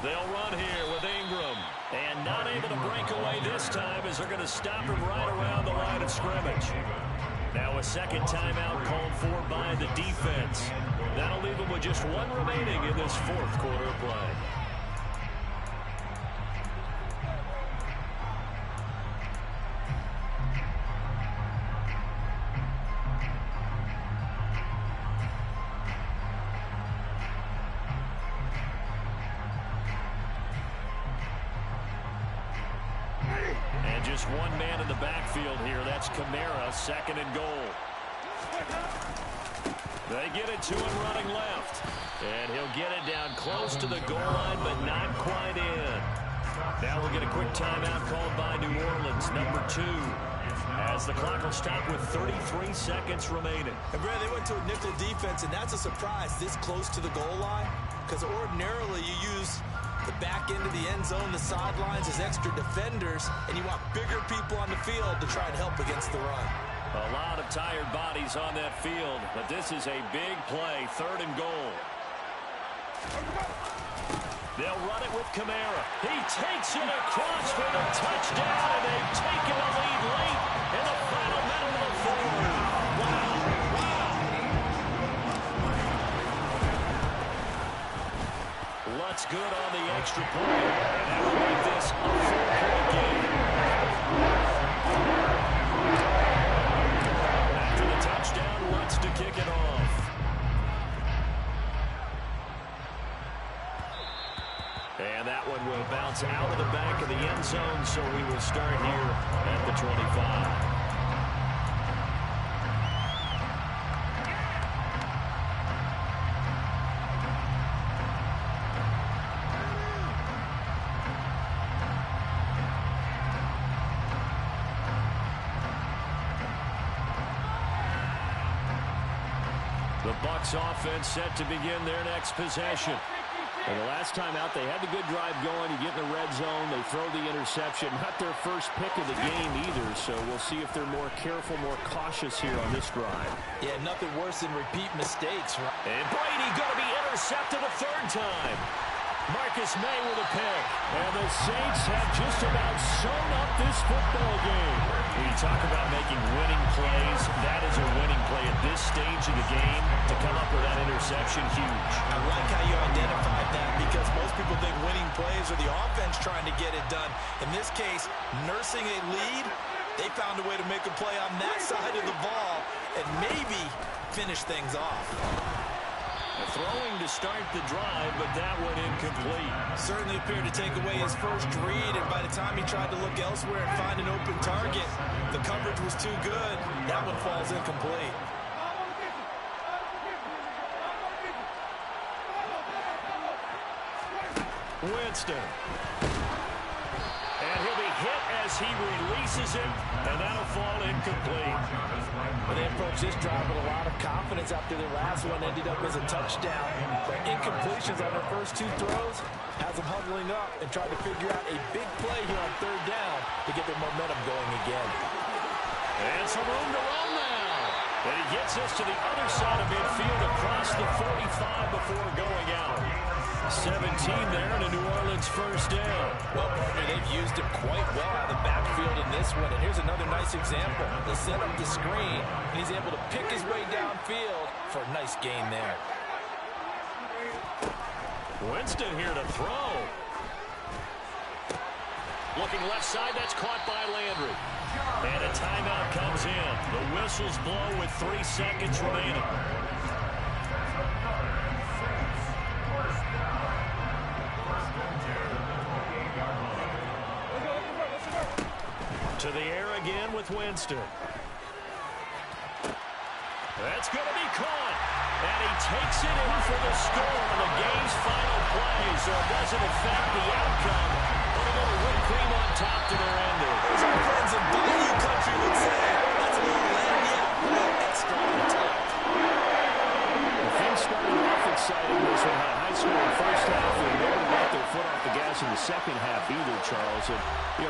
They'll run here with Ingram. And not able to break away this time as they're going to stop him right around the line of scrimmage. Now a second timeout called for by the defense. That'll leave them with just 1 remaining in this 4th quarter of play. Just one man in the backfield here. That's Kamara, second and goal. They get it to him running left. And he'll get it down close to the goal line, but not quite in. Now we'll get a quick timeout called by New Orleans, number 2. As the clock will stop with 33 seconds remaining. And Brad, they went to a nickel defense, and that's a surprise this close to the goal line. Because ordinarily you use the back end of the end zone, the sidelines as extra defenders, and you want bigger people on the field to try and help against the run. A lot of tired bodies on that field, but this is a big play, third and goal. They'll run it with Kamara. He takes it across for the touchdown, and they've taken the lead late in the final minute of the fourth. Wow. Lutz good on the extra point, and that will make this a 4-point game. After the touchdown, Lutz to kick it off. And that one will bounce out of the back of the end zone, so we will start here at the 25. The Bucs offense set to begin their next possession. And the last time out, they had the good drive going. You get in the red zone, they throw the interception. Not their first pick of the game either, so we'll see if they're more careful, more cautious here on this drive. Yeah, nothing worse than repeat mistakes, right? And Brady going to be intercepted a third time. Marcus May with a pick. And the Saints have just about sewn up this football game. When you talk about making winning plays, that is a winning play at this stage of the game. To come up with that interception, huge. I like how you identified that because most people think winning plays are the offense trying to get it done. In this case, nursing a lead, they found a way to make a play on that side of the ball and maybe finish things off. Throwing to start the drive, but that one incomplete. Certainly appeared to take away his first read, and by the time he tried to look elsewhere and find an open target, the coverage was too good. That one falls incomplete. Winston. And he'll be hit as he releases it, and that'll fall incomplete. Well, they approached this drive with a lot of confidence after their last one ended up as a touchdown. But incompletions on their first 2 throws has them huddling up and trying to figure out a big play here on third down to get their momentum going again. And some room to run now. And he gets us to the other side of midfield across the 45 before going out. 17 there and a New Orleans first down. Well, partner, they've used him quite well out of the backfield in this one. And here's another nice example. They set up the screen, and he's able to pick his way downfield for a nice gain there. Winston here to throw. Looking left side, that's caught by Landry. And a timeout comes in. The whistles blow with 3 seconds remaining. To the air again with Winston. That's going to be caught. And he takes it in for the score on the game's final play, so it doesn't affect the outcome. But a little whipped cream on top to their ending. As our friends in Bayou Country would say, that's a little lagnia, a little extra on top. The things started off exciting. This one had a high score in the first half, and they didn't get their foot off the gas in the second half either, Charles. And,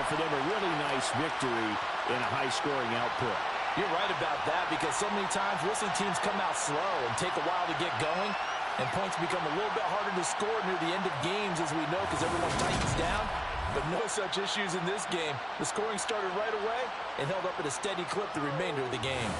for them, a really nice victory in a high-scoring output. You're right about that because so many times Wilson teams come out slow and take a while to get going, and points become a little bit harder to score near the end of games, as we know, because everyone tightens down. But no such issues in this game. The scoring started right away and held up at a steady clip the remainder of the game.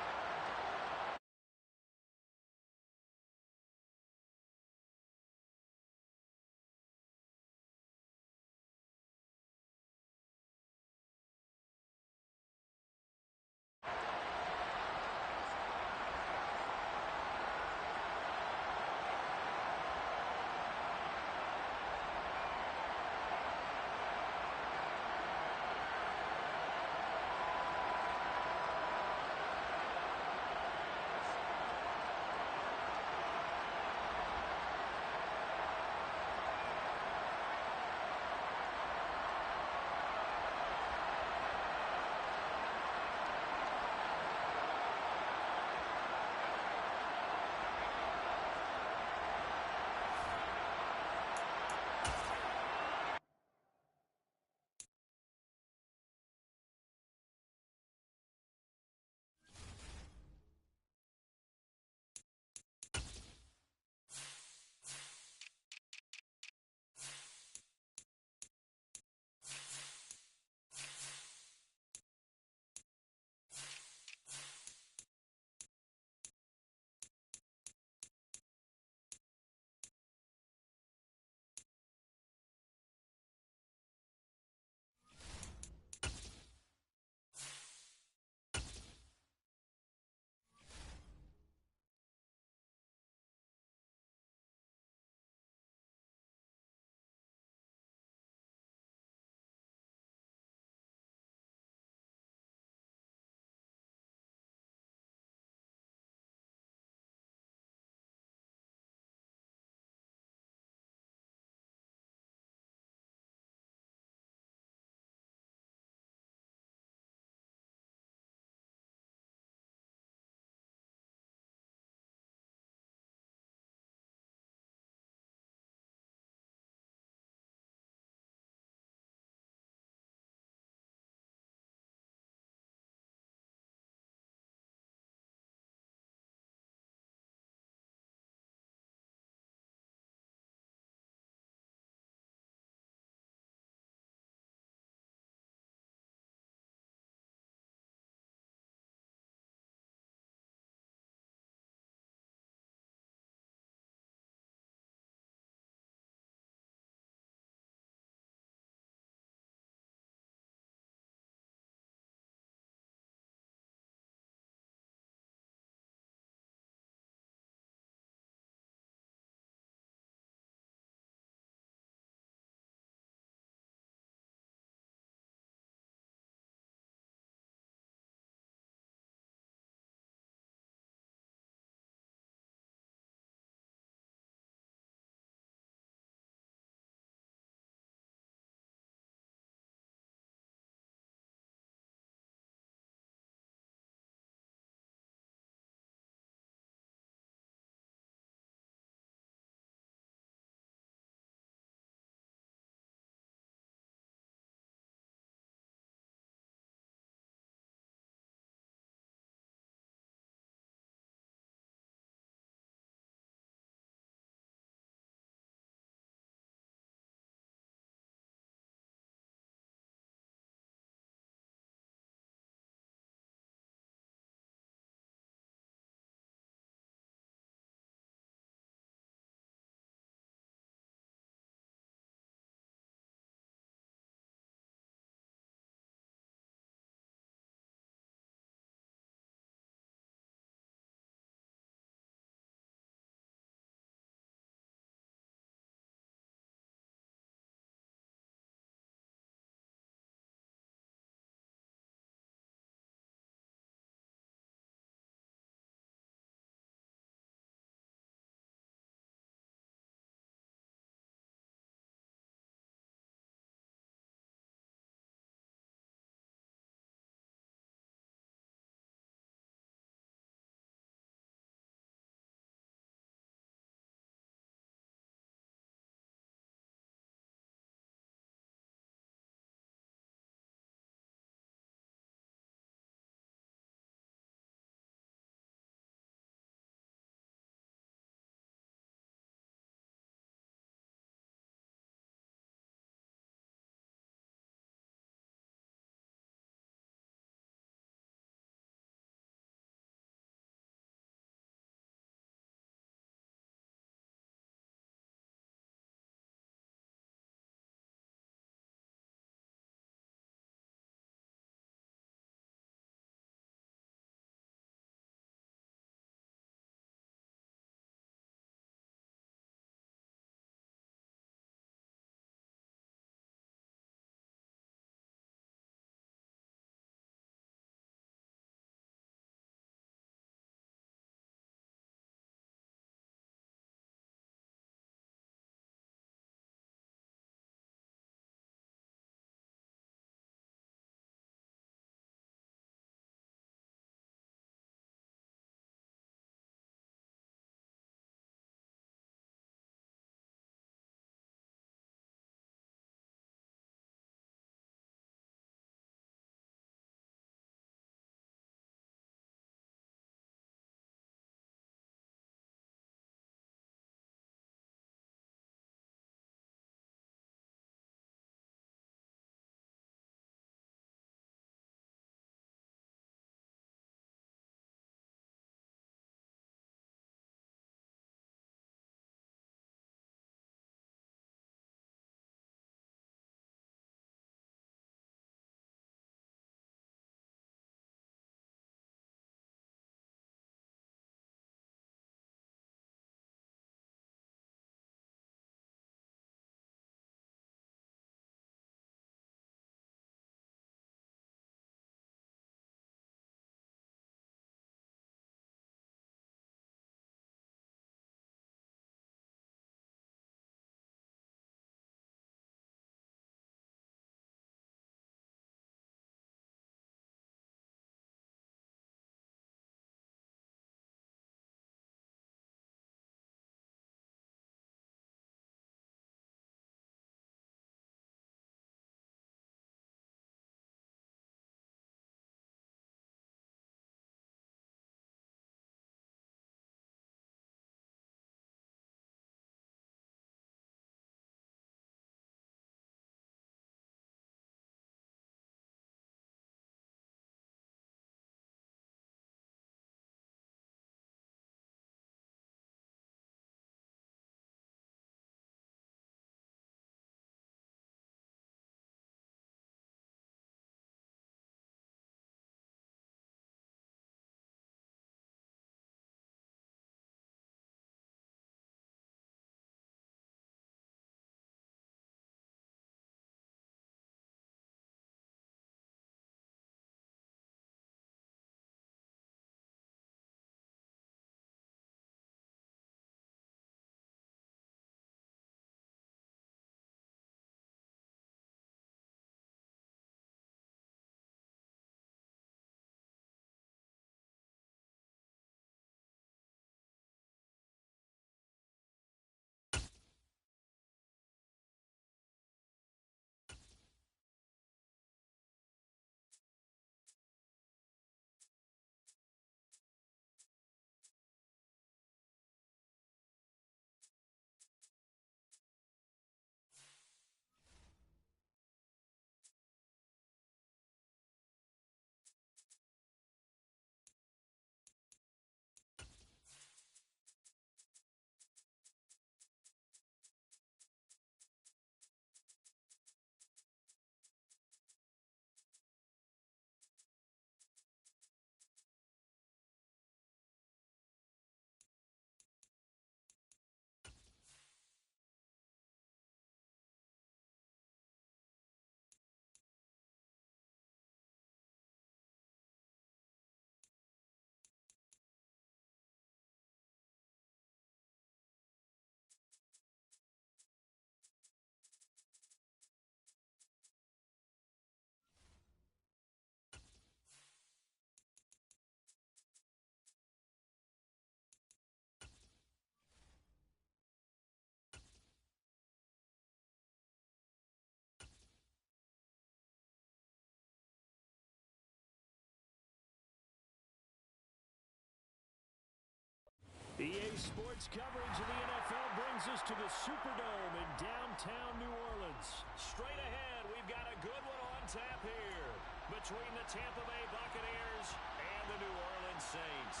Sports coverage of the NFL brings us to the Superdome in downtown New Orleans. Straight ahead, we've got a good one on tap here between the Tampa Bay Buccaneers and the New Orleans Saints.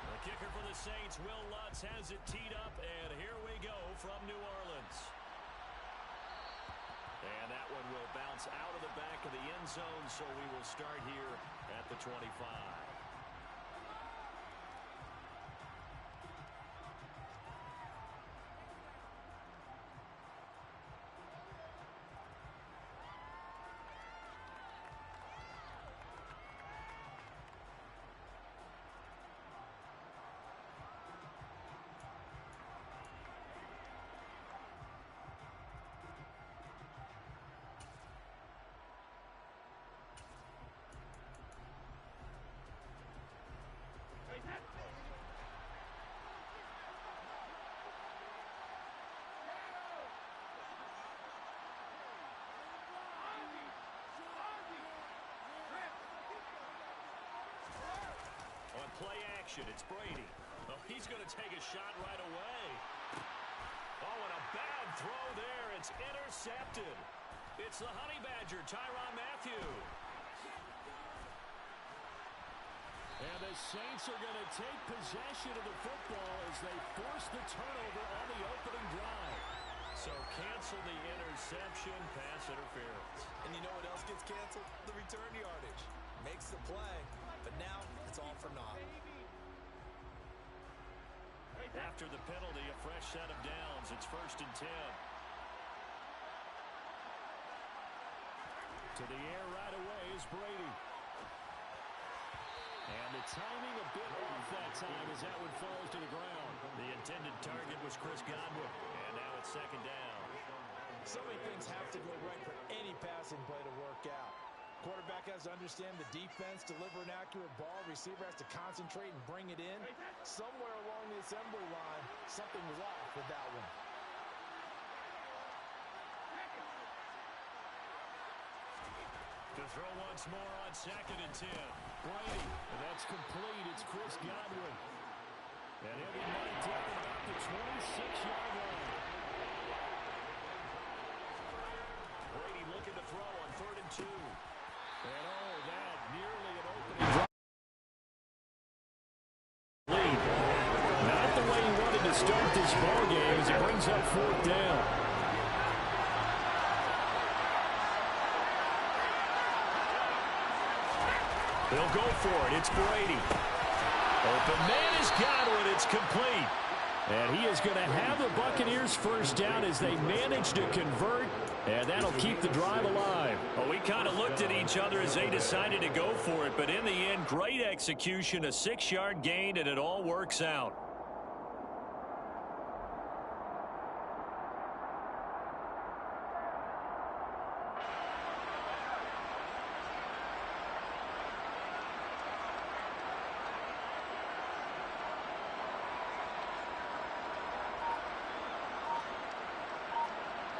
The kicker for the Saints, Will Lutz, has it teed up, and here we go from New Orleans. And that one will bounce out of the back of the end zone, so we will start here at the 25. On play action, it's Brady. Oh, he's going to take a shot right away. Oh, and a bad throw there. It's intercepted. It's the Honey Badger, Tyrann Mathieu. And the Saints are going to take possession of the football as they force the turnover on the opening drive. So cancel the interception, pass interference. And you know what else gets canceled? The return yardage. Makes the play, but now it's all for naught. After the penalty, a fresh set of downs. It's 1st and 10. To the air right away is Brady. And the timing a bit off that time as that one falls to the ground. The intended target was Chris Godwin, and now it's 2nd down. So many things have to go right for any passing play to work out. Quarterback has to understand the defense, deliver an accurate ball. Receiver has to concentrate and bring it in. Somewhere along the assembly line, something was off with that one. To throw once more on 2nd and 10. Brady, and that's complete. It's Chris Godwin. And he'll be marked down about the 26-yard line. Brady looking to throw on 3rd and 2. And oh, that nearly an opening drive. Lead. Not the way he wanted to start this ball game as it brings up 4th down. They'll go for it. It's Brady. Open man is Godwin. It's complete. And he is going to have the Buccaneers first down as they manage to convert. And that'll keep the drive alive. Well, we kind of looked at each other as they decided to go for it. But in the end, great execution, a 6-yard gain, and it all works out.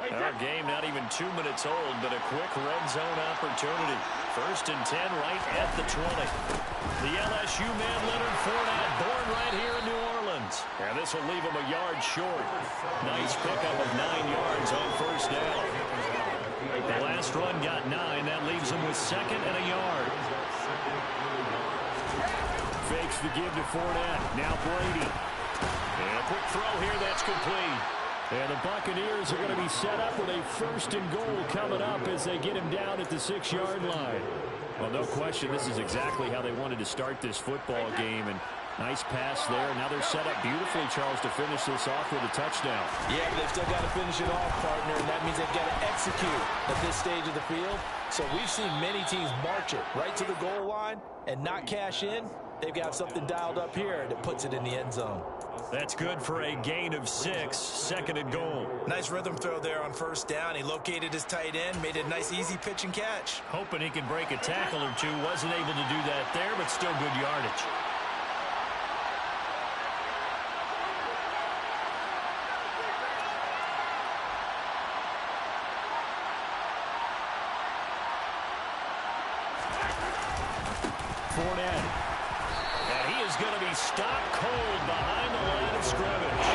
Our game not even 2 minutes old, but a quick red zone opportunity. 1st and 10 right at the 20. The LSU man, Leonard Fournette, born right here in New Orleans. And this will leave him a yard short. Nice pickup of 9 yards on 1st down. The last run got 9. That leaves him with 2nd and a yard. Fakes the give to Fournette. Now Brady. And a quick throw here that's complete. And the Buccaneers are going to be set up with a 1st and goal coming up as they get him down at the 6-yard line. Well, no question, this is exactly how they wanted to start this football game. And nice pass there. Now they're set up beautifully, Charles, to finish this off with a touchdown. Yeah, but they've still got to finish it off, partner, and that means they've got to execute at this stage of the field. So we've seen many teams march it right to the goal line and not cash in. They've got something dialed up here that puts it in the end zone. That's good for a gain of 6, 2nd and goal. Nice rhythm throw there on 1st down. He located his tight end, made it a nice easy pitch and catch. Hoping he can break a tackle or two. Wasn't able to do that there, but still good yardage. Fournette. And he is going to be stopped cold behind the line of scrimmage.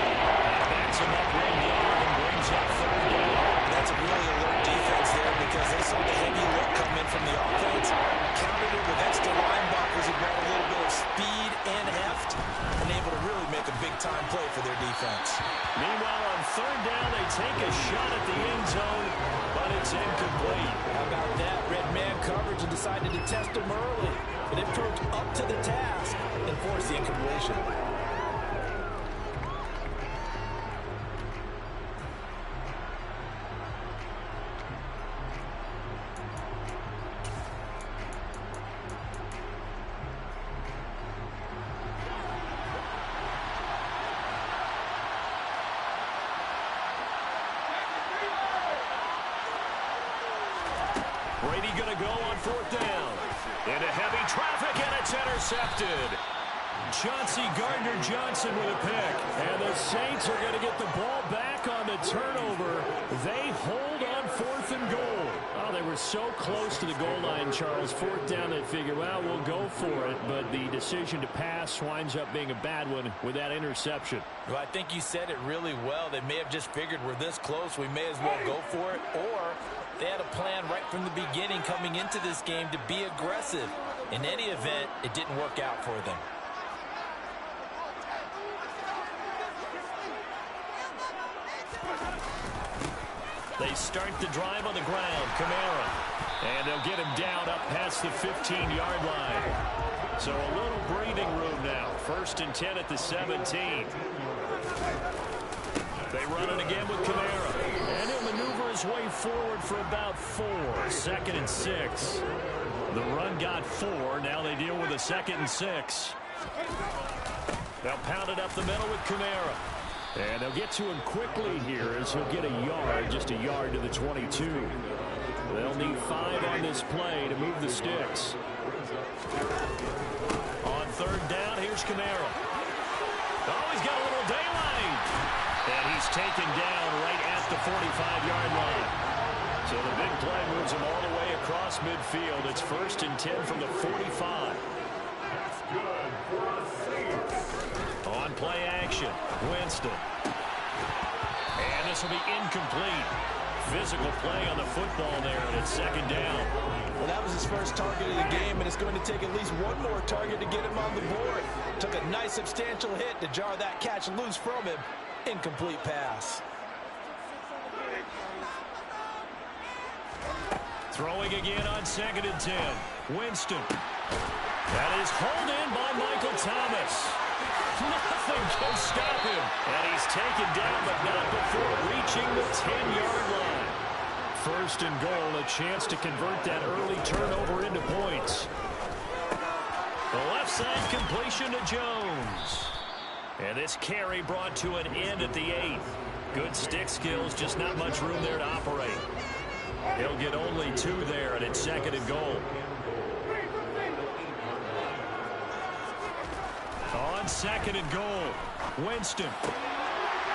Backs him up 1 yard and brings up 3rd down. That's a really alert defense there because they saw the heavy look come in from the offense, countered it with extra linebackers who brought a little bit of speed and heft, and able to really make a big-time play for their defense. Meanwhile, on 3rd down, they take a shot at the end zone, but it's incomplete. How about that? Red man coverage and decided to test him early, but it proved up to the task and forced the incompletion. Brady going to go on 4th down. Into heavy traffic, and it's intercepted. Chauncey Gardner-Johnson with a pick. And the Saints are going to get the ball back on the turnover. They hold on 4th and goal. Oh, they were so close to the goal line, Charles. 4th down, they figure, well, we'll go for it. But the decision to pass winds up being a bad one with that interception. Well, I think you said it really well. They may have just figured we're this close, we may as well go for it. Or they had a plan right from the beginning coming into this game to be aggressive. In any event, it didn't work out for them. They start the drive on the ground. Kamara. And they'll get him down up past the 15-yard line. So a little breathing room now. 1st and 10 at the 17. They run it again with Kamara. And he'll maneuver his way forward for about 4. 2nd and 6. The run got 4. Now they deal with a 2nd and 6. They'll pound it up the middle with Kamara. And they'll get to him quickly here as he'll get a yard, just a yard to the 22. They'll need 5 on this play to move the sticks. On 3rd down, here's Kamara. Oh, he's got a little daylight. And he's taken down right at the 45-yard line. So the big play moves him all the way across midfield. It's 1st and 10 from the 45. On play action, Winston. And this will be incomplete. Physical play on the football there, and it's 2nd down. Well, that was his first target of the game, and it's going to take at least one more target to get him on the board. Took a nice substantial hit to jar that catch loose from him. Incomplete pass. Throwing again on 2nd and 10. Winston. That is hauled in by Michael Thomas. Nothing can stop him. And he's taken down, but not before reaching the 10-yard line. 1st and goal, a chance to convert that early turnover into points. The left side completion to Jones. And this carry brought to an end at the 8th. Good stick skills, just not much room there to operate. He'll get only 2 there, and it's 2nd and goal. On 2nd and goal, Winston.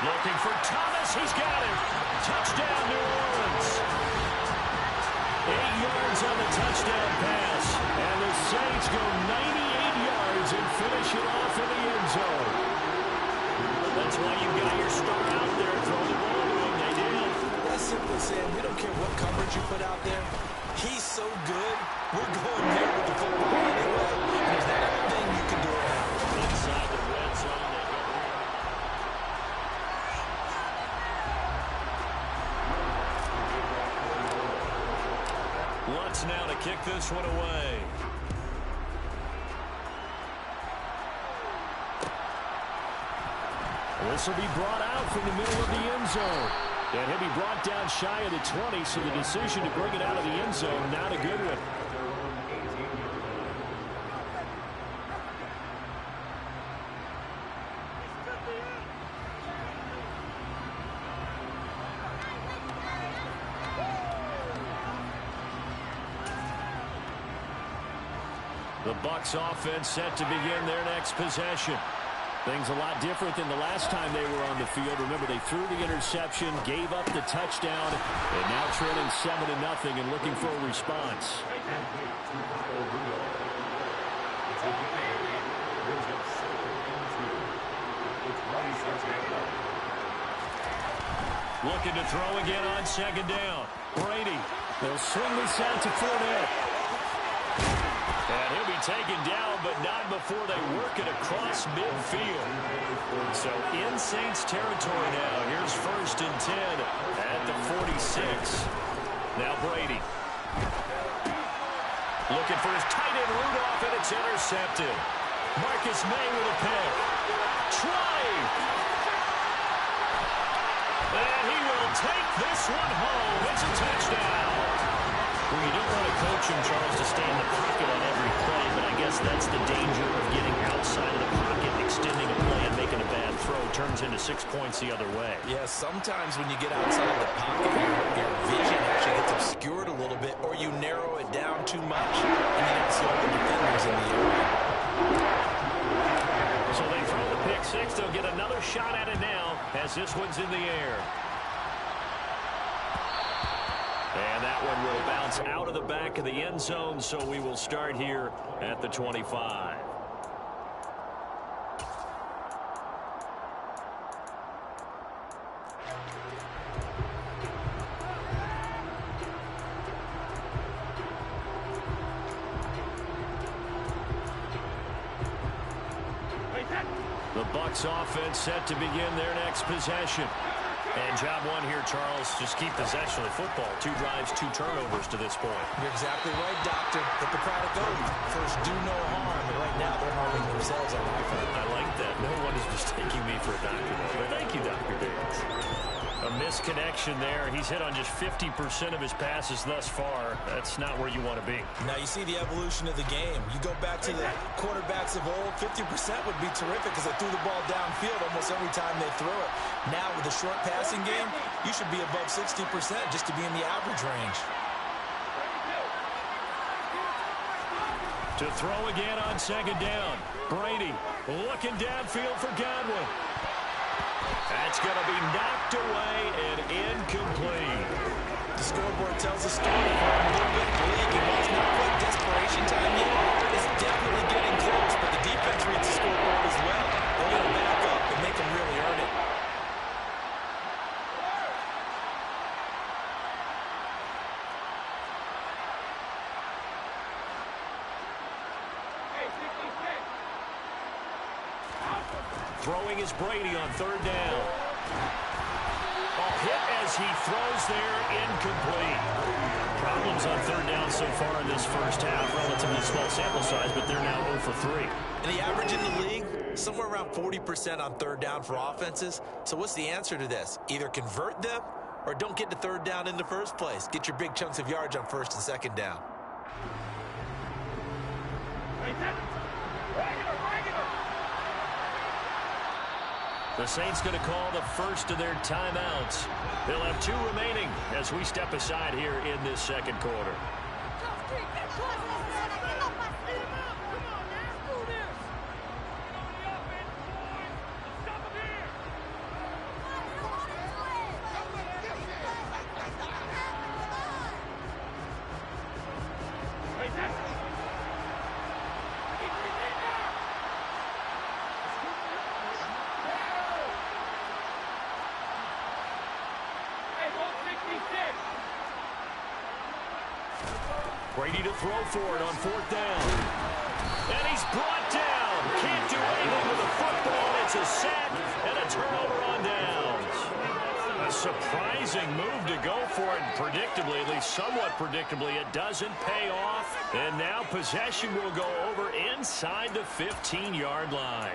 Looking for Thomas. He's got it. Touchdown, New Orleans. 8 yards on the touchdown pass. And the Saints go 98 yards and finish it off in the end zone. That's why you've got your star out there. Throw the ball to him. They did. That's simply saying we don't care what coverage you put out there. He's so good. We're going there with the football anyway. And there's not a thing you can do about it. Inside the red zone, they go. Lutz now to kick this one away. This will be brought out from the middle of the end zone. And he'll be brought down shy of the 20, so the decision to bring it out of the end zone, not a good one. The Bucs offense set to begin their next possession. Things a lot different than the last time they were on the field. Remember, they threw the interception, gave up the touchdown, and now trailing 7-0 and looking for a response. Looking to throw again on second down. Brady. They'll swing this out to Fournette. And he'll be taken down, but not before they work it across midfield. So in Saints territory now. Here's 1st and 10 at the 46. Now Brady. Looking for his tight end Rudolph, and it's intercepted. Marcus May with a pick. Trying. And he will take this one home. It's a touchdown. Well, you don't want to coach him, Charles, to stay in the pocket on every play, but I guess that's the danger of getting outside of the pocket, extending a play and making a bad throw. Turns into 6 points the other way. Yeah, sometimes when you get outside of the pocket, your vision actually gets obscured a little bit, or you narrow it down too much, and you don't see all the defenders in the area. So they throw the pick six. They'll get another shot at it now as this one's in the air. And that one will bounce out of the back of the end zone, so we will start here at the 25. The Bucs offense set to begin their next possession. And job one here, Charles, just keep possession of the football. 2 drives, 2 turnovers to this point. You're exactly right, Doctor. Hippocratic oath. First, do no harm. And right now, they're harming themselves on offense. I like that. No one is mistaking me for a doctor. But thank you, Dr. Davis. A misconnection there. He's hit on just 50% of his passes thus far. That's not where you want to be. Now you see the evolution of the game. You go back to the quarterbacks of old, 50% would be terrific because they threw the ball downfield almost every time they threw it. Now with the short passing game, you should be above 60% just to be in the average range. To throw again on second down. Brady looking downfield for Godwin. That's going to be knocked away and incomplete. The scoreboard tells a story for him a little bit bleak. And while it's not quite desperation time yet, it's definitely getting close. But the defense reads the scoreboard as well. They're going to back up and make them really earn it. Throwing is Brady on third down. A hit as he throws there, incomplete. Problems on third down so far in this first half. Relatively small sample size, but they're now 0 for 3. And the average in the league, somewhere around 40% on third down for offenses. So what's the answer to this? Either convert them or don't get to third down in the first place. Get your big chunks of yards on first and second down. The Saints going to call the first of their timeouts. They'll have 2 remaining as we step aside here in this second quarter. Brady to throw for it on fourth down. And he's brought down. Can't do anything with the football. It's a sack and a turnover on downs. A surprising move to go for it. Predictably, at least somewhat predictably, it doesn't pay off. And now possession will go over inside the 15-yard line.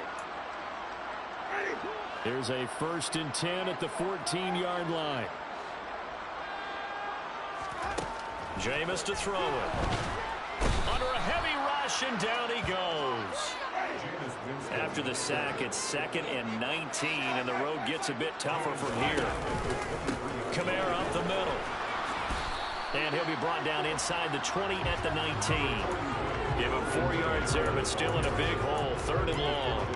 There's a 1st and 10 at the 14-yard line. Jameis to throw it. Under a heavy rush, and down he goes. After the sack, it's 2nd and 19, and the road gets a bit tougher from here. Kamara up the middle. And he'll be brought down inside the 20 at the 19. Give him 4 yards there, but still in a big hole. 3rd and long.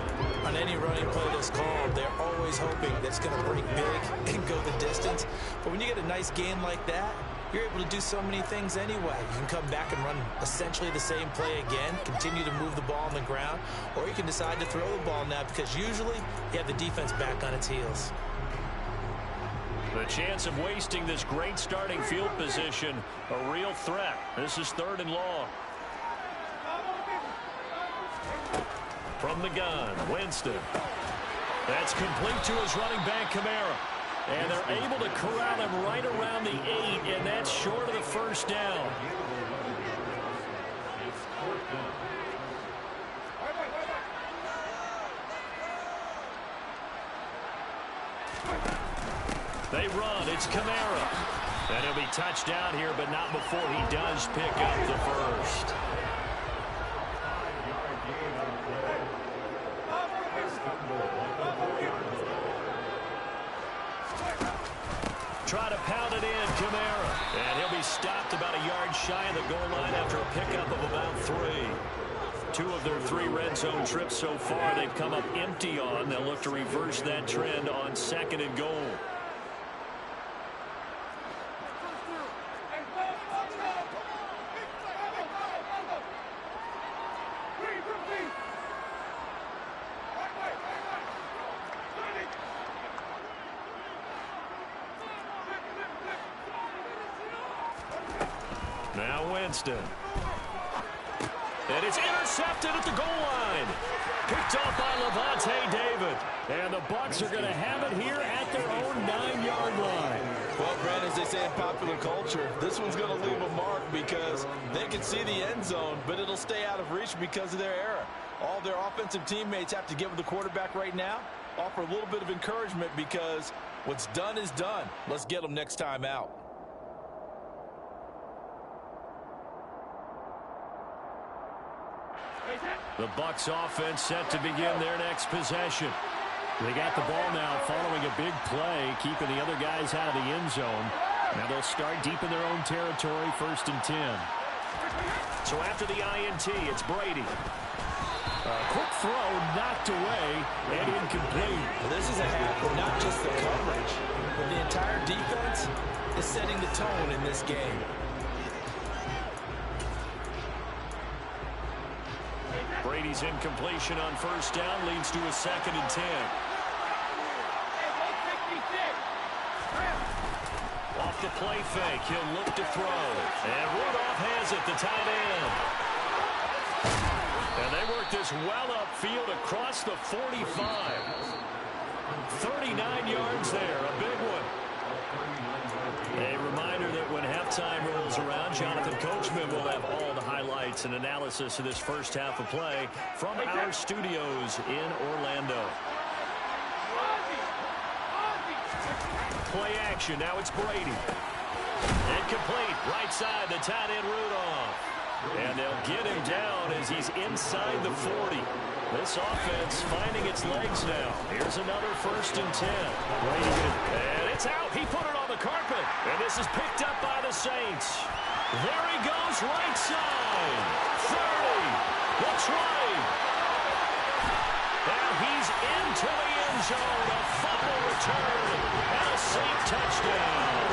On any running play that's called, they're always hoping that's going to break big and go the distance. But when you get a nice game like that, you're able to do so many things anyway. You can come back and run essentially the same play again, continue to move the ball on the ground, or you can decide to throw the ball now because usually you have the defense back on its heels. The chance of wasting this great starting field position, a real threat. This is 3rd and long. From the gun, Winston. That's complete to his running back, Kamara. And they're able to corral him right around the 8, and that's short of the first down. They run. It's Kamara. And he'll be touched down here, but not before he does pick up the first. Try to pound it in, Kamara. And he'll be stopped about a yard shy of the goal line after a pickup of about 3. 2 of their 3 red zone trips so far they've come up empty on. They'll look to reverse that trend on 2nd and goal. Now Winston. And it's intercepted at the goal line. Picked off by Lavonte David. And the Bucs are going to have it here at their own 9-yard line. Well, Brad, as they say in popular culture, this one's going to leave a mark because they can see the end zone, but it'll stay out of reach because of their error. All their offensive teammates have to get with the quarterback right now, offer a little bit of encouragement because what's done is done. Let's get them next time out. The Bucs offense set to begin their next possession. They got the ball now following a big play, keeping the other guys out of the end zone. Now they'll start deep in their own territory, 1st and 10. So after the INT, it's Brady. A quick throw knocked away and incomplete. This is a half where not just the coverage, but the entire defense is setting the tone in this game. Brady's incompletion on 1st down leads to a 2nd and 10. Off the play fake, he'll look to throw. And Rudolph has it, the tight end. And they work this well upfield across the 45. 39 yards there, a big one. A reminder that when halftime rolls around, Jonathan Coachman will have all the highlights and analysis of this first half of play from our studios in Orlando. Play action. Now it's Brady. Incomplete. Right side, the tight end Rudolph. And they'll get him down as he's inside the 40. This offense finding its legs now. Here's another 1st and 10. And it's out. He put it on the carpet. And this is picked up by the Saints. There he goes, right side. 30. The 20. And he's into the end zone. A fumble return. And a Saint touchdown.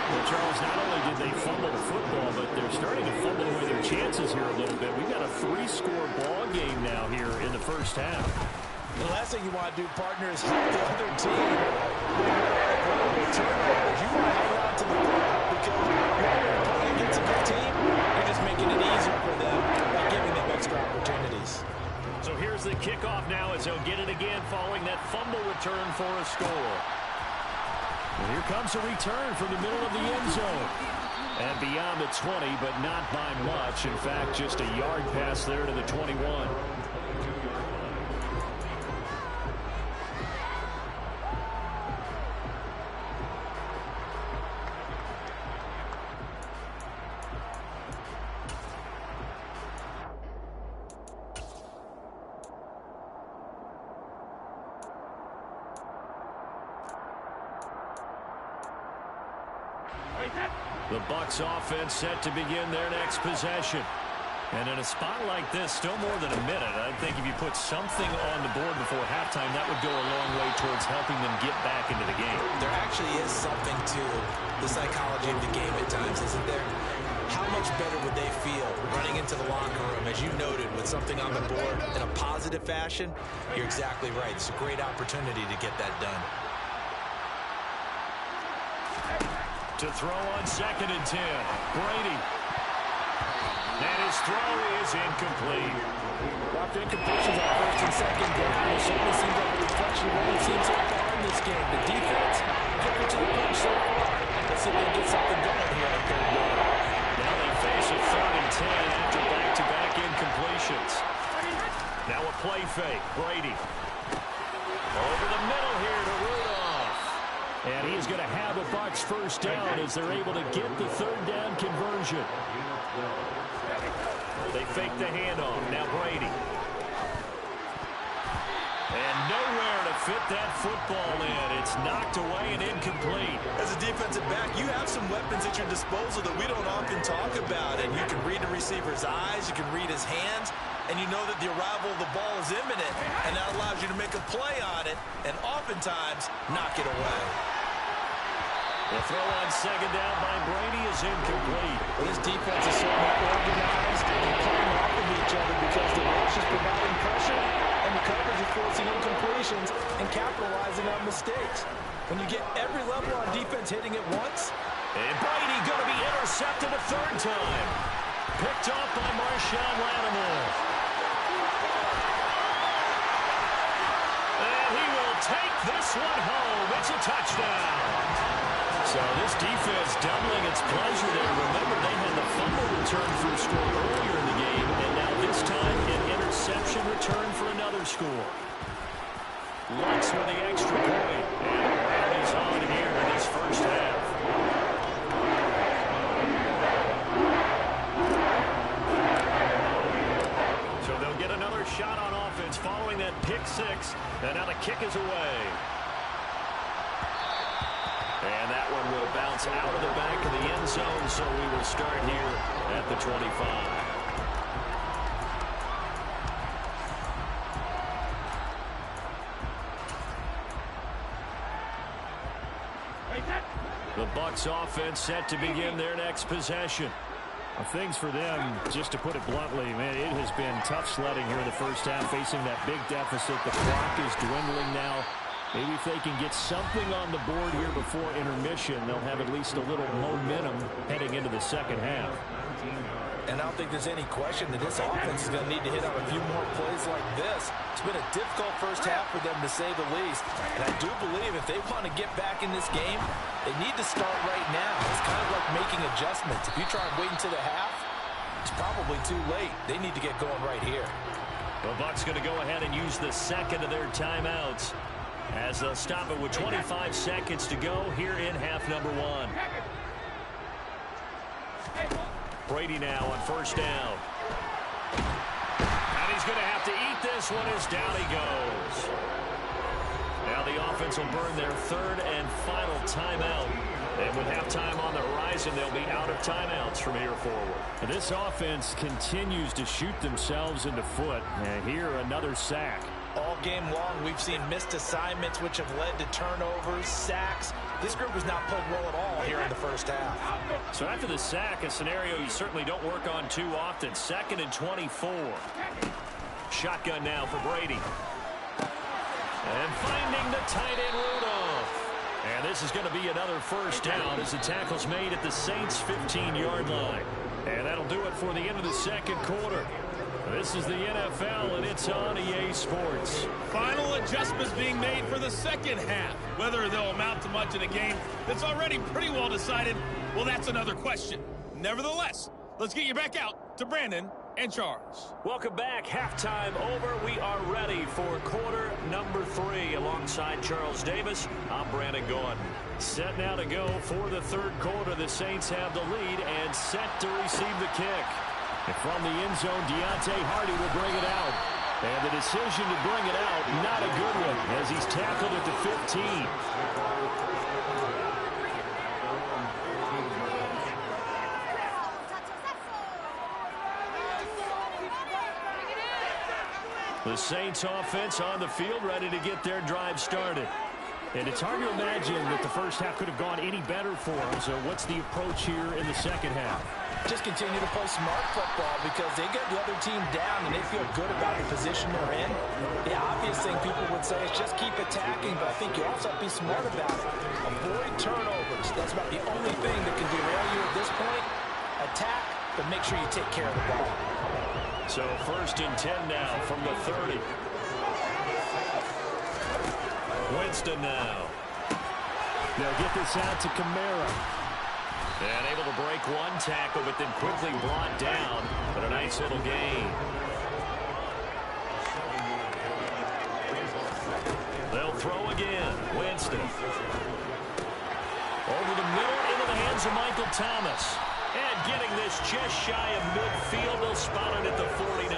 Well, Charles, not only did they fumble the football, but they're starting to fumble away their chances here a little bit. We've got a 3-score ball game now here in the first half. The last thing you want to do, partner, is help the other team. Turnovers. You want to hang on to the ball because when you're playing against a good team, you're just making it easier for them by giving them extra opportunities. So here's the kickoff now as they'll get it again following that fumble return for a score. And here comes a return from the middle of the end zone. And beyond the 20, but not by much. In fact, just a yard pass there to the 21. The Bucs offense set to begin their next possession. And in a spot like this, still more than a minute, I think if you put something on the board before halftime, that would go a long way towards helping them get back into the game. There actually is something to the psychology of the game at times, isn't there? How much better would they feel running into the locker room, as you noted, with something on the board in a positive fashion? You're exactly right. It's a great opportunity to get that done. To throw on 2nd and 10, Brady. And his throw is incomplete. After incompletions on 1st and 2nd down, it certainly seems like a reflection of what we've seen so far in this game. The defense took it to the punch so far. Let's see if they can get something going here on 3rd down. Now they face a 3rd and 10 after back-to-back incompletions. Now a play fake. Brady. Over the middle here to Rudolph. And he's going to have a Bucs first down as they're able to get the 3rd down conversion. They fake the handoff. Now Brady. And nowhere to fit that football in. It's knocked away and incomplete. As a defensive back, you have some weapons at your disposal that we don't often talk about. And you can read the receiver's eyes, you can read his hands, and you know that the arrival of the ball is imminent. And that allows you to make a play on it and oftentimes knock it away. The throw on 2nd down by Brady is incomplete. Well, this defense is certainly organized and playing off of each other because the rush is providing pressure and the coverage is forcing incompletions and capitalizing on mistakes. When you get every level on defense hitting at once. And Brady going to be intercepted a 3rd time. Picked off by Marshawn Lattimore. And he will take this one home. It's a touchdown. So this defense doubling its pleasure there. Remember, they had the fumble return for a score earlier in the game, and now this time an interception return for another score. Lutz with the extra point, and that is on here in this first half. So they'll get another shot on offense following that pick 6, and now the kick is away. And that one will bounce out of the back of the end zone, so we will start here at the 25. The Bucs offense set to begin their next possession. Things for them, just to put it bluntly, man, it has been tough sledding here in the first half, facing that big deficit. The clock is dwindling now. Maybe if they can get something on the board here before intermission, they'll have at least a little momentum heading into the second half. And I don't think there's any question that this offense is going to need to hit on a few more plays like this. It's been a difficult first half for them, to say the least. And I do believe if they want to get back in this game, they need to start right now. It's kind of like making adjustments. If you try and wait until the half, it's probably too late. They need to get going right here. The Bucs going to go ahead and use the second of their timeouts, as they'll stop it with 25 seconds to go here in half number 1. Brady now on 1st down. And he's going to have to eat this one as down he goes. Now the offense will burn their 3rd and final timeout. And with halftime on the horizon, they'll be out of timeouts from here forward. And this offense continues to shoot themselves in the foot. And here, another sack. All game long, we've seen missed assignments, which have led to turnovers, sacks. This group was not played well at all here in the first half. So after the sack, a scenario you certainly don't work on too often. 2nd and 24. Shotgun now for Brady. And finding the tight end Rudolph. And this is going to be another first down as the tackle's made at the Saints' 15-yard line. And that'll do it for the end of the second quarter. This is the NFL, and it's on EA Sports. Final adjustments being made for the second half. Whether they'll amount to much in a game that's already pretty well decided, well, that's another question. Nevertheless, let's get you back out to Brandon and Charles. Welcome back. Halftime over. We are ready for quarter number 3. Alongside Charles Davis, I'm Brandon Gaudin. Set now to go for the third quarter. The Saints have the lead and set to receive the kick. And from the end zone, Deontay Hardy will bring it out. And the decision to bring it out, not a good one, as he's tackled at the 15. The Saints offense on the field, ready to get their drive started. And it's hard to imagine that the first half could have gone any better for them. So what's the approach here in the second half? Just continue to play smart football because they get the other team down and they feel good about the position they're in. The obvious thing people would say is just keep attacking, but I think you also have to be smart about it. Avoid turnovers. That's about the only thing that can derail you at this point. Attack, but make sure you take care of the ball. So 1st and 10 now from the 30. Winston now. They'll get this out to Kamara. And able to break one tackle, but then quickly brought down. But a nice little gain. They'll throw again. Winston. Over the middle, into the hands of Michael Thomas. And getting this just shy of midfield. They'll spot it at the 49.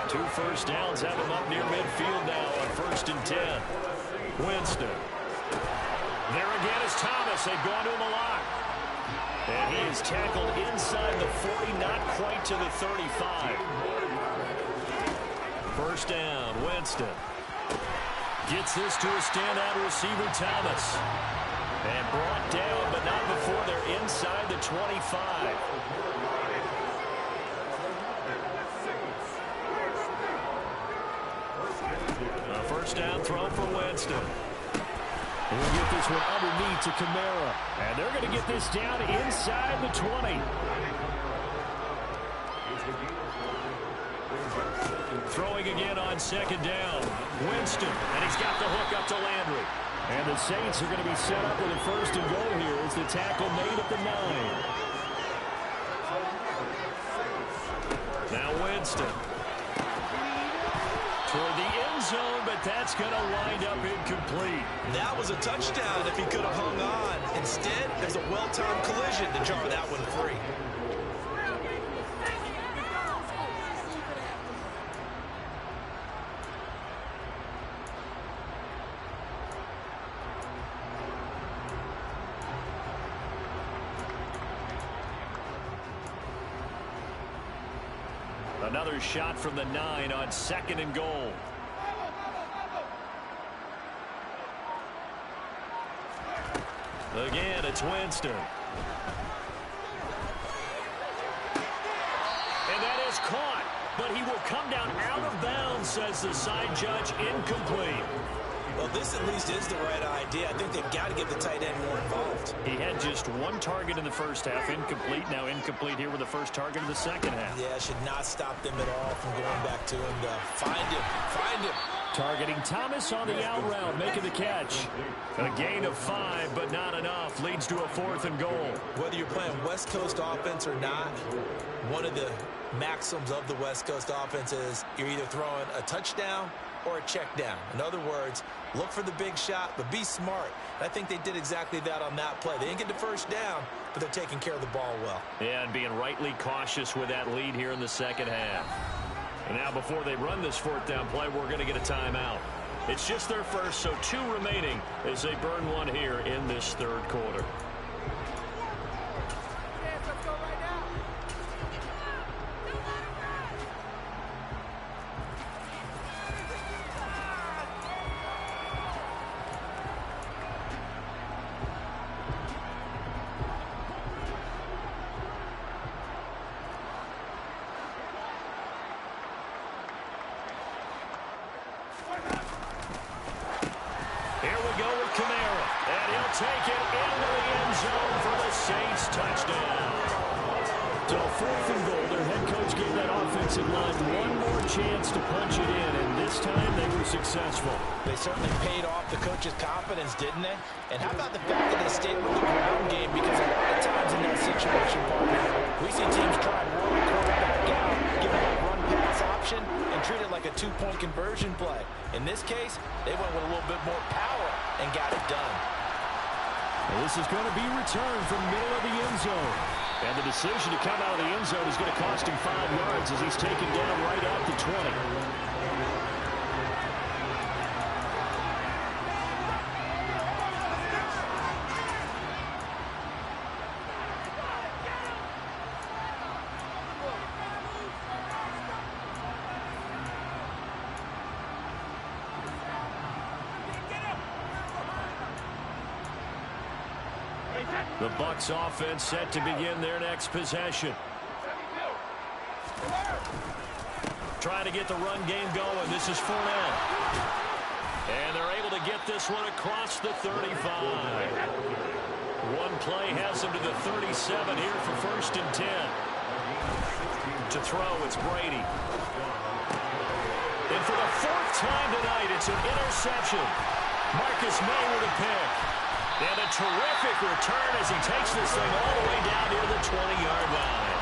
2 first downs have him up near midfield now on 1st and 10. Winston. There again is Thomas. They've gone to him a lot. And he is tackled inside the 40, not quite to the 35. 1st down, Winston. Gets this to a standout receiver, Thomas. And brought down, but not before they're inside the 25. A 1st down throw for Winston. We'll get this one underneath to Kamara. And they're going to get this down inside the 20. Throwing again on 2nd down. Winston, and he's got the hook up to Landry. And the Saints are going to be set up with a 1st and goal here as the tackle made at the 9. Now Winston. Toward the end zone, but that's going to wind up incomplete. That was a touchdown if he could have hung on. Instead, there's a well-timed collision to jar that one free. Another shot from the 9 on 2nd and goal. Again, it's Winston. And that is caught, but he will come down out of bounds, says the side judge. Incomplete. Well, this at least is the right idea. I think they've got to get the tight end more involved. He had just 1 target in the first half, incomplete. Now incomplete here with the first target of the second half. Yeah, should not stop them at all from going back to him. Find him. Targeting Thomas on the out route, making the catch. A gain of 5, but not enough. Leads to a 4th and goal. Whether you're playing West Coast offense or not, one of the maxims of the West Coast offense is you're either throwing a touchdown or a check down. In other words, look for the big shot, but be smart. And I think they did exactly that on that play. They didn't get the 1st down, but they're taking care of the ball well. Yeah, and being rightly cautious with that lead here in the second half. And now before they run this 4th down play, we're going to get a timeout. It's just their first, so 2 remaining as they burn one here in this 3rd quarter. Here we go with Kamara, and he'll take it into the end zone for the Saints touchdown. So 4th and goal, their head coach gave that offensive line one more chance to punch it in, and this time they were successful. They certainly paid off the coach's confidence, didn't they? And how about the fact that they stayed with the ground game? Because a lot of times in that situation, we see teams try and roll the quarterback out, give him a run-pass option, and treat it like a 2-point conversion play. In this case, they went with a little bit more power and got it done. Well, this is going to be returned from middle of the end zone. And the decision to come out of the end zone is going to cost him 5 yards as he's taken down right at the 20. The Bucs offense set to begin their next possession. Trying to get the run game going. This is Fournette. And they're able to get this one across the 35. One play has them to the 37 here for 1st and 10. To throw, it's Brady. And for the 4th time tonight, it's an interception. Marcus May with a pick. And a terrific return as he takes this thing all the way down near the 20-yard line.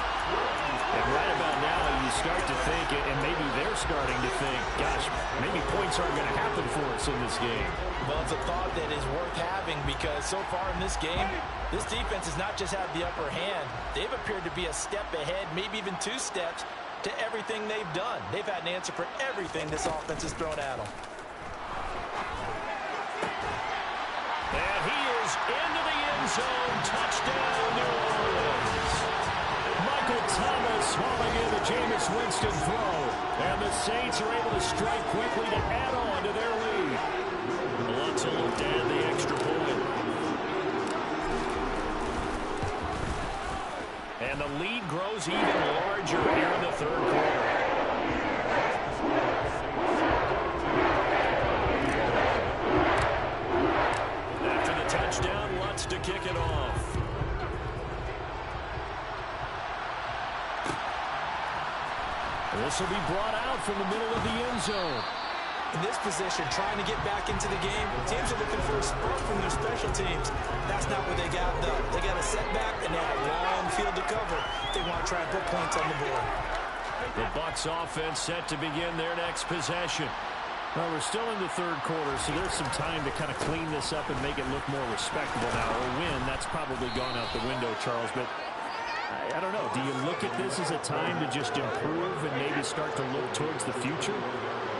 And right about now, you start to think, and maybe they're starting to think, gosh, maybe points aren't going to happen for us in this game. Well, it's a thought that is worth having because so far in this game, this defense has not just had the upper hand. They've appeared to be a step ahead, maybe even 2 steps, to everything they've done. They've had an answer for everything this offense has thrown at them. And he is into the end zone. Touchdown, New Orleans. Michael Thomas falling in the Jameis Winston throw. And the Saints are able to strike quickly to add on to their lead. Alonso looked at the extra point. And the lead grows even larger here in the 3rd quarter. After the touchdown, Lutz to kick it off. This will be brought out from the middle of the end zone. In this position, trying to get back into the game, teams are looking for a spark from their special teams. That's not what they got, though. They got a setback, and they have a long field to cover if they want to try and put points on the board. The Bucs offense set to begin their next possession. Well, we're still in the 3rd quarter, so there's some time to kind of clean this up and make it look more respectable now. A win, that's probably gone out the window, Charles, but I don't know. Do you look at this as a time to just improve and maybe start to look towards the future?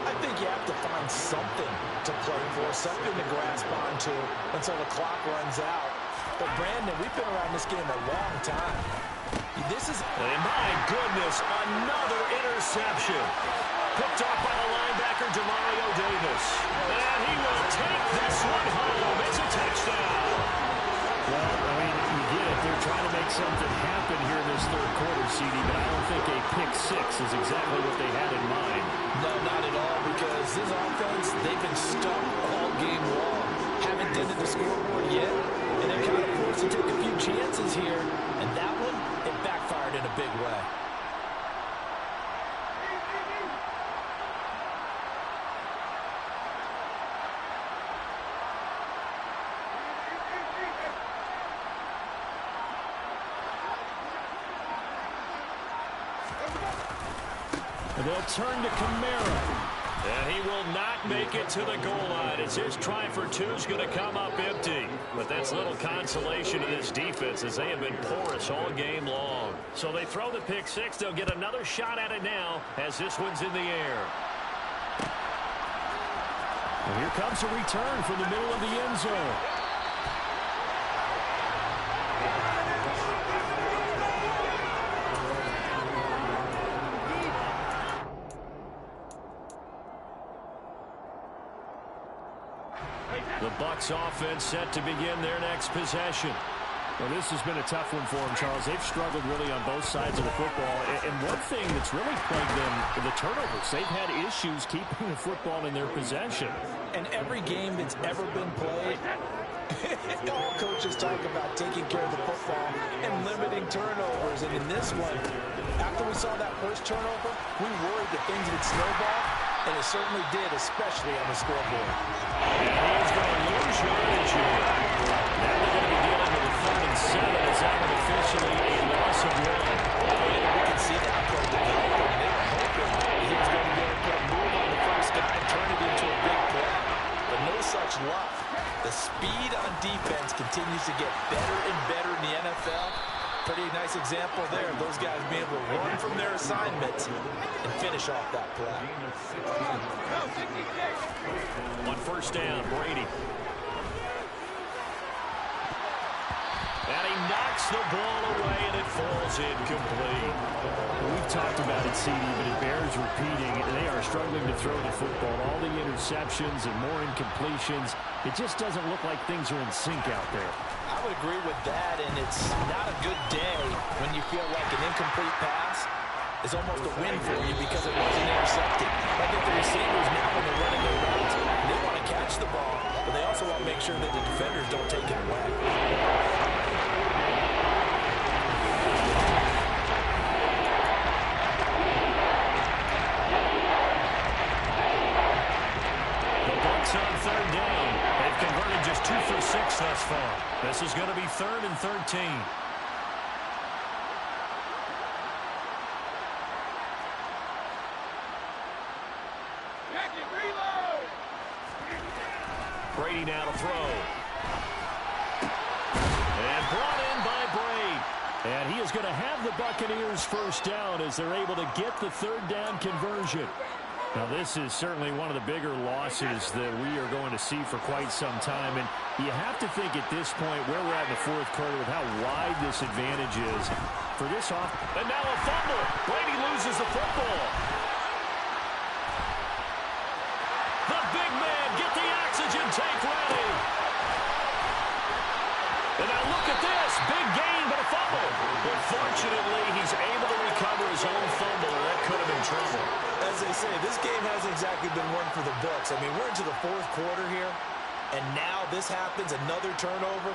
I think you have to find something to play for, something to grasp onto until the clock runs out. But, Brandon, we've been around this game a long time. This is... And my goodness, another interception. Picked off by the linebacker, Demario Davis. And he will take this one home. It's a touchdown. Well, I mean, you get it. They're trying to make something happen here in this 3rd quarter, CD, but I don't think a pick 6 is exactly what they had in mind. No, not at all, because this offense, they've been stuck all game long. Haven't dented the scoreboard yet, and they're kind of forced to take a few chances here, and that one, it backfired in a big way. They'll turn to Kamara. And he will not make it to the goal line. It's his try for 2 is going to come up empty. But that's little consolation to this defense as they have been porous all game long. So they throw the pick 6. They'll get another shot at it now as this one's in the air. And here comes a return from the middle of the end zone. The Bucs offense set to begin their next possession. Well, this has been a tough one for them, Charles. They've struggled really on both sides of the football. And one thing that's really plagued them, the turnovers. They've had issues keeping the football in their possession. And every game that's ever been played, all coaches talk about taking care of the football and limiting turnovers. And in this one, after we saw that first turnover, we worried that things would snowball. And it certainly did, especially on the scoreboard. And he's going to lose yardage here. Now they're going to be dealing with a 3rd and 7 as that one officially a loss of 1. And we can see that play develop. They were hoping he was going to be able to put a move on the first guy and turn it into a big play. But no such luck. The speed on defense continues to get better and better in the NFL. Pretty nice example there of those guys being able to run from their assignments and finish off that play. On 1st down, Brady. And he knocks the ball away, and it falls incomplete. We've talked about it, CD, but it bears repeating. They are struggling to throw the football. All the interceptions and more incompletions. It just doesn't look like things are in sync out there. I I would agree with that, and it's not a good day when you feel like an incomplete pass is almost a win for you because it wasn't intercepted. I think the receivers now, when they're running their routes, they want to catch the ball, but they also want to make sure that the defenders don't take it away. The Bucs on third down. They've converted just 2 for 6 thus far. This is going to be 3rd and 13. Brady now to throw. And brought in by Brady. And he is going to have the Buccaneers first down as they're able to get the 3rd down conversion. Now, this is certainly one of the bigger losses that we are going to see for quite some time. And you have to think at this point where we're at in the 4th quarter with how wide this advantage is for this off. And now a fumble. Brady loses the football. The big man, get the oxygen tank ready. And now look at this. Big gain, but a fumble. But fortunately, he's able to recover his own fumble. That could have been trouble. As they say, this game hasn't exactly been one for the Bucs. I mean, we're into the 4th quarter here, and now this happens, another turnover.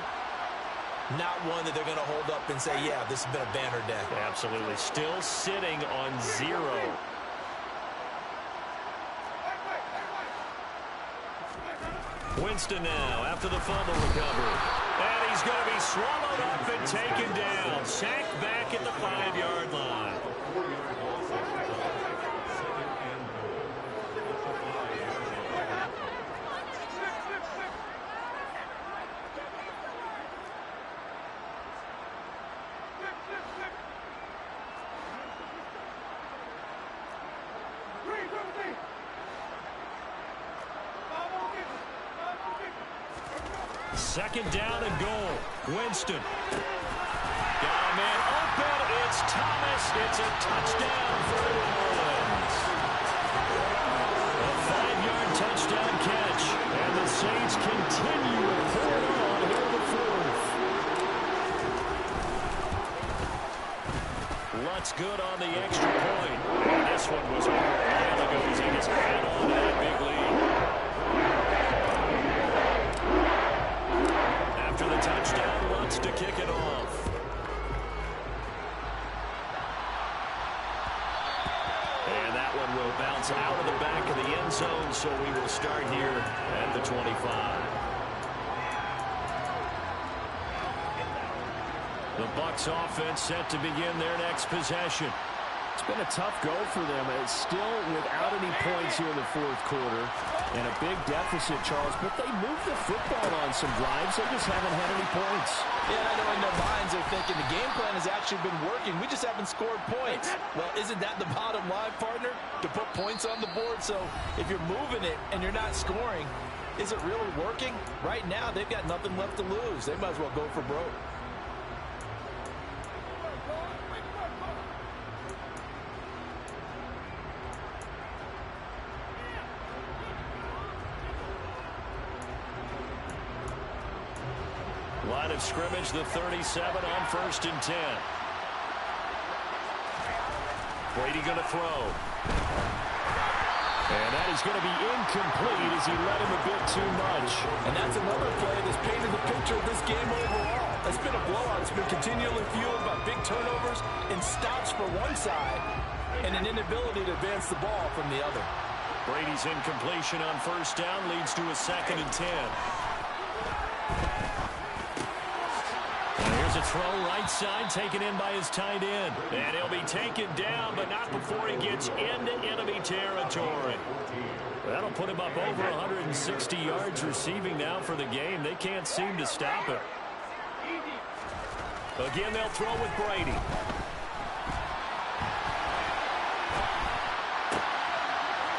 Not one that they're going to hold up and say, yeah, this has been a banner day. Absolutely. Still sitting on 0. Winston now after the fumble recovery. And he's going to be swallowed up and taken down. Sacked back at the 5-yard line. Second down and goal. Winston. Got a man open. It's Thomas. It's a touchdown for New Orleans. A 5-yard touchdown catch. And the Saints continue to pull it on here in the 4th. Lutz good on the extra point. And this one was over a while ago as he gets added on to that big lead. After the touchdown, Lutz to kick it off. And that one will bounce out of the back of the end zone, so we will start here at the 25. The Bucs offense set to begin their next possession. It's been a tough go for them. It's still without any points here in the 4th quarter. And a big deficit, Charles. But they moved the football on some drives. They just haven't had any points. Yeah, I know in their minds they're thinking the game plan has actually been working. We just haven't scored points. Well, isn't that the bottom line, partner? To put points on the board. So if you're moving it and you're not scoring, is it really working? Right now, they've got nothing left to lose. They might as well go for broke. Line of scrimmage, the 37 on 1st and 10. Brady going to throw. And that is going to be incomplete as he led him a bit too much. And that's another play that's painted the picture of this game overall. It's been a blowout. It's been continually fueled by big turnovers and stops for one side and an inability to advance the ball from the other. Brady's incompletion on 1st down leads to a 2nd and 10. Here's a throw right side taken in by his tight end. And he'll be taken down, but not before he gets into enemy territory. That'll put him up over 160 yards receiving now for the game. They can't seem to stop it. Again, they'll throw with Brady.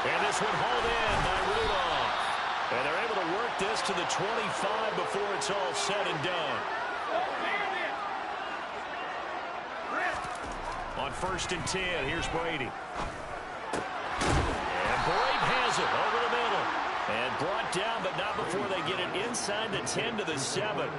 And this one hauled in by Rudolph. And they're able to work this to the 25 before it's all said and done. On 1st and 10, here's Brady. And Brady has it over the middle. And brought down, but not before they get it inside the 10 to the 7.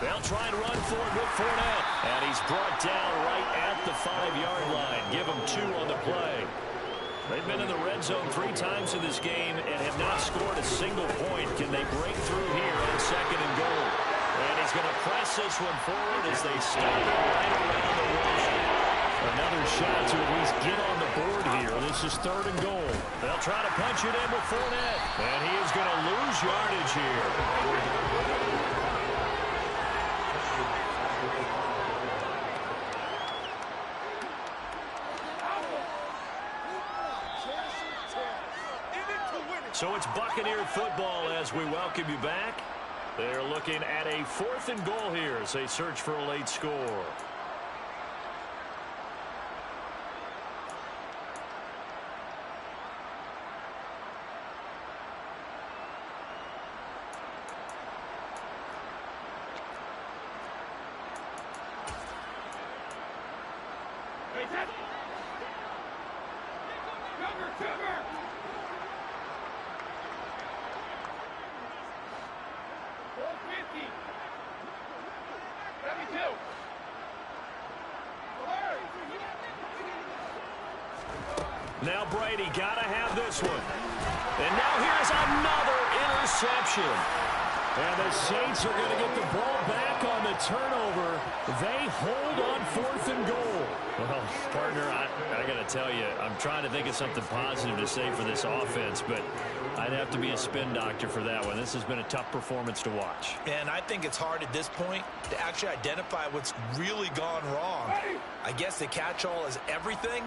They'll try and run for it with Fournette. And he's brought down right at the 5-yard line. Give him 2 on the play. They've been in the red zone 3 times in this game and have not scored a single point. Can they break through here on 2nd and goal? And he's going to press this one forward as they stop it right around the line. Another shot to at least get on the board here. This is 3rd and goal. They'll try to punch it in with Fournette. And he is going to lose yardage here. So it's Buccaneer football as we welcome you back. They're looking at a 4th and goal here as they search for a late score. Now Brady got to have this one. And now here's another interception. And the Saints are going to get the ball back on the turnover. They hold on 4th and goal. Well, partner, I got to tell you, I'm trying to think of something positive to say for this offense, but I'd have to be a spin doctor for that one. This has been a tough performance to watch. And I think it's hard at this point to actually identify what's really gone wrong. I guess the catch-all is everything.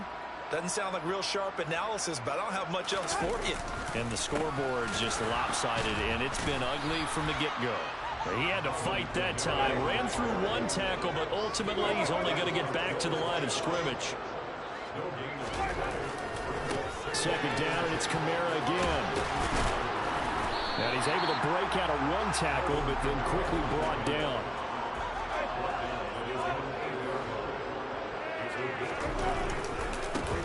Doesn't sound like real sharp analysis, but I don't have much else for you. And the scoreboard's just lopsided, and it's been ugly from the get-go. He had to fight that time. Ran through 1 tackle, but ultimately he's only going to get back to the line of scrimmage. 2nd down, and it's Kamara again. And he's able to break out of 1 tackle, but then quickly brought down.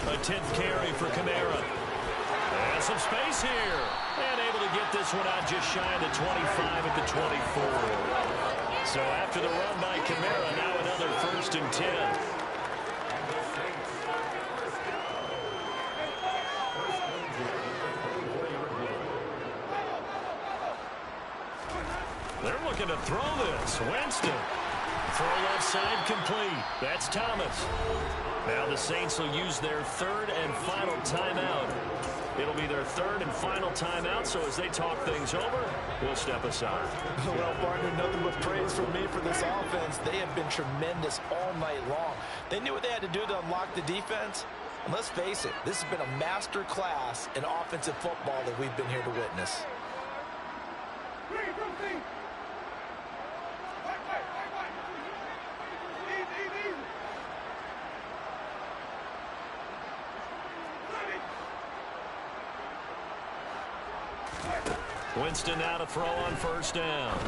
A 10th carry for Kamara. And some space here. And able to get this one out just shy of the 25 at the 24. So after the run by Kamara, now another 1st and 10. They're looking to throw this. Winston. Throw left side complete. That's Thomas. Now the Saints will use their 3rd and final timeout. It'll be their 3rd and final timeout, so as they talk things over, we'll step aside. Well, partner, nothing but praise from me for this offense. They have been tremendous all night long. They knew what they had to do to unlock the defense. And let's face it, this has been a master class in offensive football that we've been here to witness. Winston now to throw on 1st down.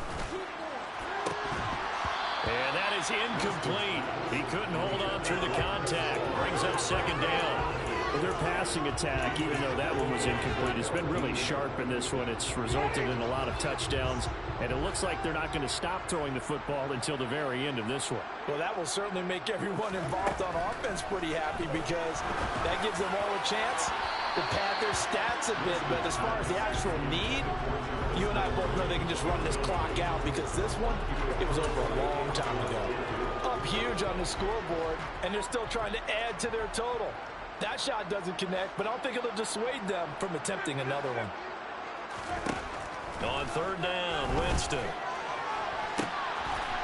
And that is incomplete. He couldn't hold on through the contact. Brings up 2nd down. Well, their passing attack, even though that one was incomplete, has been really sharp in this one. It's resulted in a lot of touchdowns, and it looks like they're not going to stop throwing the football until the very end of this one. Well, that will certainly make everyone involved on offense pretty happy because that gives them all a chance to pad their stats a bit. But as far as the actual need, you and I both know they can just run this clock out because this one, it was over a long time ago. Up huge on the scoreboard, and they're still trying to add to their total. That shot doesn't connect, but I don't think it'll dissuade them from attempting another one. On 3rd down, Winston.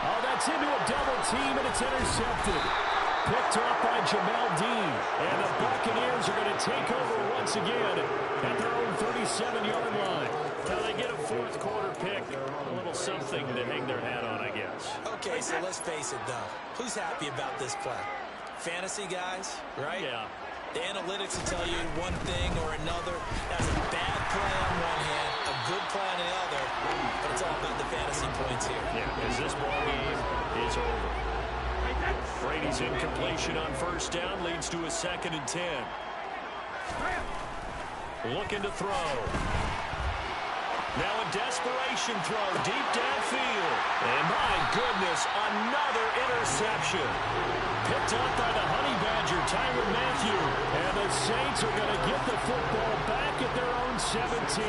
Oh, that's into a double team, and it's intercepted. Picked off by Jamel Dean. And the Buccaneers are going to take over once again at their own 37-yard line. Now they get a 4th quarter pick. A little something to hang their hat on, I guess. Okay, so let's face it, though. Who's happy about this play? Fantasy guys, right? Yeah. The analytics will tell you one thing or another. That's a bad play on one hand, a good play on the other, but it's all about the fantasy points here. Yeah, because this ball game is over. Brady's incompletion on 1st down leads to a 2nd and 10. Looking to throw. Now a desperation throw deep downfield. And my goodness, another interception. Picked up by the Honey Badger, Tyrann Mathieu. And the Saints are going to get the football back at their own 17.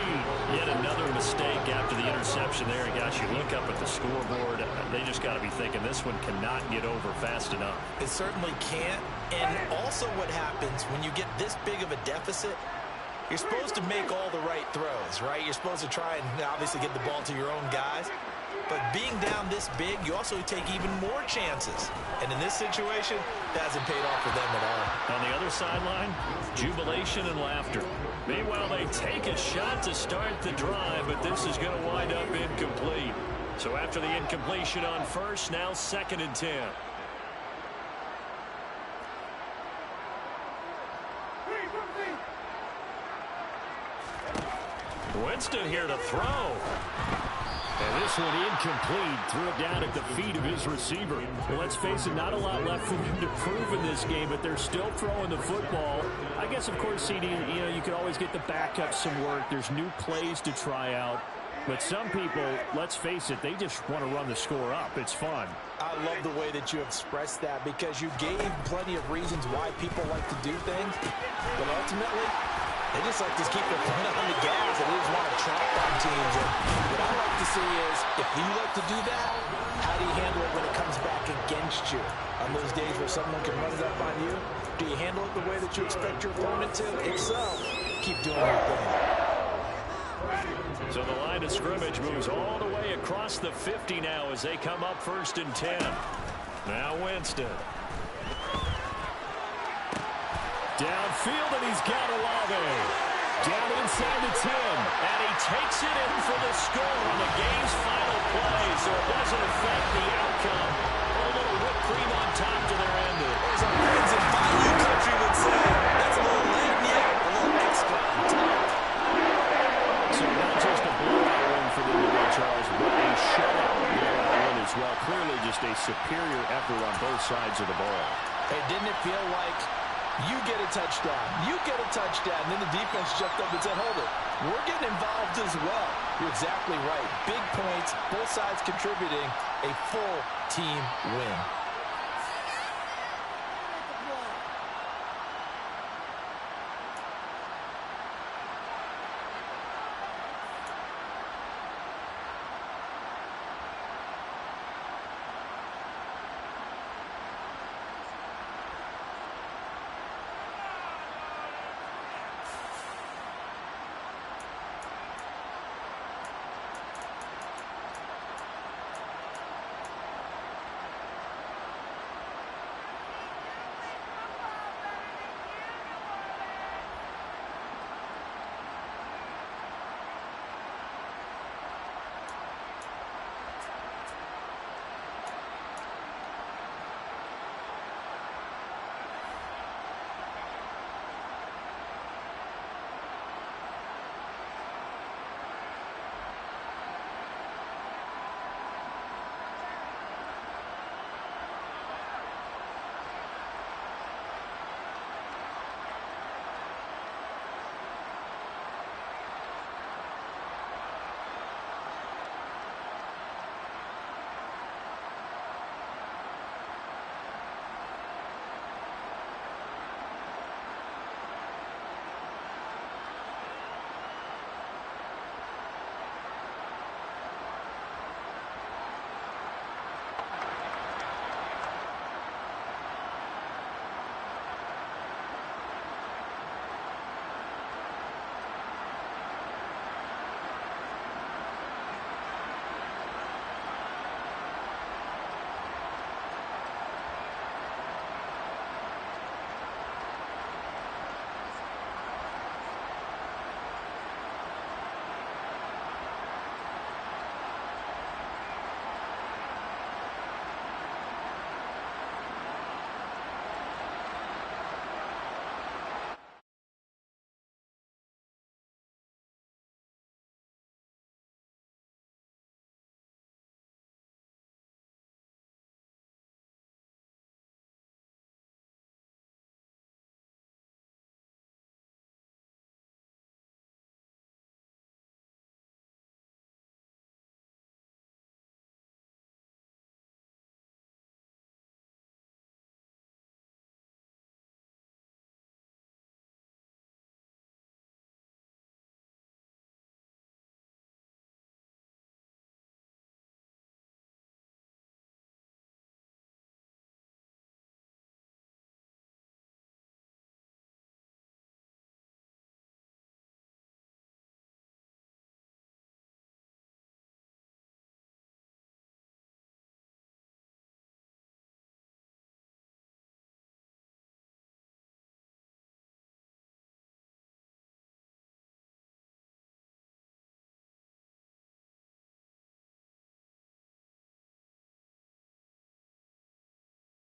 Yet another mistake after the interception there. Gosh, you look up at the scoreboard, they just got to be thinking this one cannot get over fast enough. It certainly can't. And also what happens when you get this big of a deficit, you're supposed to make all the right throws, right? You're supposed to try and obviously get the ball to your own guys. But being down this big, you also take even more chances. And in this situation, it hasn't paid off for them at all. On the other sideline, jubilation and laughter. Meanwhile, they take a shot to start the drive, but this is going to wind up incomplete. So after the incompletion on first, now 2nd and 10. Winston here to throw. And this one incomplete. Threw it down at the feet of his receiver. Well, let's face it, not a lot left for them to prove in this game, but they're still throwing the football. I guess, of course, CD, you could always get the backup some work. There's new plays to try out. But some people, let's face it, they just want to run the score up. It's fun. I love the way that you expressed that because you gave plenty of reasons why people like to do things. But ultimately, they just like to keep their foot on the gas and they just want to trap on teams. And what I like to see is, if you like to do that, how do you handle it when it comes back against you? On those days where someone can run it up on you, do you handle it the way that you expect your opponent to? If so, keep doing your thing. So the line of scrimmage moves all the way across the 50 now as they come up 1st and 10. Now Winston. Downfield, and he's got Olave. Down inside the 10. And he takes it in for the score on the game's final play, so it doesn't affect the outcome. A little whipped cream on top to their ending. As our friends in Bayou country would say, that's a little lagniappe, a little extra on top. So not just a blowout win for them today, Charles, but a shutout blowout win as well. Clearly just a superior effort on both sides of the ball. Hey, didn't it feel like you get a touchdown, and then the defense jumped up and said, hold it, we're getting involved as well. You're exactly right. Big points, both sides contributing, a full team win.